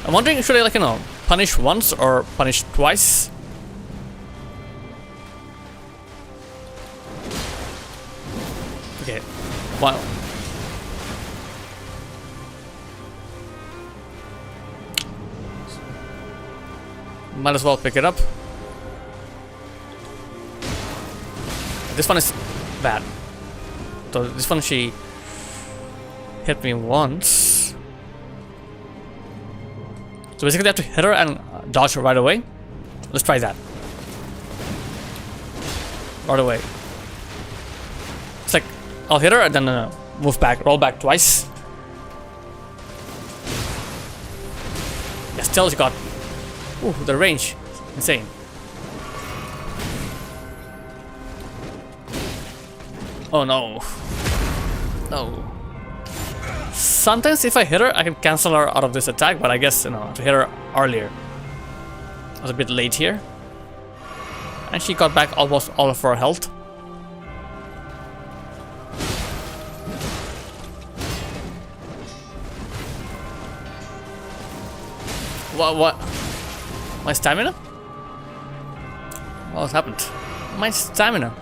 I'm wondering, should I punish once or punish twice? Okay. Wow. Might as well pick it up. This one is bad. So this one she hit me once. So basically I have to hit her and dodge her right away. Let's try that. Right away. It's like I'll hit her and then move back, roll back twice. Yeah, still she got. Ooh, the range. Insane. Oh no. No. Sometimes if I hit her, I can cancel her out of this attack, but I guess, I have to hit her earlier. I was a bit late here. And she got back almost all of her health. What? My stamina? What happened? My stamina.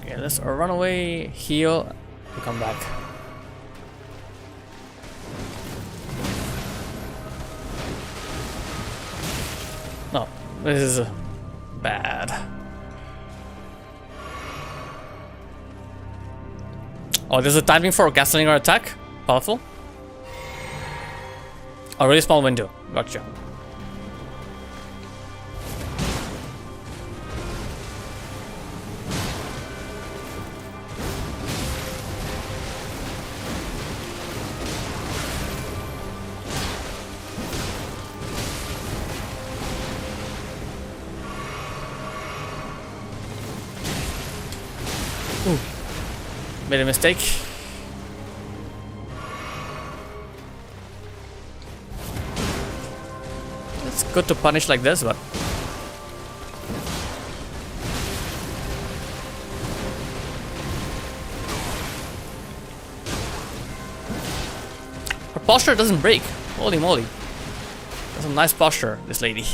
Okay, let's run away, heal, and come back. No, this is bad. Oh, there's a timing for cancelling our attack. Powerful. A really small window. Gotcha. Ooh. Made a mistake. It's good to punish like this, but her posture doesn't break. Holy moly. That's a nice posture, this lady.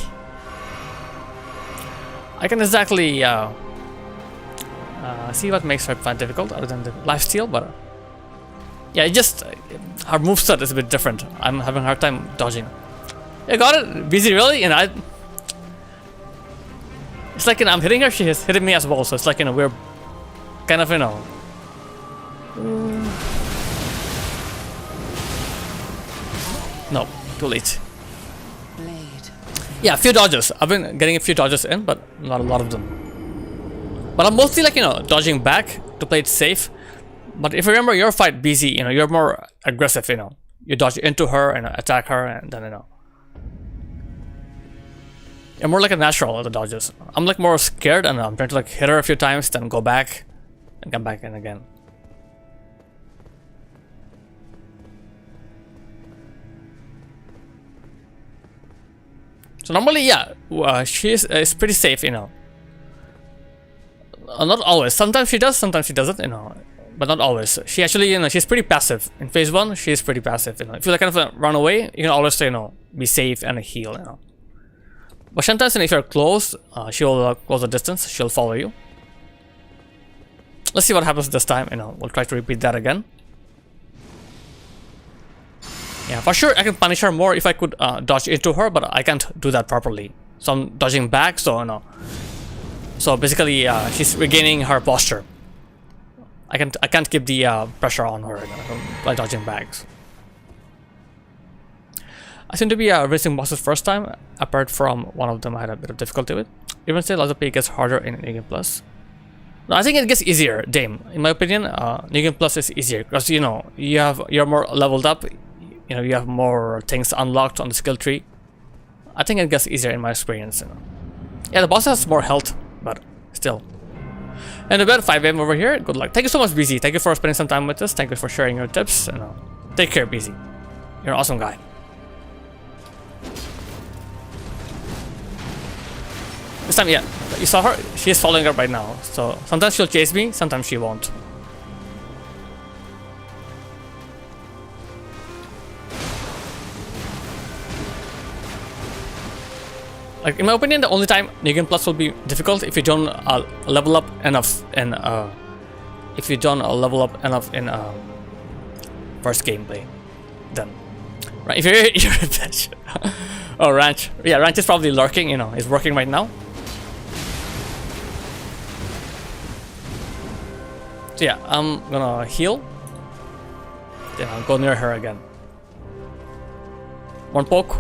I can exactly see what makes her fight difficult other than the lifesteal, but yeah, it just her moveset is a bit different. I'm having a hard time dodging. I got it, busy really, and it's like I'm hitting her, she is hitting me as well, so it's like we're kind of no, too late. Yeah, a few dodges. I've been getting a few dodges in, but not a lot of them. But I'm mostly dodging back to play it safe. But if you remember your fight, BZ, you're more aggressive, you dodge into her and attack her, and then you're more like a natural at the dodges. I'm like more scared, and I'm trying to like hit her a few times, then go back and come back in again. So normally, yeah, she is pretty safe, not always. Sometimes she does, sometimes she doesn't, but not always. She actually, she's pretty passive. In phase 1, she's pretty passive, If you like kind of run away, you can always, be safe and heal, But sometimes, if you're close, she'll close the distance. She'll follow you. Let's see what happens this time. We'll try to repeat that again. Yeah, for sure, I can punish her more if I could dodge into her, but I can't do that properly. So I'm dodging back. So So basically, she's regaining her posture. I can't keep the pressure on her by dodging backs. I seem to be racing bosses first time, apart from one of them I had a bit of difficulty with. Even still, Lazo P gets harder in New Game Plus. No, I think it gets easier, Dame. In my opinion, New Game Plus is easier because you're more leveled up. You have more things unlocked on the skill tree. I think it gets easier in my experience. Yeah, the boss has more health, but still. And about 5 AM over here. Good luck. Thank you so much, BZ. Thank you for spending some time with us. Thank you for sharing your tips. Take care, BZ. You're an awesome guy. This time, yeah, you saw her. She is following her right now. So sometimes she'll chase me, sometimes she won't. Like, in my opinion, the only time New Game Plus will be difficult if you don't level up enough in first gameplay. Then, right? If you're a bitch. Oh, Ranch. Yeah, Ranch is probably lurking. He's working right now. So yeah, I'm gonna heal. Then I'll go near her again. One poke.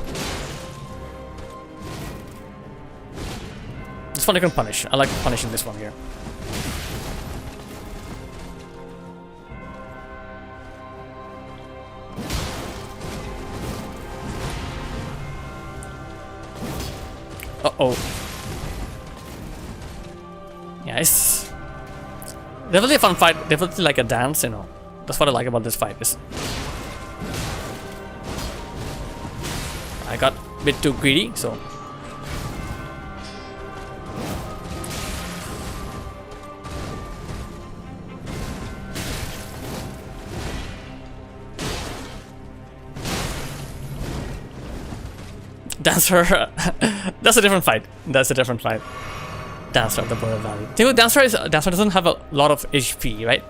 This one you can punish. I like punishing this one here. Uh-oh. Yeah, it's definitely a fun fight. Definitely like a dance, That's what I like about this fight. I got a bit too greedy, so... Dancer, that's a different fight. That's a different fight. Dancer at the Border Valley. Thing with Dancer is Dancer doesn't have a lot of HP, right?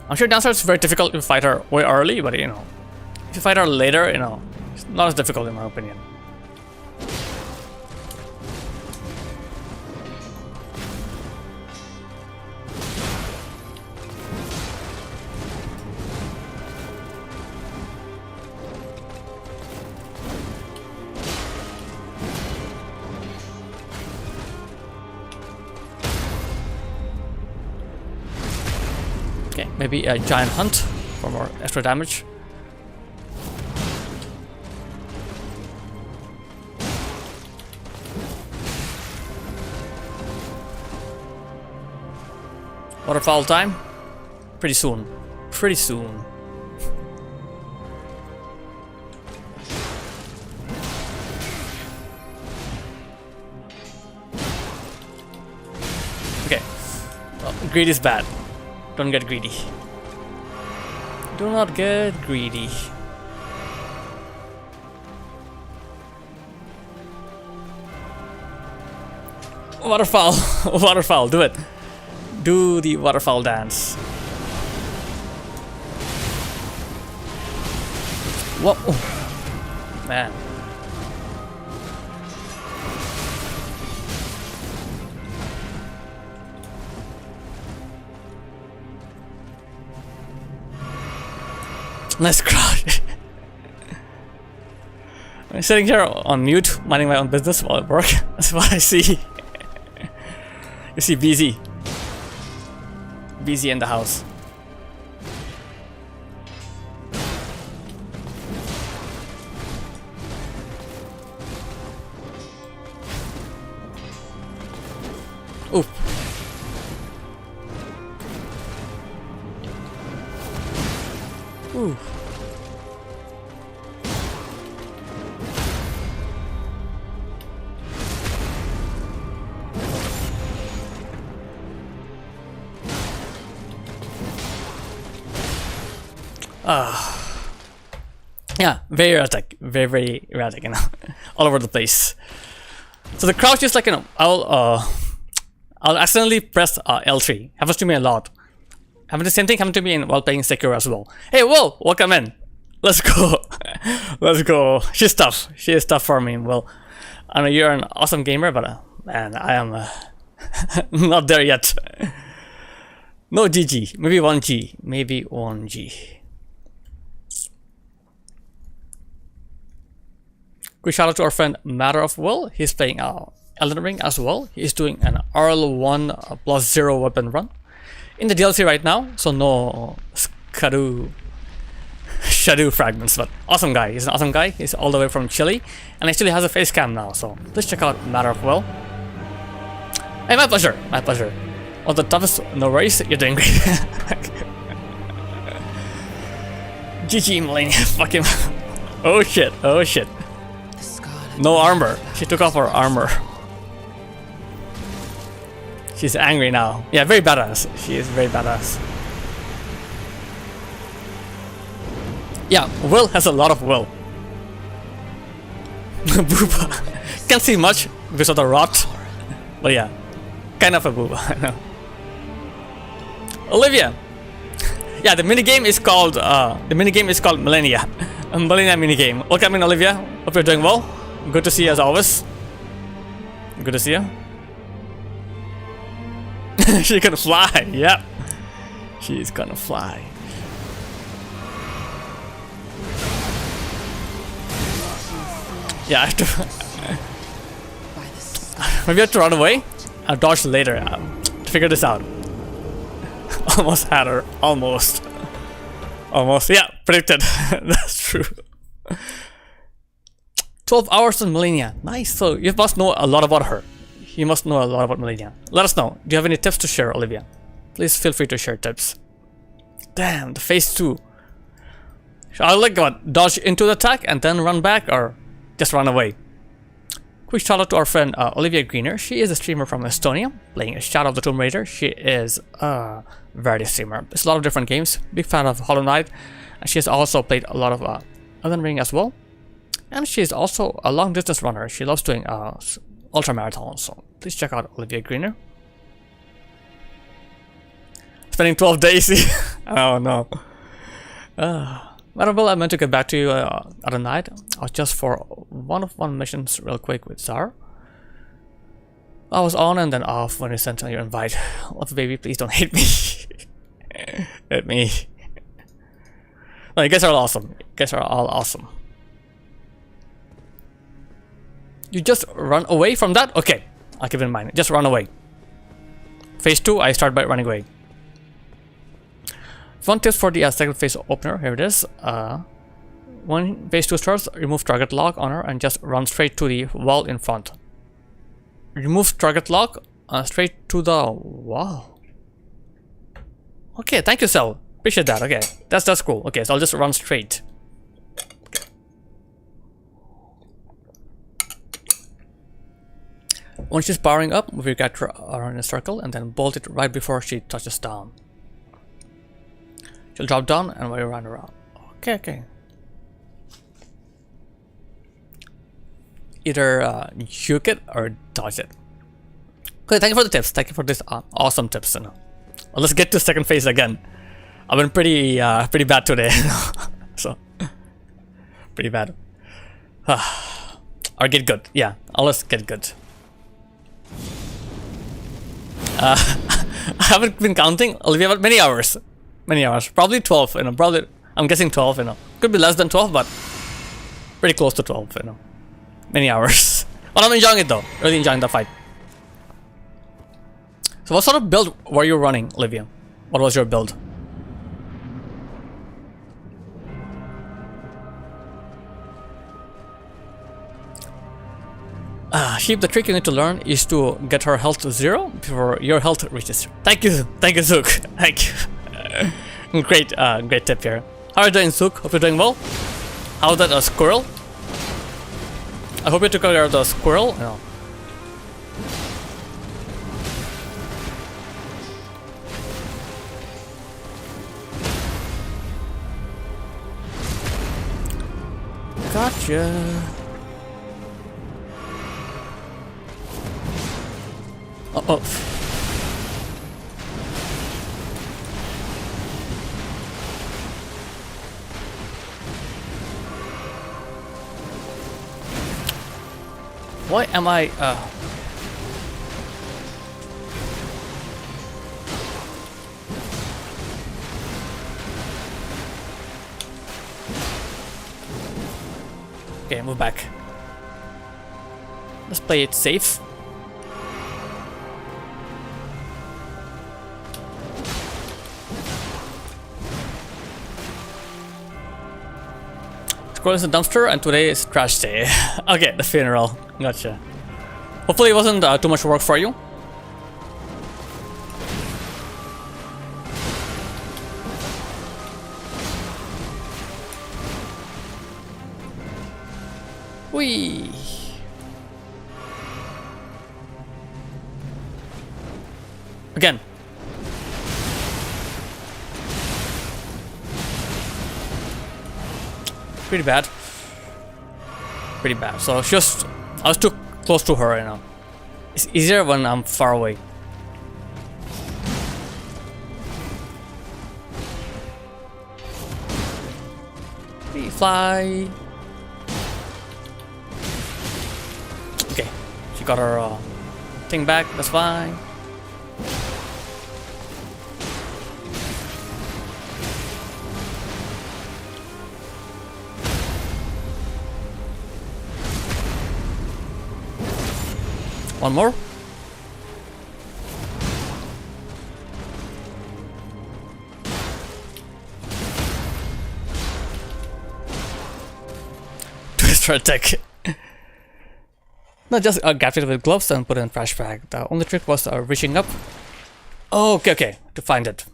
I'm sure Dancer is very difficult to fight her way early, but if you fight her later, it's not as difficult in my opinion. Okay, maybe a giant hunt for more extra damage. Waterfowl time? Pretty soon. Pretty soon. Okay. Well, greed is bad. Don't get greedy. Do not get greedy. Waterfowl. Waterfowl, do it. Do the waterfowl dance. Whoa. Oh, man. Nice crowd. I'm sitting here on mute, minding my own business while at work. That's what I see. You see BZ. BZ in the house. Yeah, very erratic, very erratic, you know, all over the place. So the crouch is like, you know, I'll accidentally press L3. Happens to me a lot. The same thing happened to me while playing Sekiro as well. Hey, Will, welcome in. Let's go. Let's go. She's tough. She is tough for me. Well, I know you're an awesome gamer, but man, I am not there yet. No GG. Maybe 1G. Maybe 1G. Quick shout out to our friend Matter of Will. He's playing Elden Ring as well. He's doing an RL1 +0 weapon run in the DLC right now, so no shadow fragments, but awesome guy. He's an awesome guy. He's all the way from Chile and actually has a face cam now, so please check out Matter of Will. Hey, my pleasure. My pleasure. All the toughest, no worries. You're doing great. GG, Malenia. Fuck him. Oh shit. Oh shit. No armor. She took off her armor. She's angry now. Yeah, very badass. She is very badass. Yeah, Will has a lot of will. Booba. Can't see much because of the rot. But yeah, kind of a booba, I know. Olivia. Yeah, the minigame is called Malenia. A Malenia minigame. Welcome in, Olivia. Hope you're doing well. Good to see you as always. Good to see you. She can fly. Yep. She's gonna fly. Yeah, I have to. Maybe I have to run away. I'll dodge later to figure this out. Almost had her. Almost. Almost. Yeah, predicted. That's true. 12 hours on Malenia. Nice. So you must know a lot about her. You must know a lot about Malenia. Let us know. Do you have any tips to share, Olivia? Please feel free to share tips. Damn, the phase 2. Should I like what? Dodge into the attack and then run back, or just run away? Quick shout out to our friend Olivia Greener. She is a streamer from Estonia, playing Shadow of the Tomb Raider. She is a variety streamer. It's a lot of different games. Big fan of Hollow Knight. And she has also played a lot of Elden Ring as well. And she is also a long distance runner. She loves doing ultra marathons. So please check out Olivia Greener. Spending 12 days. Oh no. Well, I meant to get back to you other night. I was just for one missions real quick with Zar. I was on and then off when you sent me your invite. Love baby, please don't hate me. Hate me. No, you guys are all awesome. You guys are all awesome. You just run away from that? Okay, I'll keep it in mind. Just run away. Phase 2, I start by running away. One tip for the second phase opener, here it is. When phase 2 starts, remove target lock on her and just run straight to the wall in front. Remove target lock straight to the wall. Okay, thank you, Cell. Appreciate that. Okay, that's cool. Okay, so I'll just run straight. When she's powering up, move your character around a circle and then bolt it right before she touches down. She'll drop down and we run around. Okay. Either juke it or dodge it. Okay, thank you for the tips. Thank you for this awesome tips. You know. Well, let's get to second phase again. I've been pretty bad today. So pretty bad. Or get good. Yeah, let's get good. I haven't been counting, Olivia, but many hours. Probably 12, you know, probably, I'm guessing 12, you know. Could be less than 12, but pretty close to 12, you know. Many hours. But I'm enjoying it though, really enjoying the fight. So what sort of build were you running, Olivia? What was your build? Sheep, the trick you need to learn is to get her health to 0 before your health reaches 0. Thank you, Zook. Thank you. Great tip here. How are you doing, Zook? Hope you're doing well. How's that a squirrel? I hope you took care of the squirrel. No. Gotcha. Oh. Why am I Okay, move back. Let's play it safe. Scroll is a dumpster and today is trash day. Okay, the funeral. Gotcha. Hopefully it wasn't too much work for you. Whee! Again. Pretty bad. Pretty bad. So just I was too close to her, you know. It's easier when I'm far away. We fly. Okay, she got her thing back. That's fine. One more. Twister attack. Not just gapped it with gloves and put it in trash bag. The only trick was reaching up. Oh, okay, to find it.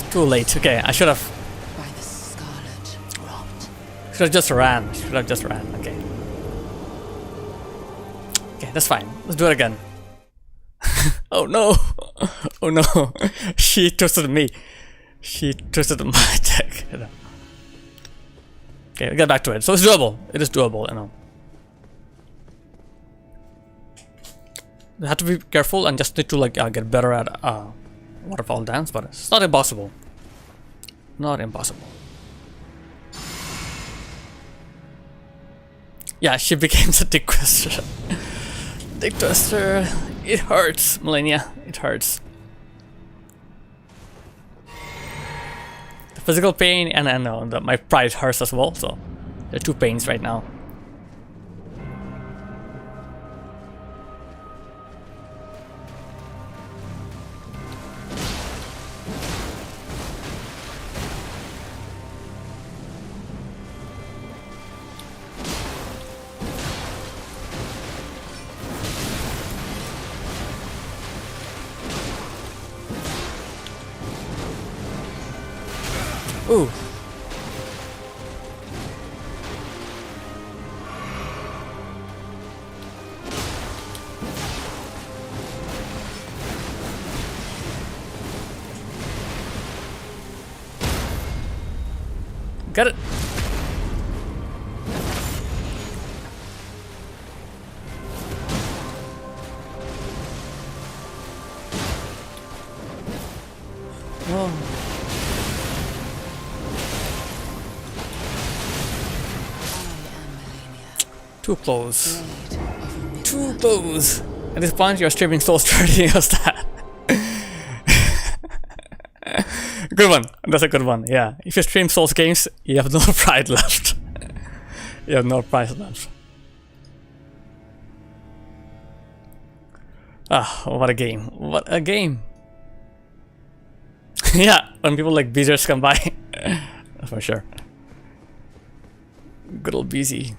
Too late. Okay, I should have. By the scarlet rot. Should have just ran. Should have just ran. Okay. Okay, that's fine. Let's do it again. Oh no! Oh no! She twisted me. She twisted my attack. You know. Okay, get back to it. So it's doable. It is doable. You know. You have to be careful and just need to like get better at waterfowl dance, but it's not impossible. Not impossible. Yeah, she became the dick twister. Dick twister. It hurts, Malenia. It hurts. The physical pain and my pride hurts as well. So there are two pains right now. Ooh. Got it. Oh. Too close. Too close. At this point, you're streaming Soul 30 years that. Good one. That's a good one. Yeah. If you stream Souls games, you have no pride left. You have no pride left. Ah, what a game. What a game. Yeah, when people like Beezers come by. For sure. Good old BZ.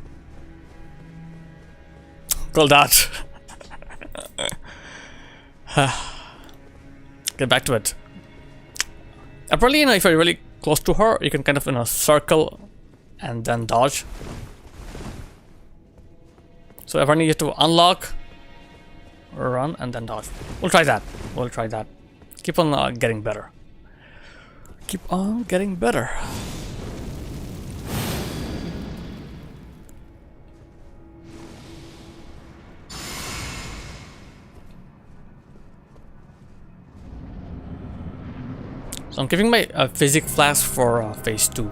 Call that. Get back to it. Apparently, if you're really close to her, you can kind of circle and then dodge. So apparently you have to unlock run, and then dodge. We'll try that. We'll try that. Keep on getting better. Keep on getting better. So I'm giving my physic flask for phase 2.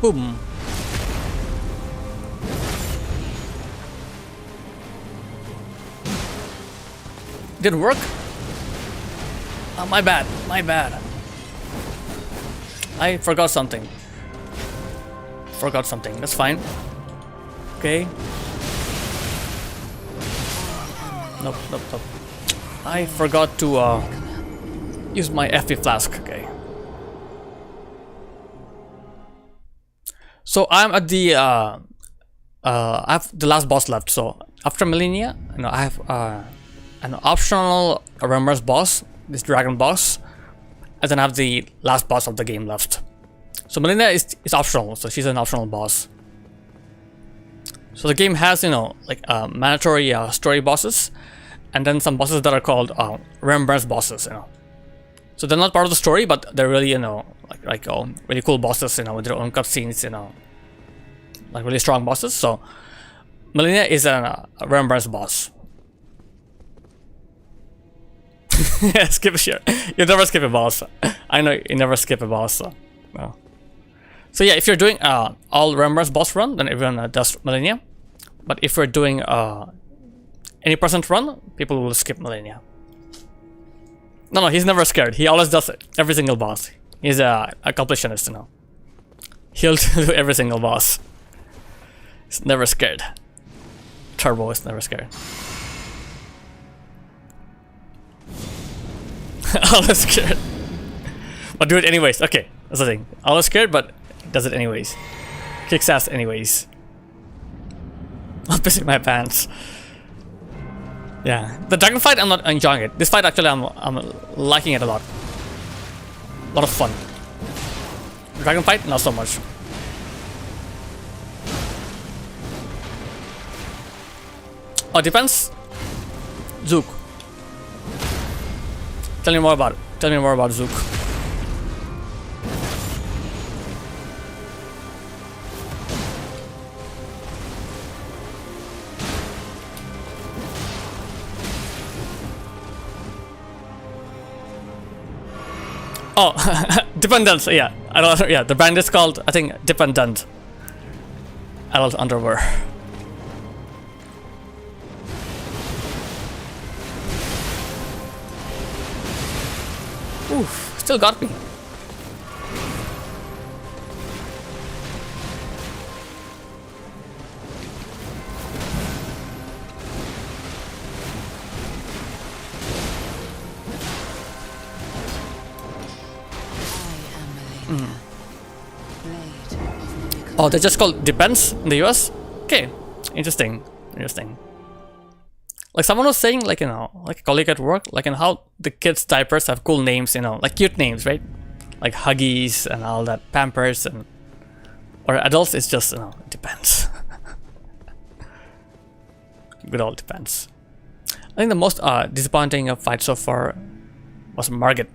Boom. Didn't work? Oh, my bad. My bad. I forgot something. Forgot something. That's fine. Okay. Nope, nope, nope. I forgot to use my FP flask. Okay. So I'm at the I have the last boss left. So after Malenia, I have an optional Remorse boss, this dragon boss, and then I have the last boss of the game left. So Malenia is optional, so she's an optional boss. So the game has like mandatory story bosses, and then some bosses that are called Remorse bosses. So they're not part of the story, but they're really like really cool bosses, with their own cutscenes, like really strong bosses. So Malenia is a Remorse boss. Yeah, skip a share. You never skip a boss. I know you never skip a boss. So, no. So yeah, if you're doing all Remorse boss run, then everyone does Malenia. But if we're doing any percent run, people will skip Malenia. No, he's never scared. He always does every single boss. He's a completionist, He'll do every single boss. He's never scared. Turbo is never scared. Always scared. But do it anyways. Okay, that's the thing. Always scared, but does it anyways. Kicks ass anyways. I'm pissing my pants. Yeah, the dragon fight, I'm not enjoying it. This fight, actually, I'm liking it a lot. A lot of fun. Dragon fight, not so much. Oh, depends. Zook. Tell me more about it. Tell me more about Zook. Oh, dependent. Yeah, yeah. The brand is called, I think, Dependent. Adult underwear. Oof, still got me. Oh, they're just called Depends in the US? Okay, interesting, interesting. Like someone was saying, like, like a colleague at work, like, how the kids' diapers have cool names, like cute names, right? Like Huggies and all that, Pampers, and or adults, it's just, it depends. Good old depends. I think the most disappointing fight so far was Margit.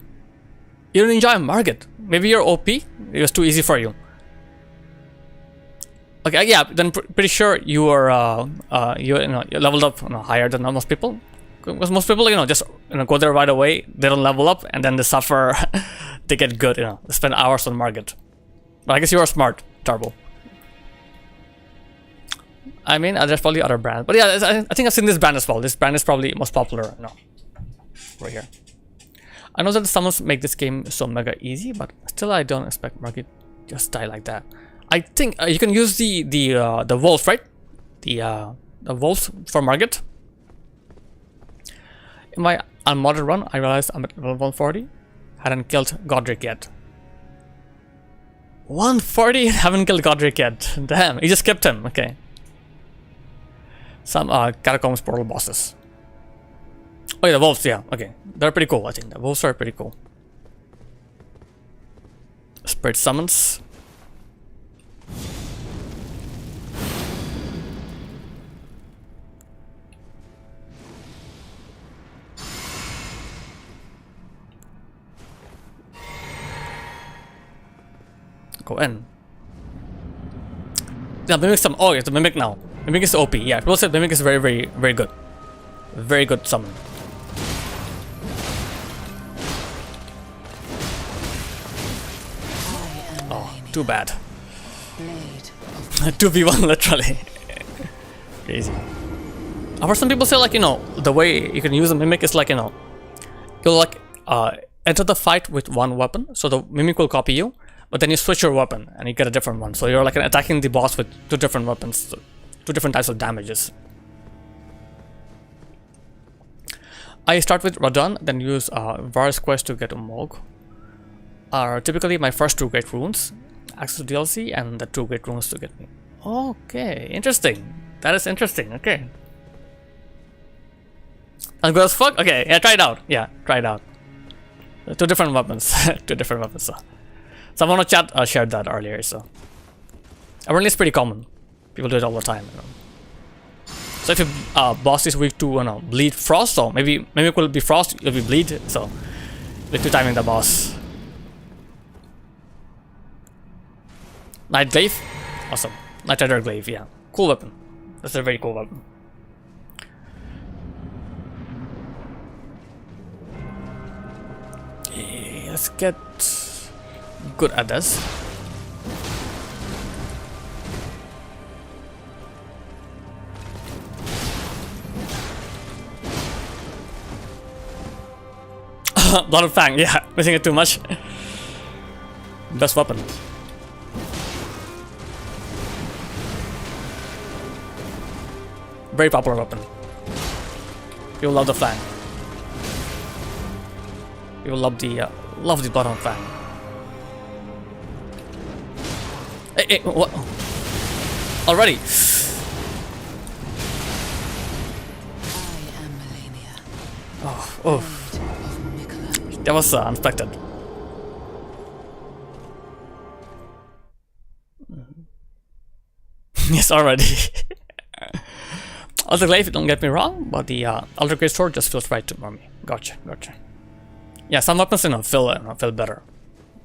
You didn't enjoy Margit. Maybe you're OP. It was too easy for you. Okay, yeah. Then pretty sure you were you leveled up higher than most people. Because most people just go there right away. They don't level up, and then they suffer. They get good. They spend hours on Margit. But I guess you are smart, Turbo. I mean, there's probably other brands, but yeah, I think I've seen this brand as well. This brand is probably most popular. Right here. I know that some make this game so mega easy, but still, I don't expect Margit just die like that. I think you can use the wolf, right? The wolves for Margit. my unmodded run, I realized I'm at level 140. Hadn't killed Godric yet. 140? Haven't killed Godric yet. Damn, you just skipped him. Okay. Some Catacombs portal bosses. Oh yeah, the wolves, yeah, okay. They're pretty cool, I think. The wolves are pretty cool. Spirit summons. Go in. Yeah, Mimic some. Oh, it's a Mimic now. Mimic is OP. Yeah, people said Mimic is very, very, very good. Very good summon. Oh, too bad. 2v1 literally. Crazy. I've heard some people say, like, you know, the way you can use a Mimic is like, you know, you'll like enter the fight with one weapon, so the Mimic will copy you, but then you switch your weapon and you get a different one. So you're like attacking the boss with two different weapons, two different types of damages. I start with Radon, then use Varus Quest to get a Morg. Are typically my first 2 great runes, access to DLC, and the 2 great runes to get me. Okay, interesting. That is interesting. Okay. And good as fuck? Okay, yeah, try it out. Yeah, try it out. 2 different weapons. 2 different weapons. So. Someone on chat shared that earlier, so. Apparently it's pretty common. People do it all the time. You know. So if your boss is weak to, you know, bleed frost, so maybe it will be frost, you'll be bleed, so. Weak to timing the boss. Night Glaive? Awesome. Night Rider Glaive, yeah. Cool weapon. That's a very cool weapon. Yeah, let's get good at this. Blood of Fang, yeah, missing it too much. Best weapon. Very popular weapon. People love the Fang. People love the Blood of Fang. Hey, what? Already? I am Malenia. Oh. That was unexpected. Yes, already. Alter Glaive, don't get me wrong, but the Alter Great Sword just feels right to me. Gotcha. Yeah, some weapons, you know, feel better.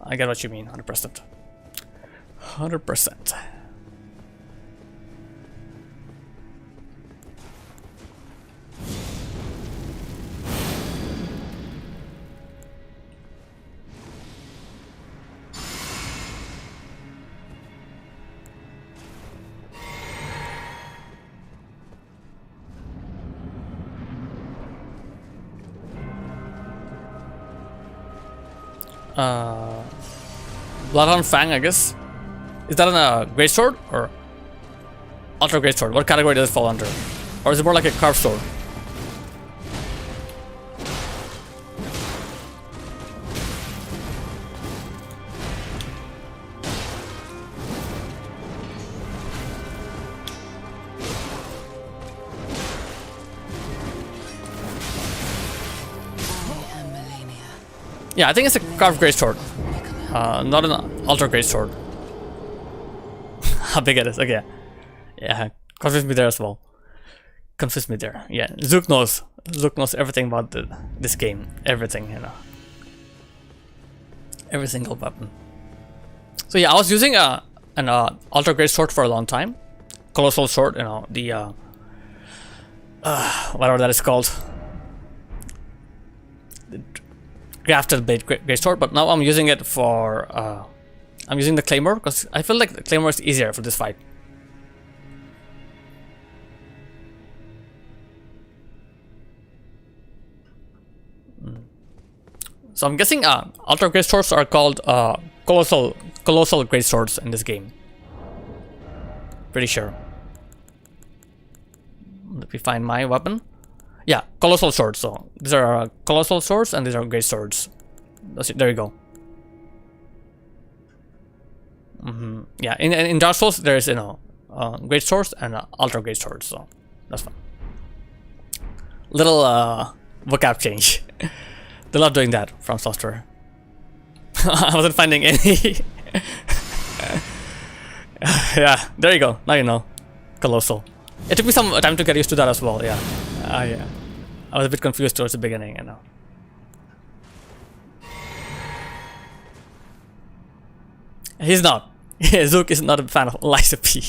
I get what you mean, 100%. 100%. Bloodhound Fang, I guess. Is that a great sword or ultra great sword? What category does it fall under? Or is it more like a carved sword? Yeah, I think it's a carved great sword. Not an ultra great sword. How big it is? Okay. Yeah, confuse me there as well. Confuse me there. Yeah, Zook knows. Zook knows everything about this game. Everything, you know. Every single weapon. So yeah, I was using an ultra great sword for a long time. Colossal sword, you know, the whatever that is called. Grafted blade great sword, but now I'm using it for I'm using the claymore because I feel like the claymore is easier for this fight. So I'm guessing ultra great swords are called colossal great swords in this game. Pretty sure. Let me find my weapon. Yeah, colossal swords. So these are colossal swords and these are great swords. That's it. There you go. Yeah, in Dark Souls there is, you know, great swords and ultra great swords. So that's fine. Little vocab change. They love doing that from software. I wasn't finding any. Yeah, there you go. Now you know. Colossal. It took me some time to get used to that as well. Yeah. Yeah. I was a bit confused towards the beginning, you know. He's not. Zook is not a fan of Lysa P.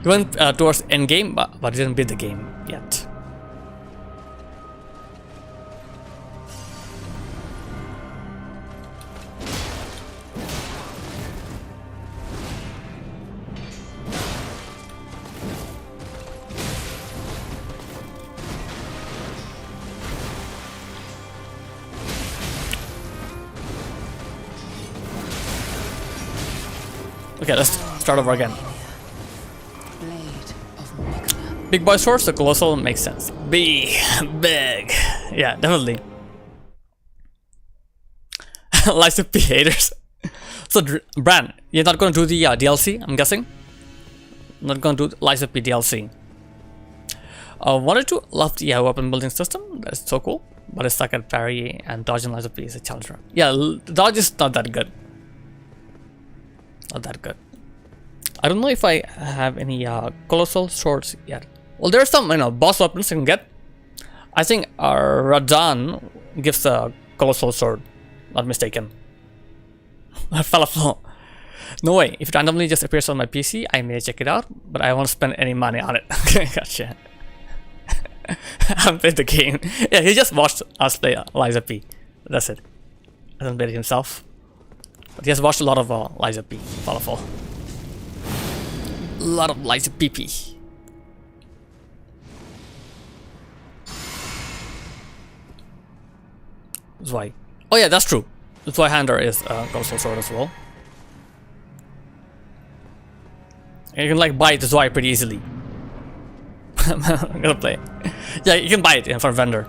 He went towards endgame, but didn't beat the game yet. Okay, let's start over again. Big boy swords, the colossal makes sense. Big. Yeah, definitely. Lysa P haters. So, Bran, you're not gonna do the DLC, I'm guessing? Not gonna do Lysa P DLC. 1 or 2, love the weapon building system. That's so cool. But it's like a parry and dodge and Lysa P is a challenger. Yeah, dodge is not that good. Not that good. I don't know if I have any colossal swords yet. Well, there are some, you know, boss weapons you can get. I think Radan gives a colossal sword. Not mistaken. Falafel. No way. If it randomly just appears on my PC, I may check it out, but I won't spend any money on it. Gotcha. I haven't played the game. Yeah, he just watched us play Lysa P. That's it. Hasn't played it himself. But he has watched a lot of Lysa P. Falafel. A lot of Lysa PP. Zwei. Oh yeah, that's true. Zweihander is colossal sword as well. And you can like buy the Zwei pretty easily. I'm gonna play. Yeah, you can buy it from a vendor.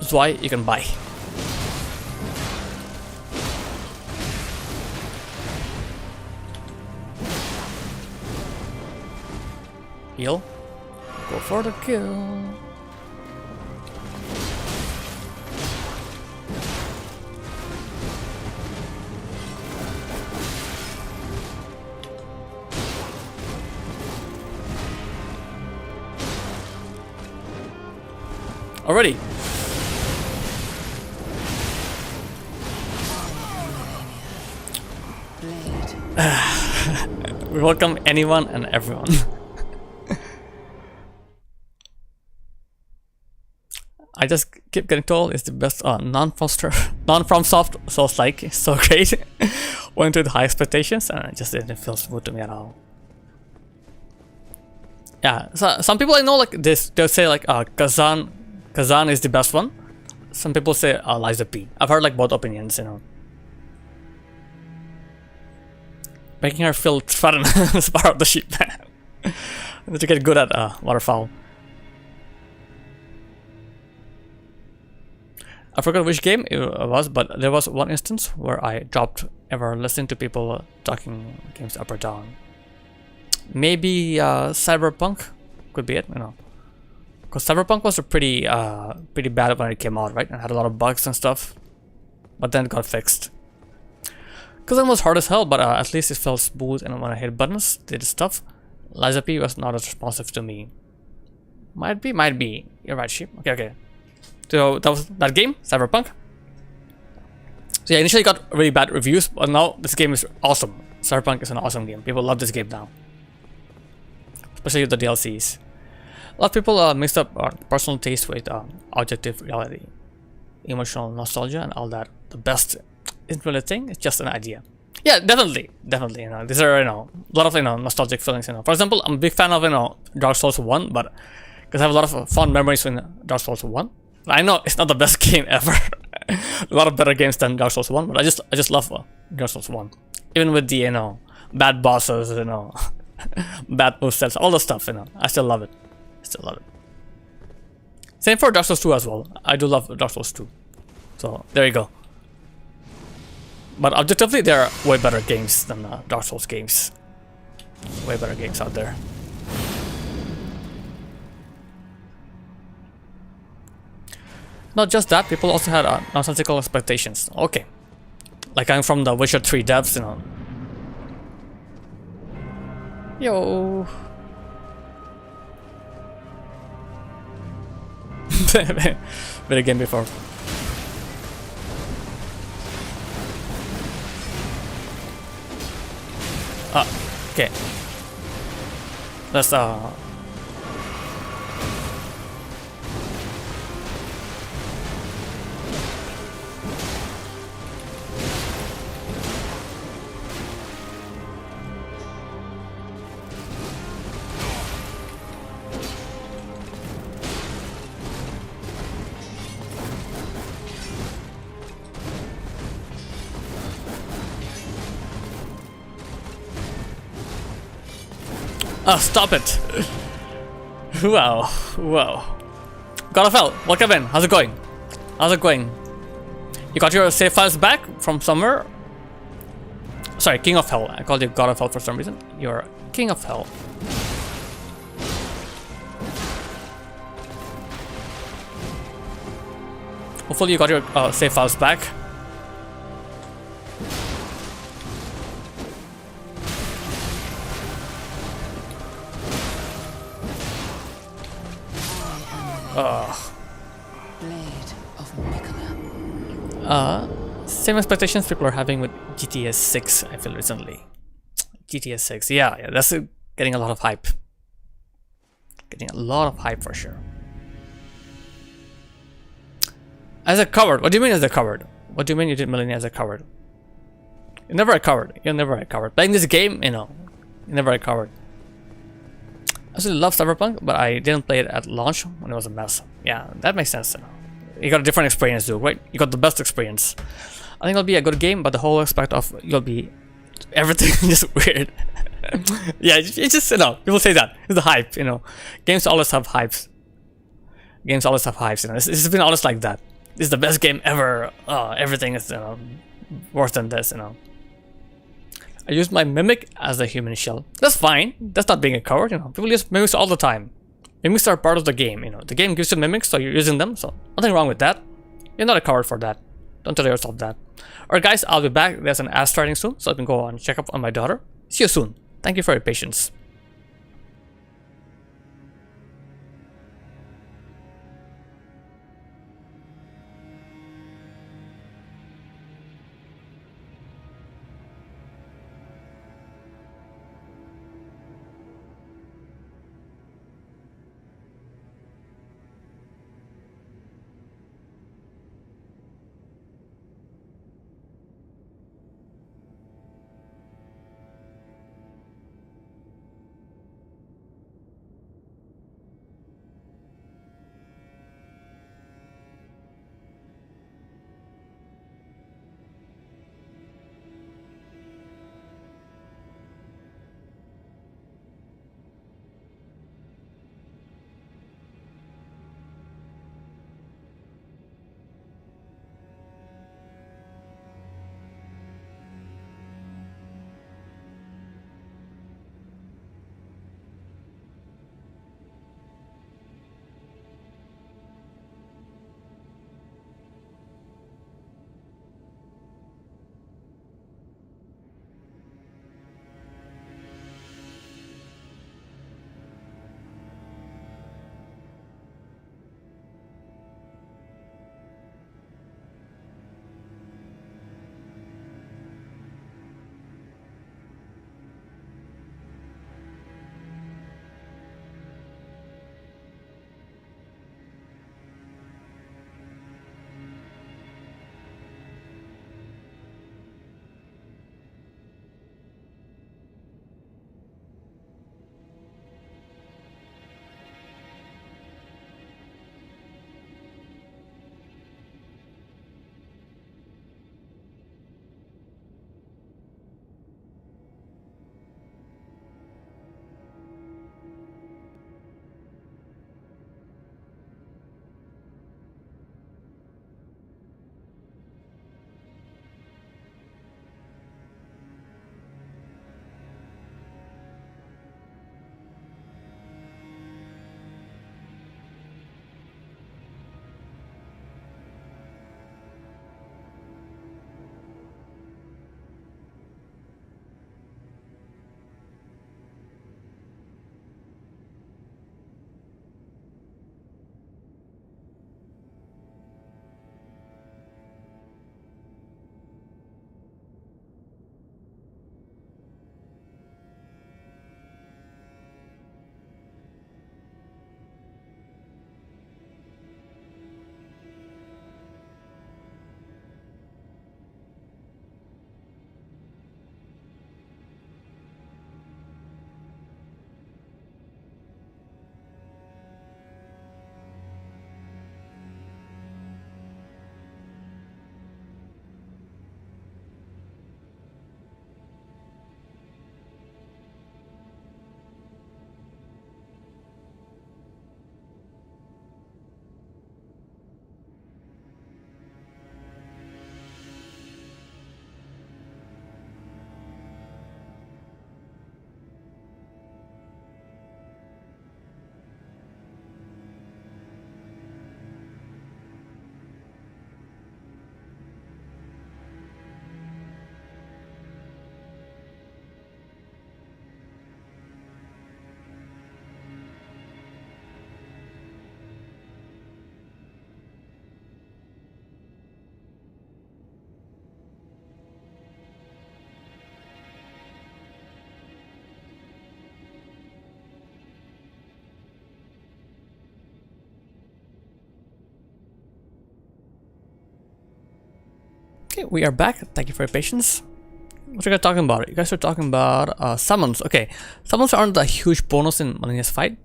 Zwei you can buy. Heal. Go for the kill. Already. We welcome anyone and everyone. I just keep getting told it's the best non-FromSoft Souls-like. It's so great. Went with high expectations and it just didn't feel smooth to me at all. Yeah, so some people I know like this, they'll say like Kazan is the best one. Some people say Lysa P. I've heard like both opinions, you know. Making her feel threatened is part of the sheep. To get good at waterfowl. I forgot which game it was, but there was one instance where I dropped ever listening to people talking games up or down. Maybe Cyberpunk could be it, you know. Because Cyberpunk was a pretty bad when it came out, right? And had a lot of bugs and stuff. But then it got fixed. Because it was hard as hell, but at least it felt smooth, and when I hit buttons, did stuff. Lysa P was not as responsive to me. Might be. You're right, sheep. Okay. So that was that game, Cyberpunk. So yeah, initially got really bad reviews, but now this game is awesome. Cyberpunk is an awesome game. People love this game now. Especially with the DLCs. A lot of people mixed up personal taste with objective reality. Emotional nostalgia and all that. The best isn't really a thing, it's just an idea. Yeah, definitely, you know, these are, you know, a lot of, you know, nostalgic feelings, you know. For example, I'm a big fan of, you know, Dark Souls 1, but because I have a lot of fond memories in Dark Souls 1. I know it's not the best game ever. A lot of better games than Dark Souls 1, but I just love Dark Souls 1. Even with the, you know, bad bosses, you know, bad movesets, all the stuff, you know, I still love it. Same for Dark Souls 2 as well. I do love Dark Souls 2. So there you go. But objectively, there are way better games than Dark Souls games. Way better games out there. Not just that, people also had nonsensical expectations. Okay. Like I'm from the Witcher 3 devs, you know. Yo. Been a game before. Okay. Let's stop it! Wow, wow. God of Hell, welcome in. How's it going? How's it going? You got your save files back from somewhere? Sorry, King of Hell. I called you God of Hell for some reason. You're King of Hell. Hopefully you got your save files back. Blade of Mikola. Same expectations people are having with GTA 6, I feel recently. GTA 6, yeah, that's getting a lot of hype. Getting a lot of hype for sure. As a coward, what do you mean as a coward? What do you mean you did Malenia as a coward? You're never a coward. You're never a coward. Playing this game, you know, you're never a coward. I actually love Cyberpunk, but I didn't play it at launch when it was a mess. Yeah, that makes sense. You got a different experience too, right? You got the best experience. I think it'll be a good game, but the whole aspect of you'll be everything just weird. Yeah, it's just, you know, people say that. It's the hype, you know. Games always have hypes. Games always have hypes, you know. It's been always like that. This is the best game ever. Everything is, you know, worse than this, you know. I use my mimic as a human shell. That's fine. That's not being a coward, you know. People use mimics all the time. Mimics are part of the game, you know. The game gives you mimics, so you're using them, so nothing wrong with that. You're not a coward for that. Don't tell yourself that. Alright guys, I'll be back. There's an ass starting soon, so I can go and check up on my daughter. See you soon. Thank you for your patience. Okay, we are back. Thank you for your patience. What are you guys talking about? You guys are talking about summons. Okay, summons aren't a huge bonus in Malenia's fight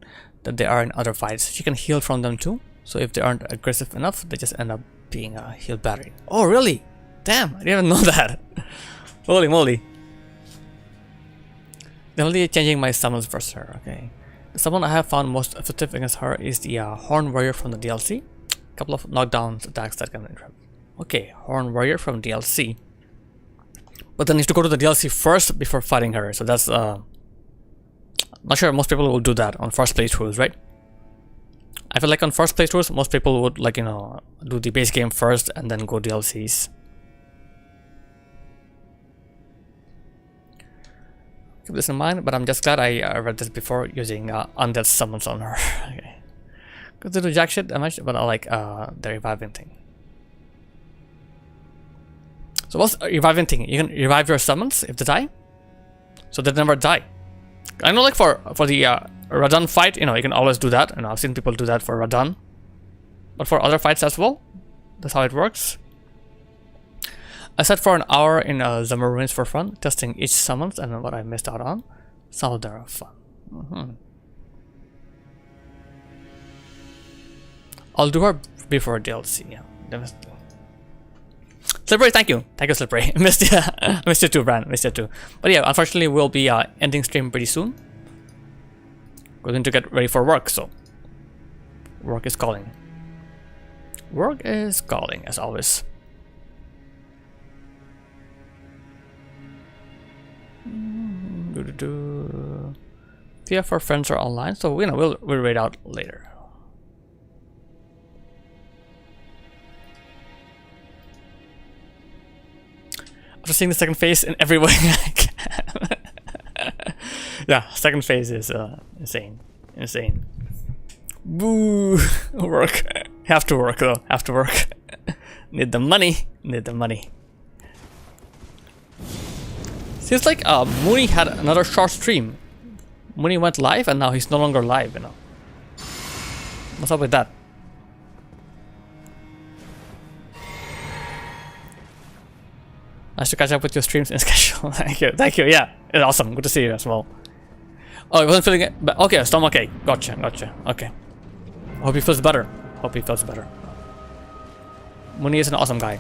that they are in other fights. She can heal from them too. So if they aren't aggressive enough, they just end up being a heal battery. Oh, really? Damn, I didn't even know that. Holy moly. Definitely changing my summons versus her. Okay. The summon I have found most effective against her is the Horn Warrior from the DLC. A couple of knockdown attacks that can interrupt. Okay, Horn Warrior from DLC. But then you have to go to the DLC first before fighting her. So that's not sure most people will do that on first playthroughs, right? I feel like on first playthroughs, most people would like, you know, do the base game first and then go DLCs. Keep this in mind, but I'm just glad I read this before using undead summons on her. Okay. Because they do jack shit damage, but I like the reviving thing. So what's a reviving thing? You can revive your summons if they die, so they never die. I know, like for the Radon fight, you know, you can always do that, and I've seen people do that for Radon. But for other fights as well, that's how it works. I sat for an hour in Zamor Ruins for fun, testing each summons and what I missed out on. Some of them are fun. I'll do her before DLC. Yeah, definitely. Slippery, thank you, Slippery. Missed you too, Bran. Missed you too. But yeah, unfortunately, we'll be ending stream pretty soon. We're going to get ready for work, so work is calling. Work is calling, as always. Yeah, for friends are online, so you know we'll read out later. After seeing the second phase in every way I can. Yeah, second phase is insane. Boo! Work. Have to work though. Have to work. Need the money. Seems like Mooney had another short stream. Mooney went live and now he's no longer live, you know. What's up with that? Nice to catch up with your streams in schedule. Thank you, yeah. It's awesome, good to see you as well. Oh, I wasn't feeling it, but okay, Storm, okay. Gotcha, okay. Hope he feels better. Mooney is an awesome guy.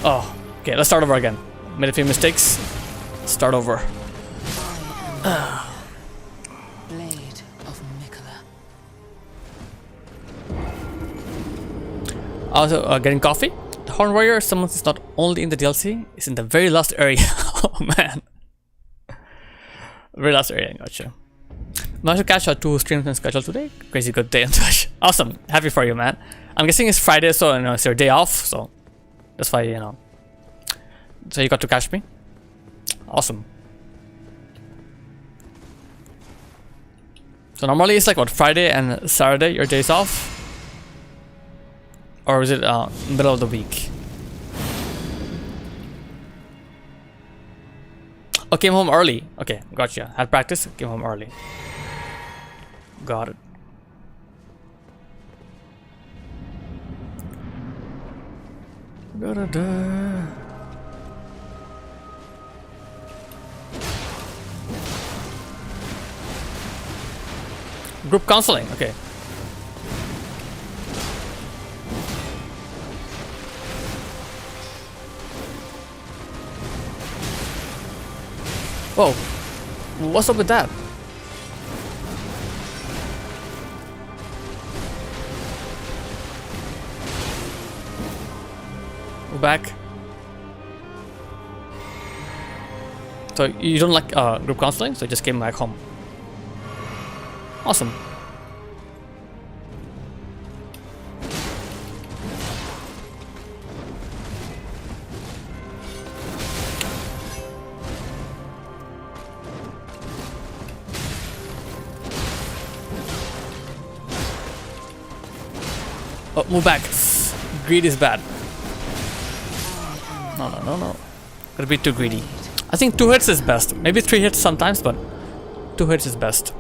Oh, okay, let's start over again. Made a few mistakes. Start over. Blade of Mikola. Also, getting coffee. The Horn Warrior summons is not only in the DLC, it's in the very last area. Oh man. Very last area, gotcha. Managed to catch 2 streams in schedule today. Crazy good day on Twitch. Awesome, happy for you, man. I'm guessing it's Friday, so you know it's your day off, so that's why, you know. So you got to catch me. Awesome. So normally it's like what, Friday and Saturday your days off? Or is it middle of the week? Oh, came home early. Okay, gotcha. Had practice, came home early. Got it. Group counseling, okay. Whoa, what's up with that? We're back. So you don't like group counseling, so you just came back home. Awesome. Oh, move back. Greed is bad. No, no, no, no. Gotta be too greedy. I think 2 hits is best. Maybe 3 hits sometimes, but 2 hits is best.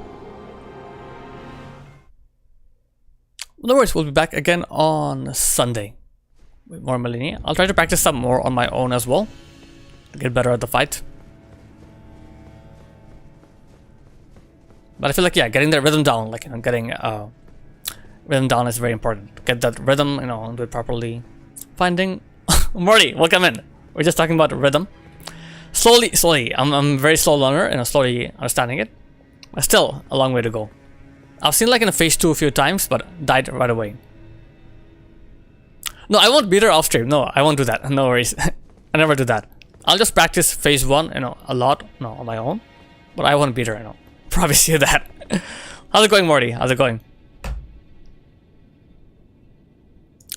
No worries, we'll be back again on Sunday with more Malenia. I'll try to practice some more on my own as well to get better at the fight. But I feel like, yeah, getting the rhythm down, like, you know, getting rhythm down is very important. Get that rhythm, you know, do it properly. Finding Morty, welcome in. We're just talking about rhythm. Slowly. I'm a very slow learner and I'm slowly understanding it. But still, a long way to go. I've seen like in a phase 2 a few times, but died right away. No, I won't beat her off stream. No, I won't do that. No worries. I never do that. I'll just practice phase 1, you know, a lot, no, on my own. But I won't beat her, you know. Promise you that. How's it going, Morty? How's it going?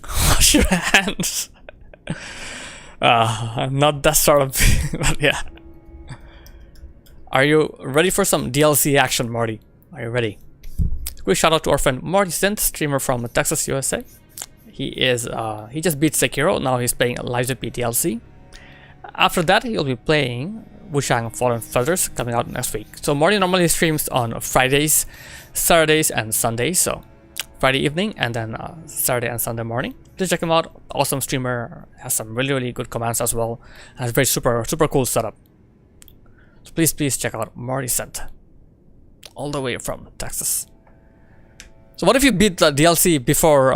Wash your hands. I'm not that sort of, but yeah. Are you ready for some DLC action, Morty? Are you ready? Quick shout out to our friend Morty Synth, streamer from Texas, USA. He just beat Sekiro. Now he's playing Lies of P DLC. After that, he'll be playing Wushang Fallen Feathers coming out next week. So Morty normally streams on Fridays, Saturdays, and Sundays. So Friday evening and then Saturday and Sunday morning. Please check him out. Awesome streamer. Has some really good commands as well. Has very super cool setup. So please check out Morty Synth. All the way from Texas. So what if you beat the DLC before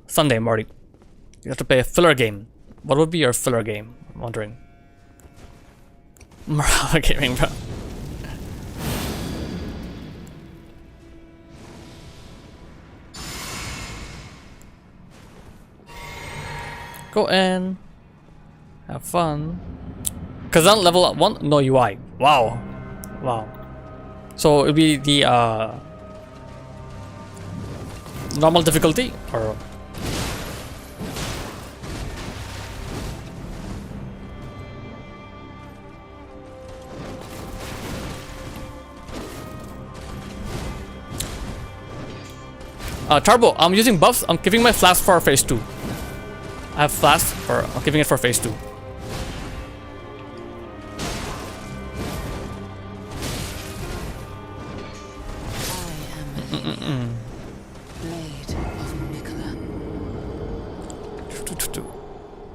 Sunday, Morty? You have to play a filler game. What would be your filler game? I'm wondering. Morale gaming, bro. Go in. Have fun. Kazan level 1? No UI. Wow. So it'll be the normal difficulty or Turbo, I'm using buffs. I'm giving my flask for phase 2. I have flask for I'm giving it for phase 2.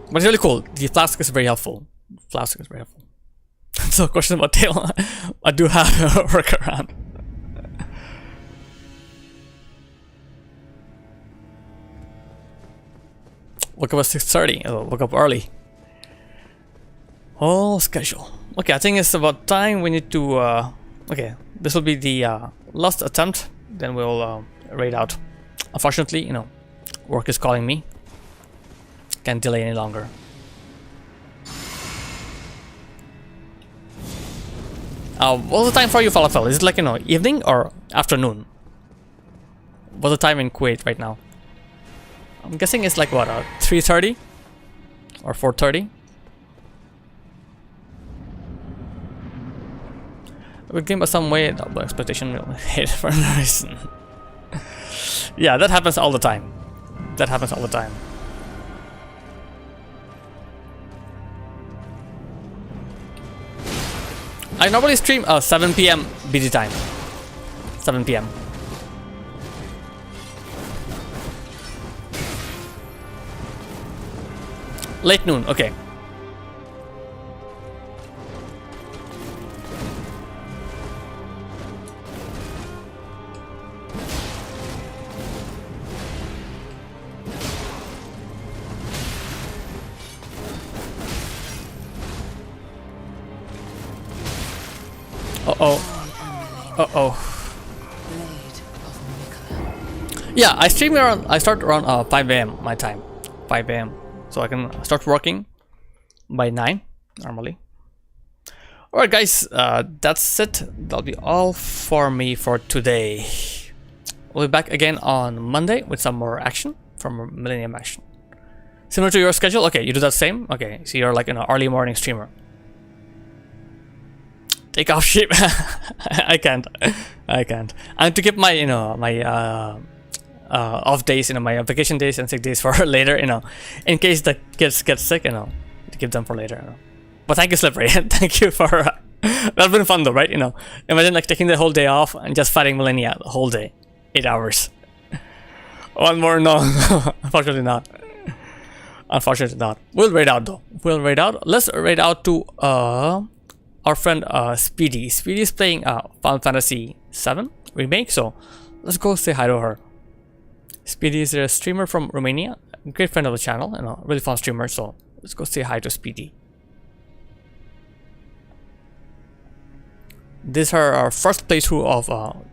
But it's really cool. The flask is very helpful. So, question about tail. I do have a workaround. Woke up at 6:30. Woke up early. Whole schedule. Okay, I think it's about time. We need to. Okay, this will be the last attempt. Then we'll raid out. Unfortunately, you know, work is calling me. Can't delay any longer. What's the time for you, Falafel? Is it like, you know, evening or afternoon? What's the time in Kuwait right now? I'm guessing it's like what, 3:30 or 4:30. We game by some way double expectation. We'll hate for no reason. Yeah, that happens all the time. I normally stream 7 PM BT time. 7 PM. Late noon, okay. Yeah, I start around 5 AM my time. 5 AM. So I can start working by 9 normally. Alright guys, that's it. That'll be all for me for today. We'll be back again on Monday with some more action from Millennium Action. Similar to your schedule? Okay, you do that same? Okay, so you're like an early morning streamer. Take off sheep. I can't. I have to keep my, you know, my off days, my vacation days and sick days for later, in case the kids get sick, to give them for later. But thank you, Slippery. Thank you for that's been fun though, right? Imagine like taking the whole day off and just fighting Malenia the whole day, 8 hours. One more, no, unfortunately not. Unfortunately not. We'll raid out though. We'll raid out. Let's raid out to our friend Speedy. Speedy is playing Final Fantasy VII Remake, so let's go say hi to her. Speedy is a streamer from Romania, great friend of the channel, really fun streamer, so let's go say hi to Speedy. This is our first playthrough of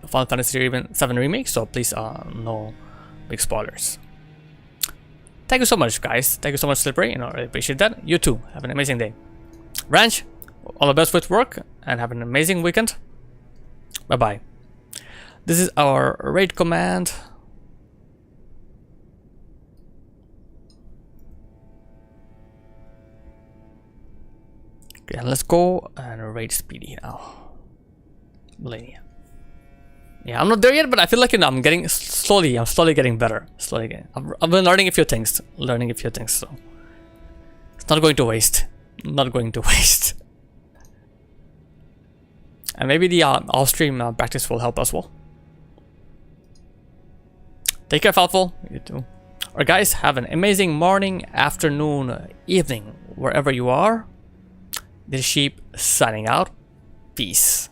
Final Fantasy VII Remake, so please no big spoilers. Thank you so much, guys. Thank you so much, Slippery. I really appreciate that. You too. Have an amazing day. Ranch, all the best with work and have an amazing weekend. Bye bye. This is our raid command. Okay, let's go and raid Speedy now. Malenia. Yeah, I'm not there yet, but I feel like I'm getting slowly. I'm slowly getting better. I've been learning a few things. So it's not going to waste. Not going to waste. And maybe the off-stream practice will help as well. Take care, Falful. You too. Alright, guys, have an amazing morning, afternoon, evening, wherever you are. This sheep signing out. Peace.